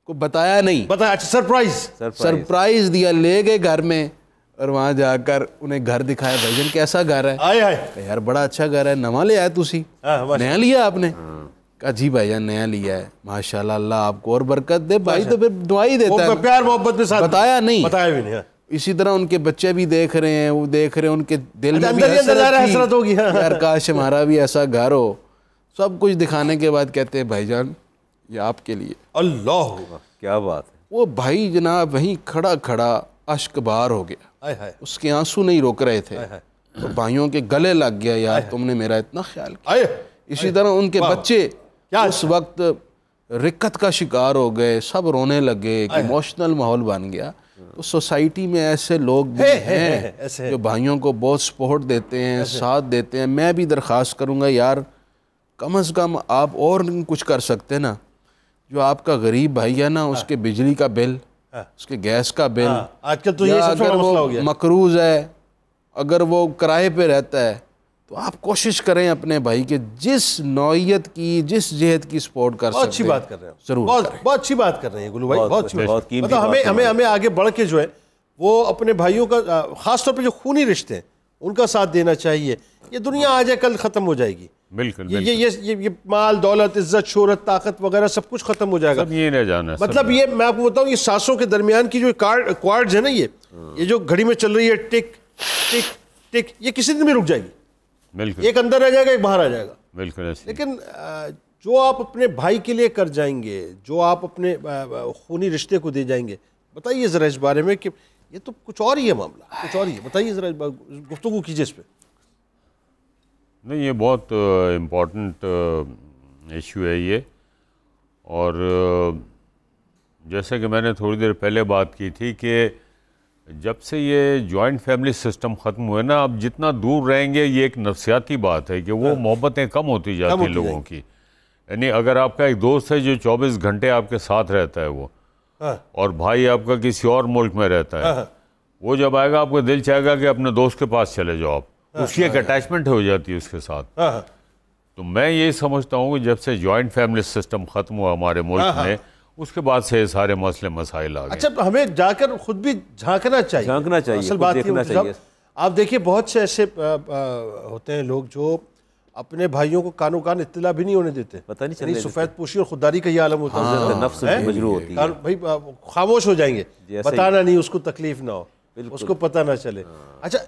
کو بتایا نہیں, بتایا. اچھا سرپرائز دیا, لے گئے گھر میں, اور وہاں جا کر انہیں گھر دکھایا. بھائی جان کیسا گھر ہے؟ یار بڑا اچھا گھر ہے, نواں لے آئے تسی, نیا لیا آپ نے؟ کہا جی بھائی جان نیا لیا ہے, ماشاءاللہ اللہ آپ کو اور برکت دے. بھائی تو پھر دعائی دیتا ہے, پیار محبت میں ساتھ بتایا نہیں, بتایا بھی نہیں. اسی طرح ان کے بچے بھی دیکھ رہے ہیں, وہ دیکھ رہے ہیں, ان کے دل میں بھی حسرت ہوگی یار کاش ہمارا بھی ایسا گھر ہو. سب کچھ دکھانے کے بعد کہتے ہیں بھائی جان یہ آپ کے لیے. اللہ کیا بات ہے. وہ بھائی جناب وہیں کھڑا کھڑا اشک بار ہو گیا, اس کے آنسو نہیں روک رہے تھے, تو بھائیوں کے گلے لگ گیا یار تم نے میرا اتنا خیال کیا. اسی طرح ان کے بچے اس وقت رکت کا شکار ہو گئے, سب رونے لگے, ایک ایموشنل ماحول بن گیا. تو سوسائٹی میں ایسے لوگ بھی ہیں جو بھائیوں کو بہت سپورٹ دیتے ہیں, ساتھ دیتے ہیں. میں بھی درخواست کروں گا یار کم از کم آپ اور کچھ کر سکتے نا. جو آپ کا غریب بھائی ہے نا, اس کے بجلی کا بل, اس کے گیس کا بل, آج کل تو یہ سب سے بڑا مسئلہ ہو گیا. مقروض ہے, اگر وہ کرائے پہ رہتا ہے, تو آپ کوشش کریں اپنے بھائی کے جس نوعیت کی, جس جہت کی سپورٹ کر سکتے ہیں. بہت اچھی بات کر رہے ہیں, ضرور بہت اچھی بات کر رہے ہیں گلو بھائی, بہت اچھی بات. مطلب ہمیں آگے بڑھ کے جو ہے وہ اپنے بھائیوں کا, خاص طور پہ جو خونی رشتے ہیں ان کا ساتھ دینا چاہیے. یہ دنیا آج ہے کل ختم ہو جائے گی. بالکل یہ مال دولت عزت شہرت طاقت وغیرہ سب کچھ ختم ہو جائے گا. یہ رہ جانا مطلب یہ میں آپ کو بتاؤں, یہ سانسوں کے درمیان کی جو کوارڈز ہے نا, یہ جو گھڑی میں چل رہی ہے ٹک ٹک ٹک, یہ کسی دن میں رک جائے گی. بالکل, ایک اندر آ جائے گا, ایک باہر آ جائے گا. بالکل. لیکن جو آپ اپنے بھائی کے لیے کر جائیں گے, جو آپ اپنے خونی رشتے کو دے جائیں گے, بتائیے ذرا اس بارے میں کہ یہ تو کچھ اور ہی ہے معاملہ, کچھ اور ہی ہے. بتائیے ذرا گفتگو کیجیے اس پہ. نہیں یہ بہت امپورٹنٹ ایشو ہے یہ, اور جیسے کہ میں نے تھوڑی دیر پہلے بات کی تھی کہ جب سے یہ جوائنٹ فیملی سسٹم ختم ہوئے نا, اب جتنا دور رہیں گے یہ ایک نفسیاتی بات ہے کہ وہ محبتیں کم ہوتی جاتی ہیں لوگوں کی. یعنی اگر آپ کا ایک دوست ہے جو 24 گھنٹے آپ کے ساتھ رہتا ہے وہ, اور بھائی آپ کا کسی اور ملک میں رہتا ہے, وہ جب آئے گا آپ کو دل چاہے گا کہ اپنے دوست کے پاس چلے جاؤ آپ, اس کی ایک اٹیچمنٹ ہو جاتی ہے اس کے ساتھ. تو میں یہی سمجھتا ہوں کہ جب سے جوائنٹ فیملی سسٹم ختم ہوا ہمارے ملک میں, اس کے بعد سے سارے مسئلے مسائل آ گئے. اچھا ہمیں جا کر خود بھی جھانکنا چاہیے. اصل بات یہ آپ دیکھیے بہت سے ایسے ہوتے ہیں لوگ جو اپنے بھائیوں کو کانوں کان اطلاع بھی نہیں ہونے دیتے. پتہ نہیں چلے, سفید پوشی اور خودداری کا یہ عالم ہوتا ہے, نفس مجروح ہوتی ہے. بھائی خاموش ہو جائیں گے, بتانا نہیں, اس کو تکلیف نہ ہو, اس کو پتہ نہ چلے. اچھا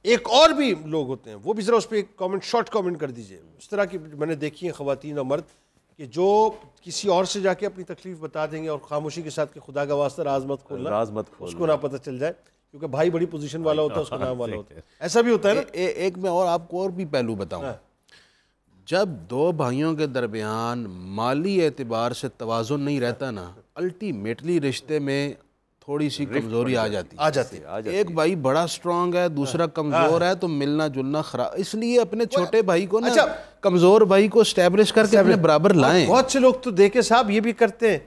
ایک اور بھی لوگ ہوتے ہیں, وہ بھی ذرا اس پہ ایک کامنٹ, شارٹ کامنٹ کر دیجئے. اس طرح کی میں نے دیکھی ہیں خواتین اور مرد کہ جو کسی اور سے جا کے اپنی تکلیف بتا دیں گے اور خاموشی کے ساتھ کہ خدا کا واسطہ راز مت کھولنا, اس کو نہ پتہ چل جائے, کیونکہ بھائی بڑی پوزیشن والا ہوتا ہے, اس کا نام والا ہوتا ہے. ایسا بھی ہوتا ہے نا. ایک میں اور آپ کو اور بھی پہلو بتاؤں, جب دو بھائیوں کے درمیان مالی اعتبار سے توازن نہیں رہتا نا, الٹیمیٹلی رشتے میں تھوڑی سی کمزوری آ جاتی ہے. ایک بھائی بڑا سٹرونگ ہے, دوسرا کمزور ہے, تو ملنا جلنا خراب. اس لیے اپنے چھوٹے بھائی کو نا, کمزور بھائی کو اسٹیبلش کر کے اپنے برابر لائیں. بہت سے لوگ تو دیکھے صاحب یہ بھی کرتے ہیں,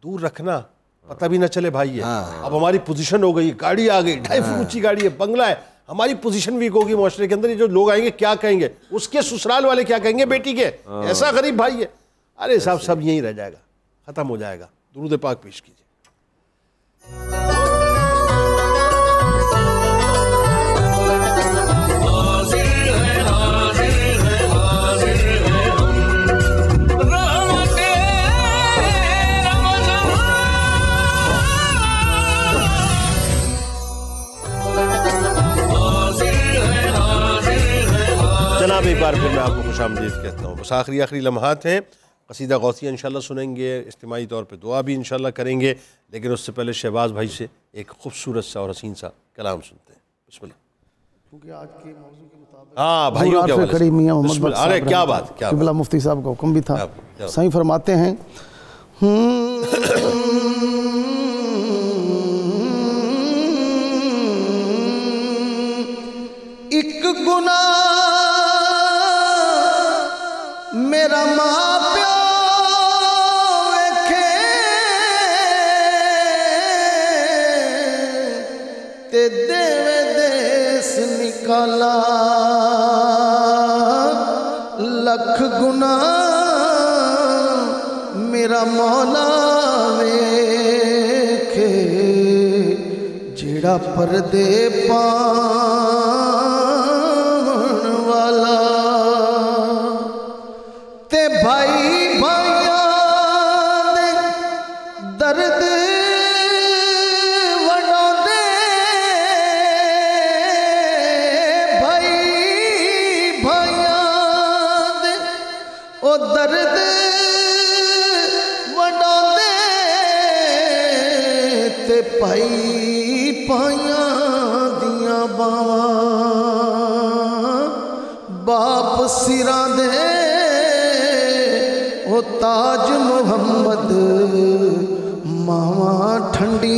دور رکھنا, پتہ بھی نہ چلے بھائی ہے. اب ہماری پوزیشن ہو گئی, گاڑی آ گئی, 2.5 فٹ اونچی گاڑی ہے, بنگلہ ہے, ہماری پوزیشن ویک ہوگی معاشرے کے اندر, یہ جو لوگ آئیں گے کیا کہیں گے, اس کے سسرال والے کیا کہیں گے بیٹی کے, ایسا غریب بھائی ہے. ارے صاحب سب یہیں رہ جائے گا, ختم ہو جائے گا. درود پاک پیش کیجیے. جناب ایک بار پھر میں آپ کو خوش آمدید کہتا ہوں. بس آخری لمحات ہیں, قصیدہ غوثیہ انشاءاللہ سنیں گے, اجتماعی طور پہ دعا بھی انشاءاللہ کریں گے, لیکن اس سے پہلے شہباز بھائی سے ایک خوبصورت سا اور حسین سا کلام سنتے ہیں. بسم اللہ. کیونکہ آج کے موضوع کے مطابق ہاں بھائیوں کے حوالے سے کھڑی میاں محمد بسم بخش اللہ. ارے صاحب کیا بات کیا قبلہ مفتی صاحب کا حکم بھی تھا. کیا صحیح فرماتے ہیں ایک گناہ میرا ماں پیو ویکھے تے دیوے دیس نکالا لکھ گناہ میرا مولا ویکھے جیڑا پردے پاون والا تے بھائی بھائیاں دے درد وڈاندے بھائی بھائیاں دے او درد وڈاندے تے بھائی بھائیاں دیاں باواں باپ سراں دے او تاج محمد ماواں ٹھنڈیاں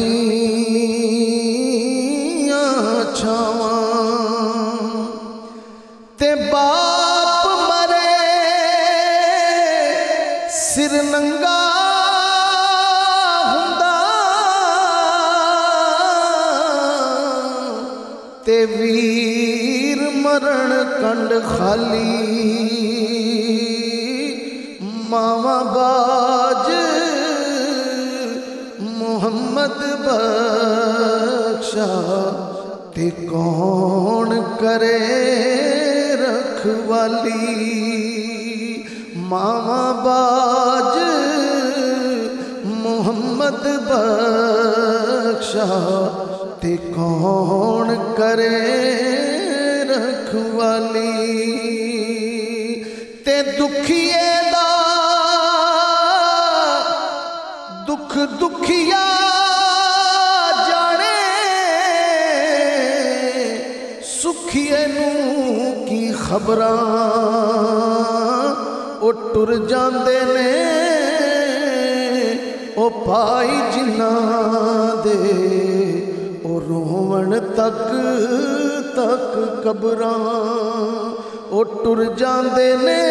چھاواں تے باپ مرے سر ننگا ہوندا تے ویر مرن کنڈ خالی ماواں باج محمد بخشا تے کون کرے رکھوالی ماواں باج محمد بخشا تے کون کرے رکھوالی تے دکھیے دکھ دکھیا جانے سکھیے نو کی خبراں او ٹر جاندے نے او بھائی جنہاں دے او روون تک تک قبراں او ٹر جاندے نے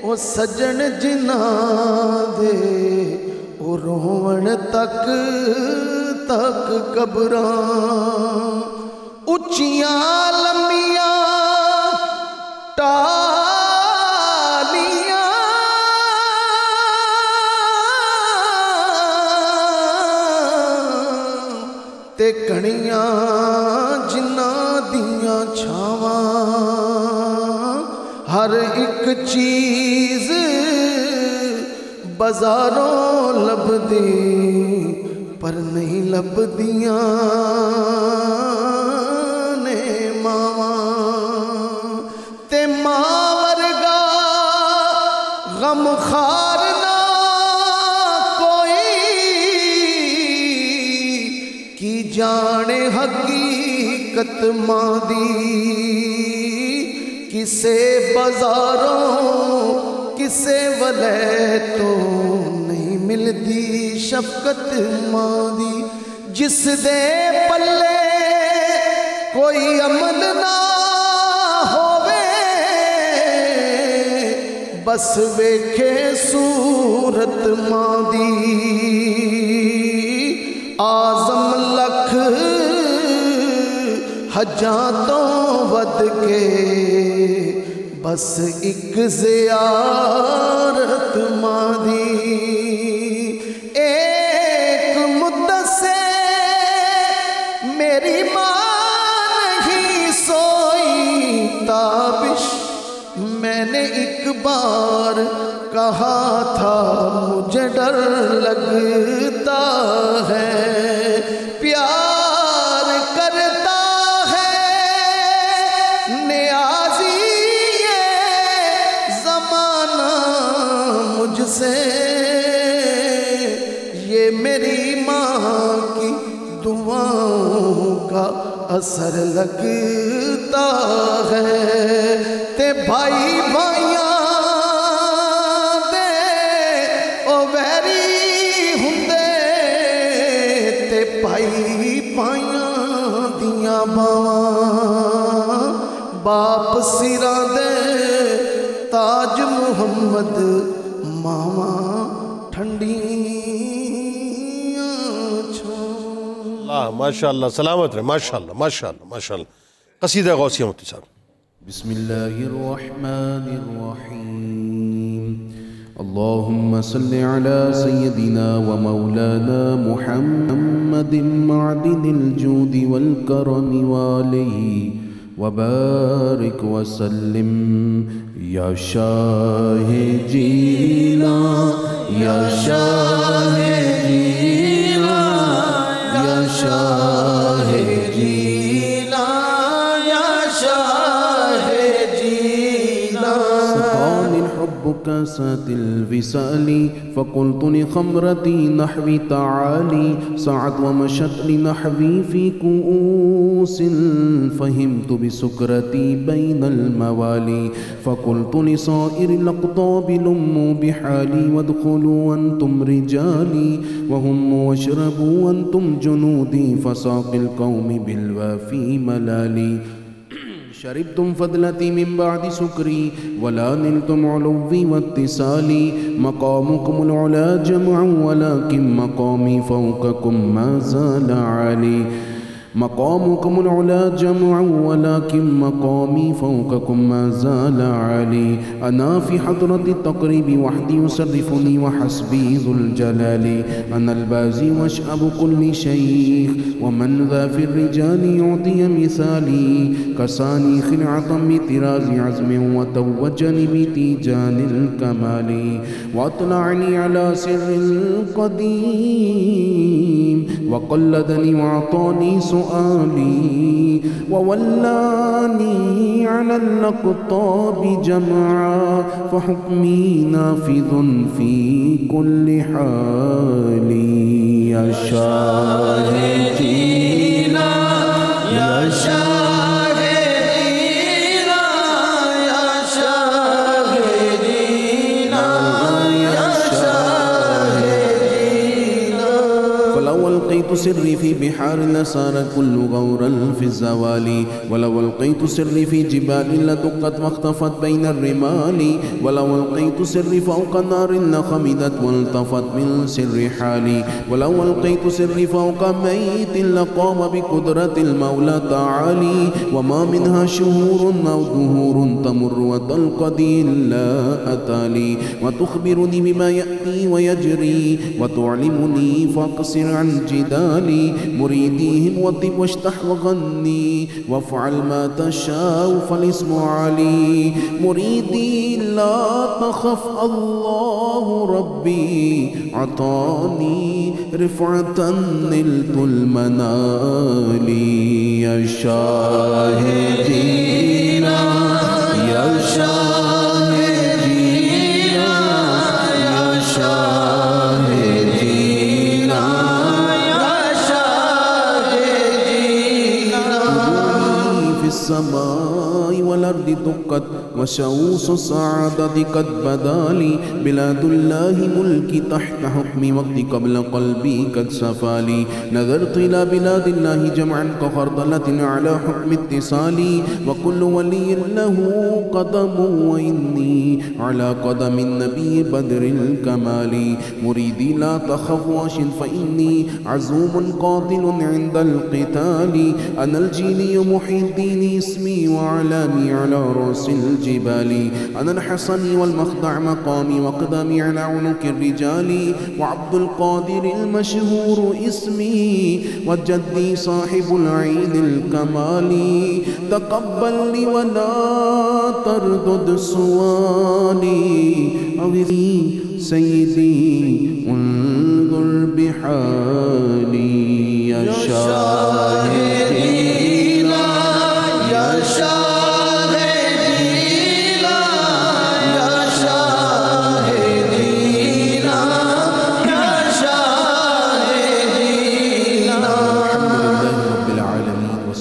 او سجن جنہاں دے او روون تک تک قبراں اچیاں لمیاں ٹالیاں تے کھڑیاں جنہاں دیاں چھاواں ہر ایک چیز بازاروں لبدی پر نہیں لبدیاں نے ماواں تے ماں ورگا غم خار نہ کوئی کی جانے حقیقت ماں دی کسے بازاروں کسے ولے تو نہیں ملدی شفقت ماں دی جس دے پلے کوئی عمل نہ ہووے بس ویکھے صورت ماں دی آزم لکھ حجاں تو ود کے بس ایک زیارت ماں دی ایک مدت سے میری ماں نہیں سوئی تابش میں نے ایک بار کہا تھا مجھے ڈر لگتا ہے پیار کرتا ہے نیازی یہ زمانہ مجھ سے یہ میری ماں کی دعاؤں کا اثر لگتا ہے تے بھائی بھائیاں دے او ویری ہوندے تے بھائی بھائیاں دیاں باواں باپ سراں دے تاج محمد ماواں ٹھنڈیاں اللہ ماشاء اللہ سلامت رہے ماشاء اللہ ماشاء اللہ ماشاء اللہ قصیدہ غوثیہ مفتی صاحب بسم اللہ الرحمن الرحیم اللہم صلی علی سیدنا و مولانا محمد معدن الجود والکرم والہ وبارک وسلم یا شاہ جینا یا شاہ جینا یا شاہ جینا یا شاہ جینا سقانی الحب كاسات الوصال فقلت لخمرتي نحوي تعالي سعت ومشت لنحوي في كؤوس فهمت بسكرتي بين الموالي فقلت لصائر الأقطاب لموا بحالي وادخلوا أنتم رجالي وهم واشربوا وأنتم جنودي فساق القوم بالوافي ملالي شربتم فضلتي من بعد سكري ولا نلتم علوي واتصالي مقامكم العلا جمع ولكن مقامي فوقكم ما زال عالي مقامكم العلا جمع ولكن مقامي فوقكم ما زال عالي أنا في حضرة التقريب وحدي يصرفني وحسبي ذو الجلال أنا البازي واشأب كل شيخ ومن ذا في الرجال يعطي مثالي كساني خلعة بطراز عزم وتوجني بتيجان الكمال وأطلعني على سر القديم وقلدني وأعطاني سؤالي وولاني على الأقطاب جمعا فحكمي نافذ في كل حال يا شاهدينا يا شاهدينا يا شاهدينا يا شاهدينا فلو ألقيت سري في بحار لسار كل غورا في الزوال ولو ألقيت سري في جبال لدقت واختفت بين الرمال ولو ألقيت سري فوق نار لخمدت والتفت من سر حالي ولو ألقيت سري فوق ميت لقام بقدرة المولى تعالي وما منها شهور أو دهور تمر وتلقدي إلا أتالي وتخبرني بما يأتي ويجري وتعلمني فاقصر عن جدالي مريديهم وطب واشتح وغني وافعل ما تشاء فالاسم علي مريدي لا تخف الله ربي عطاني رفعة نلت المنال يا شاهدينا يا شاهدينا يا شاهدينا السماء والأرض دقت وشوس السعادة قد بدالي بلاد الله ملكي تحت حكمي وقتي قبل قلبي قد سفالي نظرت إلى بلاد الله جمعا كخردلة على حكم اتصالي وكل ولي له قدم وإني على قدم النبي بدر الكمال مريدي لا تخف واشن فإني عزوم قاتل عند القتال أنا الجيلي محي الدين اسمي وعلامي على رأس الجبال أنا الحصن والمخدع مقامي وقدمي على عنق الرجال وعبد القادر المشهور اسمي وجدي صاحب العين الكمال تقبل لي ولا تردد سؤالي أغثي سيدي انظر بحالي يا شاهدين يا شاهدين يا شاهدين يا شاهدين الحمد لله رب العالمين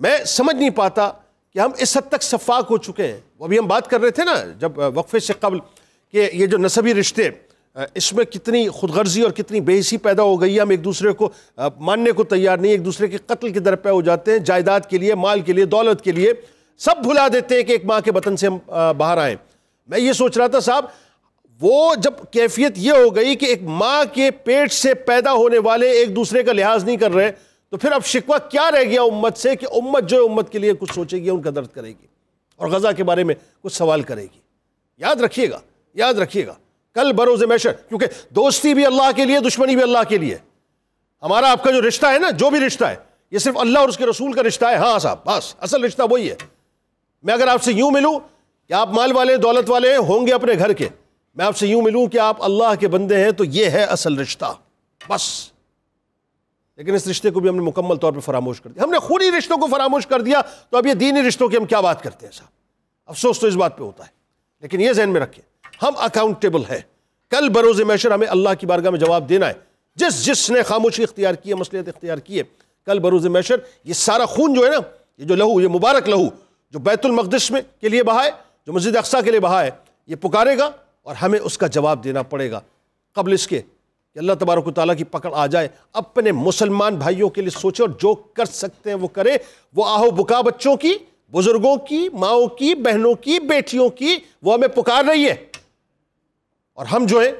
میں سمجھ نہیں پاتا کہ ہم اس حد تک شفاق ہو چکے ہیں. وہ ابھی ہم بات کر رہے تھے نا جب وقفے سے قبل کہ یہ جو نسبی رشتے اس میں کتنی خود غرضی اور کتنی بے حسی پیدا ہو گئی ہے. ہم ایک دوسرے کو ماننے کو تیار نہیں, ایک دوسرے کے قتل کے درپے ہو جاتے ہیں, جائیداد کے لیے, مال کے لیے, دولت کے لیے, سب بھلا دیتے ہیں کہ ایک ماں کے بطن سے ہم باہر آئیں. میں یہ سوچ رہا تھا صاحب, وہ جب کیفیت یہ ہو گئی کہ ایک ماں کے پیٹ سے پیدا ہونے والے ایک دوسرے کا لحاظ نہیں کر رہے, تو پھر اب شکوہ کیا رہ گیا امت سے کہ امت جو امت کے لیے کچھ سوچے گی, ان کا درد کرے گی اور غزہ کے بارے میں کچھ سوال کرے گی. یاد رکھیے گا, یاد رکھیے گا, کل بروز محشر, کیونکہ دوستی بھی اللہ کے لیے, دشمنی بھی اللہ کے لیے. ہمارا آپ کا جو رشتہ ہے نا, جو بھی رشتہ ہے, یہ صرف اللہ اور اس کے رسول کا رشتہ ہے. ہاں صاحب, بس اصل رشتہ وہی ہے. میں اگر آپ سے یوں ملوں کہ آپ مال والے, دولت والے ہوں گے اپنے گھر کے, میں آپ سے یوں ملوں کہ آپ اللہ کے بندے ہیں, تو یہ ہے اصل رشتہ بس. لیکن اس رشتے کو بھی ہم نے مکمل طور پہ فراموش کر دیا. ہم نے خونی رشتوں کو فراموش کر دیا, تو اب یہ دینی رشتوں کی ہم کیا بات کرتے ہیں صاحب. افسوس تو اس بات پہ ہوتا ہے. لیکن یہ ذہن میں رکھیں, ہم اکاؤنٹیبل ہیں. کل بروز محشر ہمیں اللہ کی بارگاہ میں جواب دینا ہے. جس نے خاموشی اختیار کی ہے, مصلحت اختیار کی ہے, کل بروز محشر یہ سارا خون جو ہے نا, یہ جو لہو, یہ مبارک لہو جو بیت المقدس میں کے لیے بہا ہے, جو مسجد اقصیٰ کے لیے بہا ہے, یہ پکارے گا اور ہمیں اس کا جواب دینا پڑے گا. قبل اس کے کہ اللہ تبارک و تعالیٰ کی پکڑ آ جائے, اپنے مسلمان بھائیوں کے لیے سوچے اور جو کر سکتے ہیں وہ کرے. وہ آہو بکا بچوں کی, بزرگوں کی, ماؤں کی, بہنوں کی, بیٹیوں کی, وہ ہمیں پکار رہی ہے. اور ہم جو ہے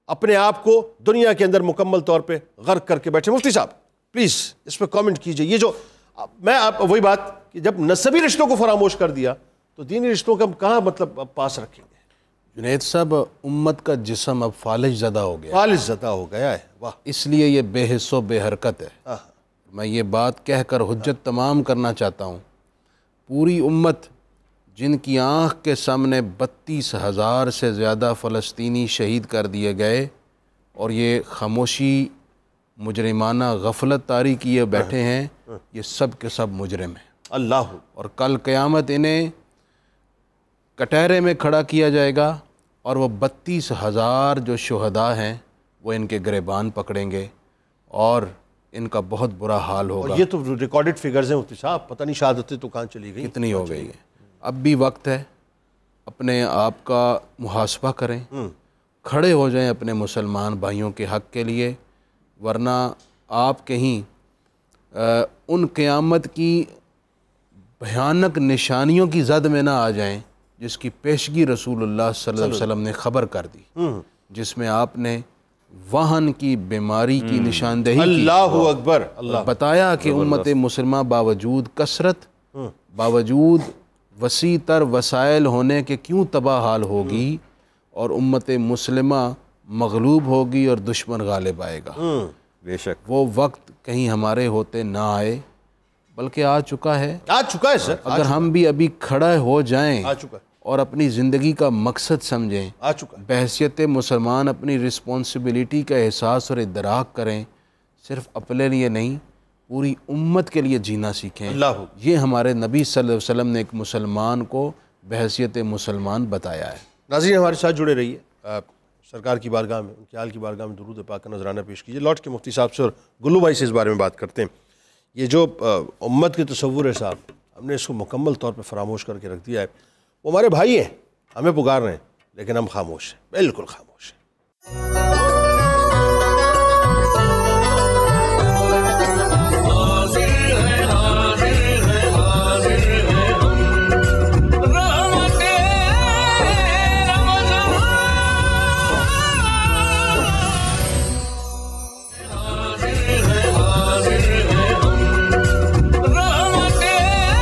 اپنے آپ کو دنیا کے اندر مکمل طور پہ غرق کر کے بیٹھے. مفتی صاحب پلیز اس پہ کامنٹ کیجئے. یہ جو میں آپ وہی بات کہ جب نسبی رشتوں کو فراموش کر دیا, تو دینی رشتوں کا ہم کہاں مطلب پاس رکھیں گے. جنید صاحب, امت کا جسم اب فالج زدہ ہو گیا, فالج زدہ ہو گیا ہے. واہ, اس لیے یہ بے حس و بے حرکت ہے. میں یہ بات کہہ کر حجت تمام کرنا چاہتا ہوں, پوری امت جن کی آنکھ کے سامنے 32,000 سے زیادہ فلسطینی شہید کر دیے گئے, اور یہ خاموشی مجرمانہ غفلت طاری کیے بیٹھے ہیں, یہ سب کے سب مجرم ہیں. اللہ, اور کل قیامت انہیں کٹہرے میں کھڑا کیا جائے گا, اور وہ 32,000 جو شہداء ہیں وہ ان کے گریبان پکڑیں گے, اور ان کا بہت برا حال ہوگا. یہ تو ریکارڈڈ فگرز ہیں مفتی صاحب, پتہ نہیں شہادتیں تو کہاں چلی گئی, کتنی ہو گئی ہے. اب بھی وقت ہے, اپنے آپ کا محاسبہ کریں, کھڑے ہو جائیں اپنے مسلمان بھائیوں کے حق کے لیے, ورنہ آپ کہیں ان قیامت کی بھیانک نشانیوں کی زد میں نہ آ جائیں جس کی پیشگی رسول اللہ صلی اللہ علیہ وسلم نے خبر کر دی, جس میں آپ نے وہن کی بیماری کی نشاندہی کی. اللہ اکبر. اللہ بتایا کہ امت مسلمہ باوجود کثرت, باوجود وسیع تر وسائل ہونے کے کیوں تباہ حال ہوگی, اور امت مسلمہ مغلوب ہوگی اور دشمن غالب آئے گا. بے شک وہ وقت کہیں ہمارے ہوتے نہ آئے, بلکہ آ چکا ہے. آ چکا ہے سر. اگر ہم بھی ابھی کھڑے ہو جائیں آ چکا ہے, اور اپنی زندگی کا مقصد سمجھیں, آ چکا ہے. بحیثیت مسلمان اپنی رسپانسبلٹی کا احساس اور ادراک کریں, صرف اپنے لیے نہیں پوری امت کے لیے جینا سیکھیں. اللہ, یہ ہمارے نبی صلی اللہ علیہ وسلم نے ایک مسلمان کو بحیثیت مسلمان بتایا ہے. ناظرین ہمارے ساتھ جڑے رہیے, سرکار کی بارگاہ میں, ان کے حال کی بارگاہ میں درود پاک کا نذرانہ پیش کیجیے. لوٹ کے مفتی صاحب سے اور گلو بھائی سے اس بارے میں بات کرتے ہیں. یہ جو امت کے تصور ہے صاحب, ہم نے اس کو مکمل طور پہ فراموش کر کے رکھ دیا ہے. وہ ہمارے بھائی ہیں, ہمیں پکار رہے ہیں, لیکن ہم خاموش ہیں, بالکل خاموش ہیں.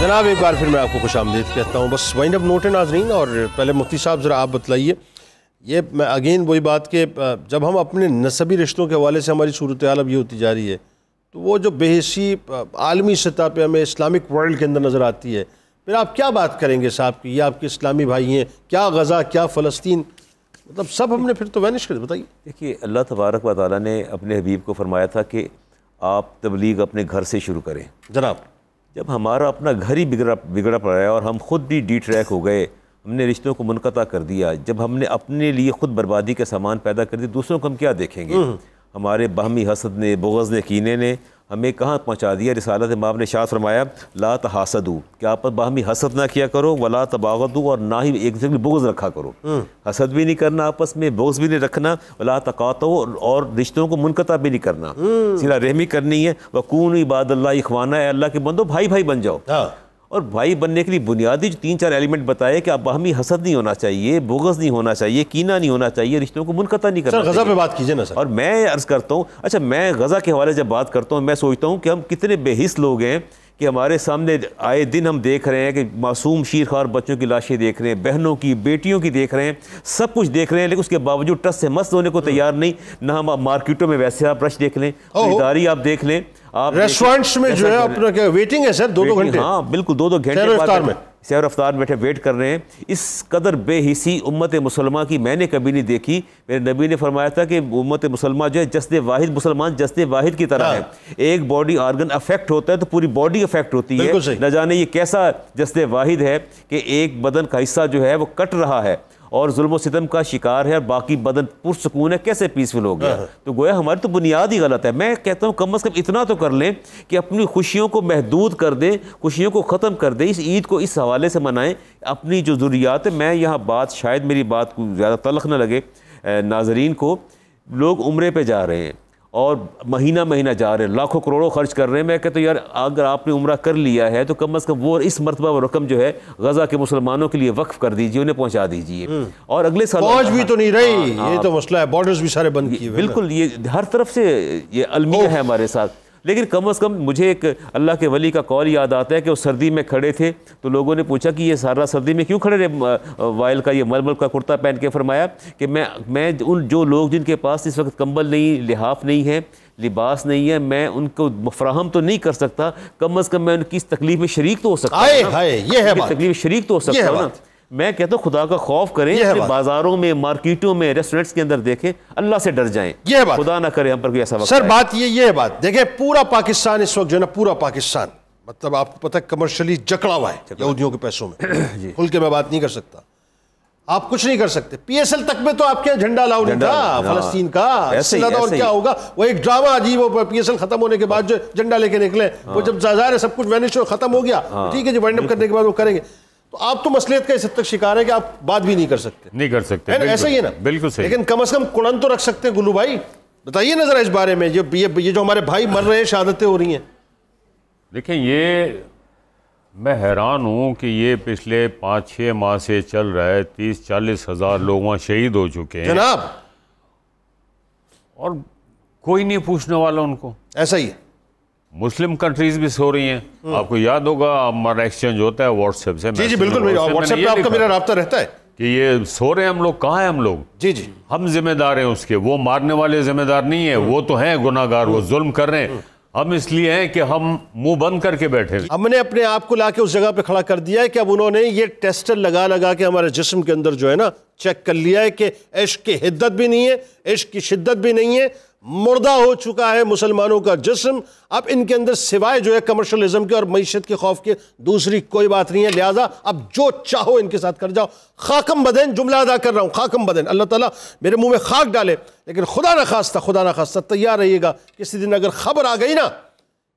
جناب ایک بار پھر میں آپ کو خوش آمدید کہتا ہوں. بس وائنڈ اپ نوٹ ہے ناظرین, اور پہلے مفتی صاحب ذرا آپ بتلائیے. یہ میں اگین وہی بات کہ جب ہم اپنے نسبی رشتوں کے حوالے سے ہماری صورتحال اب یہ ہوتی جا رہی ہے, تو وہ جو بے حسی عالمی سطح پہ ہمیں اسلامک ورلڈ کے اندر نظر آتی ہے, پھر آپ کیا بات کریں گے صاحب کہ یہ آپ کے اسلامی بھائی ہیں, کیا غزہ, کیا فلسطین, مطلب سب ہم نے پھر تو وینش کر دیا. بتائیے. دیکھیے, اللہ تبارک و تعالیٰ نے اپنے حبیب کو فرمایا تھا کہ آپ تبلیغ اپنے گھر سے شروع کریں. جناب, جب ہمارا اپنا گھر ہی بگڑا پڑا ہے اور ہم خود بھی ڈی ٹریک ہو گئے, ہم نے رشتوں کو منقطع کر دیا, جب ہم نے اپنے لیے خود بربادی کے سامان پیدا کر دی, دوسروں کو ہم کیا دیکھیں گے. ہمارے باہمی حسد نے، بغض نے، کینے نے ہمیں کہاں پہنچا دیا. رسالت امام نے ارشاد فرمایا لا تحاسدوا کہ آپ باہمی حسد نہ کیا کرو، ولا تباغضوا اور نہ ہی ایک دوسرے کے بغض رکھا کرو. حسد بھی نہیں کرنا آپس میں، بغض بھی نہیں رکھنا. ولا تقاطعوا اور رشتوں کو منقطع بھی نہیں کرنا، صلہ رحمی کرنی ہے. وکونوا عباد اللہ اخوانا، اے اللہ کے بندو بھائی بھائی بن جاؤ. اور بھائی بننے کے لیے بنیادی جو 3-4 ایلیمنٹ بتائے کہ آپ باہمی حسد نہیں ہونا چاہیے، بغض نہیں ہونا چاہیے، کینہ نہیں ہونا چاہیے، رشتوں کو منقطع نہیں کرنا چاہیے. غزہ پہ بات کیجئے نا سر. اور میں عرض کرتا ہوں، اچھا میں غزہ کے حوالے جب بات کرتا ہوں میں سوچتا ہوں کہ ہم کتنے بے حس لوگ ہیں کہ ہمارے سامنے آئے دن ہم دیکھ رہے ہیں کہ معصوم شیرخوار بچوں کی لاشیں دیکھ رہے ہیں، بہنوں کی، بیٹیوں کی دیکھ رہے ہیں، سب کچھ دیکھ رہے ہیں، لیکن اس کے باوجود ٹس سے مست ہونے کو تیار نہیں. نہ ہم مارکیٹوں میں ویسے آپ رش دیکھ لیں، خریداری آپ دیکھ لیں، آپ ریسٹورنٹس میں جو ہے اپنا ویٹنگ ہے سر 2-2 گھنٹے. ہاں بالکل 2-2 گھنٹے سیر افطار بیٹھے ویٹ کر رہے ہیں. اس قدر بے حسی امت مسلمہ کی میں نے کبھی نہیں دیکھی. میرے نبی نے فرمایا تھا کہ امت مسلمہ جو ہے جسد واحد، مسلمان جسد واحد کی طرح ہے. ایک باڈی آرگن افیکٹ ہوتا ہے تو پوری باڈی افیکٹ ہوتی ہے. نہ جانے یہ کیسا جسد واحد ہے کہ ایک بدن کا حصہ جو ہے وہ کٹ رہا ہے اور ظلم و ستم کا شکار ہے اور باقی بدن پرسکون ہے، کیسے پیسفل ہو گیا؟ تو گویا ہماری تو بنیاد ہی غلط ہے. میں کہتا ہوں کم از کم اتنا تو کر لیں کہ اپنی خوشیوں کو محدود کر دیں، خوشیوں کو ختم کر دیں، اس عید کو اس حوالے سے منائیں. اپنی جو ضروریات ہے، میں یہاں بات شاید میری بات کو زیادہ تلخ نہ لگے ناظرین کو، لوگ عمرے پہ جا رہے ہیں اور مہینہ مہینہ جا رہے ہیں، لاکھوں کروڑوں خرچ کر رہے ہیں. میں کہتا ہوں یار اگر آپ نے عمرہ کر لیا ہے تو کم از کم وہ اس مرتبہ وہ رقم جو ہے غزہ کے مسلمانوں کے لیے وقف کر دیجئے، انہیں پہنچا دیجئے. اور اگلے سال فوج بھی تو نہیں رہی، یہ تو مسئلہ ہے، بارڈرز بھی سارے بند کیے. بالکل، یہ ہر طرف سے یہ المیہ ہے ہمارے ساتھ. لیکن کم از کم مجھے ایک اللہ کے ولی کا قول یاد آتا ہے کہ وہ سردی میں کھڑے تھے تو لوگوں نے پوچھا کہ یہ سارا سردی میں کیوں کھڑے رہے؟ وائل کا یہ ململ کا کرتا پہن کے فرمایا کہ میں ان جو لوگ جن کے پاس اس وقت کمبل نہیں، لحاف نہیں ہے، لباس نہیں ہے، میں ان کو فراہم تو نہیں کر سکتا، کم از کم میں ان کی اس تکلیف میں شریک تو ہو سکتا ہوں. یہ ہے بات، تکلیف شریک تو ہو سکتا ہوں نا. میں کہتا ہوں خدا کا خوف کریں، بازاروں میں، مارکیٹوں میں، ریسٹورنٹس کے اندر دیکھیں، اللہ سے ڈر جائیں. خدا نہ کرے ہم پر کوئی ایسا وقت. سر بات یہ ہے بات دیکھیں، پورا پاکستان اس وقت جو ہے نا، پورا پاکستان مطلب آپ کو پتہ ہے کمرشلی جکڑا ہوا ہے یہودیوں کے پیسوں میں. کھل کے میں بات نہیں کر سکتا، آپ کچھ نہیں کر سکتے. پی ایس ایل تک میں تو آپ کے جھنڈا لاؤ نہیں تھا فلسطین کا، اس سے زیادہ اور کیا ہوگا؟ وہ ایک ڈرامہ عجیب، وہ پی ایس ایل ختم ہونے کے بعد جو جھنڈا لے کے نکلے، وہ جب ظاہر ہے سب کچھ وینش ہو ختم ہو گیا، ٹھیک ہے جی، وائنڈ اپ کرنے کے بعد وہ کریں گے. تو آپ تو مسئلیت کا اس حد تک شکار ہے کہ آپ بات بھی نہیں کر سکتے. ایسا ہی ہے نا، بالکل صحیح. لیکن کم از کم قرآن تو رکھ سکتے ہیں. گلو بھائی بتائیے نا ذرا اس بارے میں، یہ جو ہمارے بھائی مر رہے ہیں، شہادتیں ہو رہی ہیں. دیکھیں یہ میں حیران ہوں کہ یہ پچھلے 5-6 ماہ سے چل رہا ہے، 30-40 ہزار لوگ وہاں شہید ہو چکے ہیں جناب، اور کوئی نہیں پوچھنے والا ان کو. ایسا ہی ہے. مسلم کنٹریز بھی سو رہی ہیں. آپ کو یاد ہوگا ہمارا ایکسچینج ہوتا ہے واٹس ایپ سے. جی بالکل، واٹس ایپ پہ آپ کا میرا رابطہ رہتا ہے کہ یہ سو رہے ہیں ہم لوگ. کہاں ہیں ہم لوگ؟ جی ہم ذمہ دار ہیں اس کے، وہ مارنے والے ذمہ دار نہیں ہیں، وہ تو ہیں گناہ گار، وہ ظلم کر رہے ہیں. ہم اس لیے ہیں کہ ہم منہ بند کر کے بیٹھے. ہم نے اپنے آپ کو لا کے اس جگہ پہ کھڑا کر دیا ہے کہ اب انہوں نے یہ ٹیسٹر لگا کے ہمارے جسم کے اندر جو ہے نا چیک کر لیا ہے کہ عشق کی حدت بھی نہیں ہے، عشق کی شدت بھی نہیں ہے، مردہ ہو چکا ہے مسلمانوں کا جسم. اب ان کے اندر سوائے جو ہے کمرشلزم کے اور معیشت کے خوف کے دوسری کوئی بات نہیں ہے. لہٰذا اب جو چاہو ان کے ساتھ کر جاؤ. خاکم بدن، جملہ ادا کر رہا ہوں، خاکم بدن، اللہ تعالیٰ میرے منہ میں خاک ڈالے. لیکن خدا نہ خواستہ تیار رہیے گا کسی دن اگر خبر آ گئی نا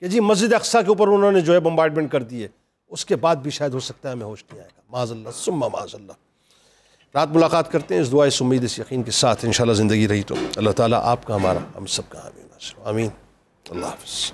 کہ جی مسجد اقصیٰ کے اوپر انہوں نے جو ہے بمبارڈمنٹ کر دی ہے، اس کے بعد بھی شاید ہو سکتا ہے ہمیں ہوش نہیں آئے گا. معاذ اللہ ثم معاذ اللہ. رات ملاقات کرتے ہیں اس دعا، اس امید، اس یقین کے ساتھ انشاءاللہ زندگی رہی تو اللہ تعالیٰ آپ کا، ہمارا، ہم سب کا آمین. اللہ حافظ.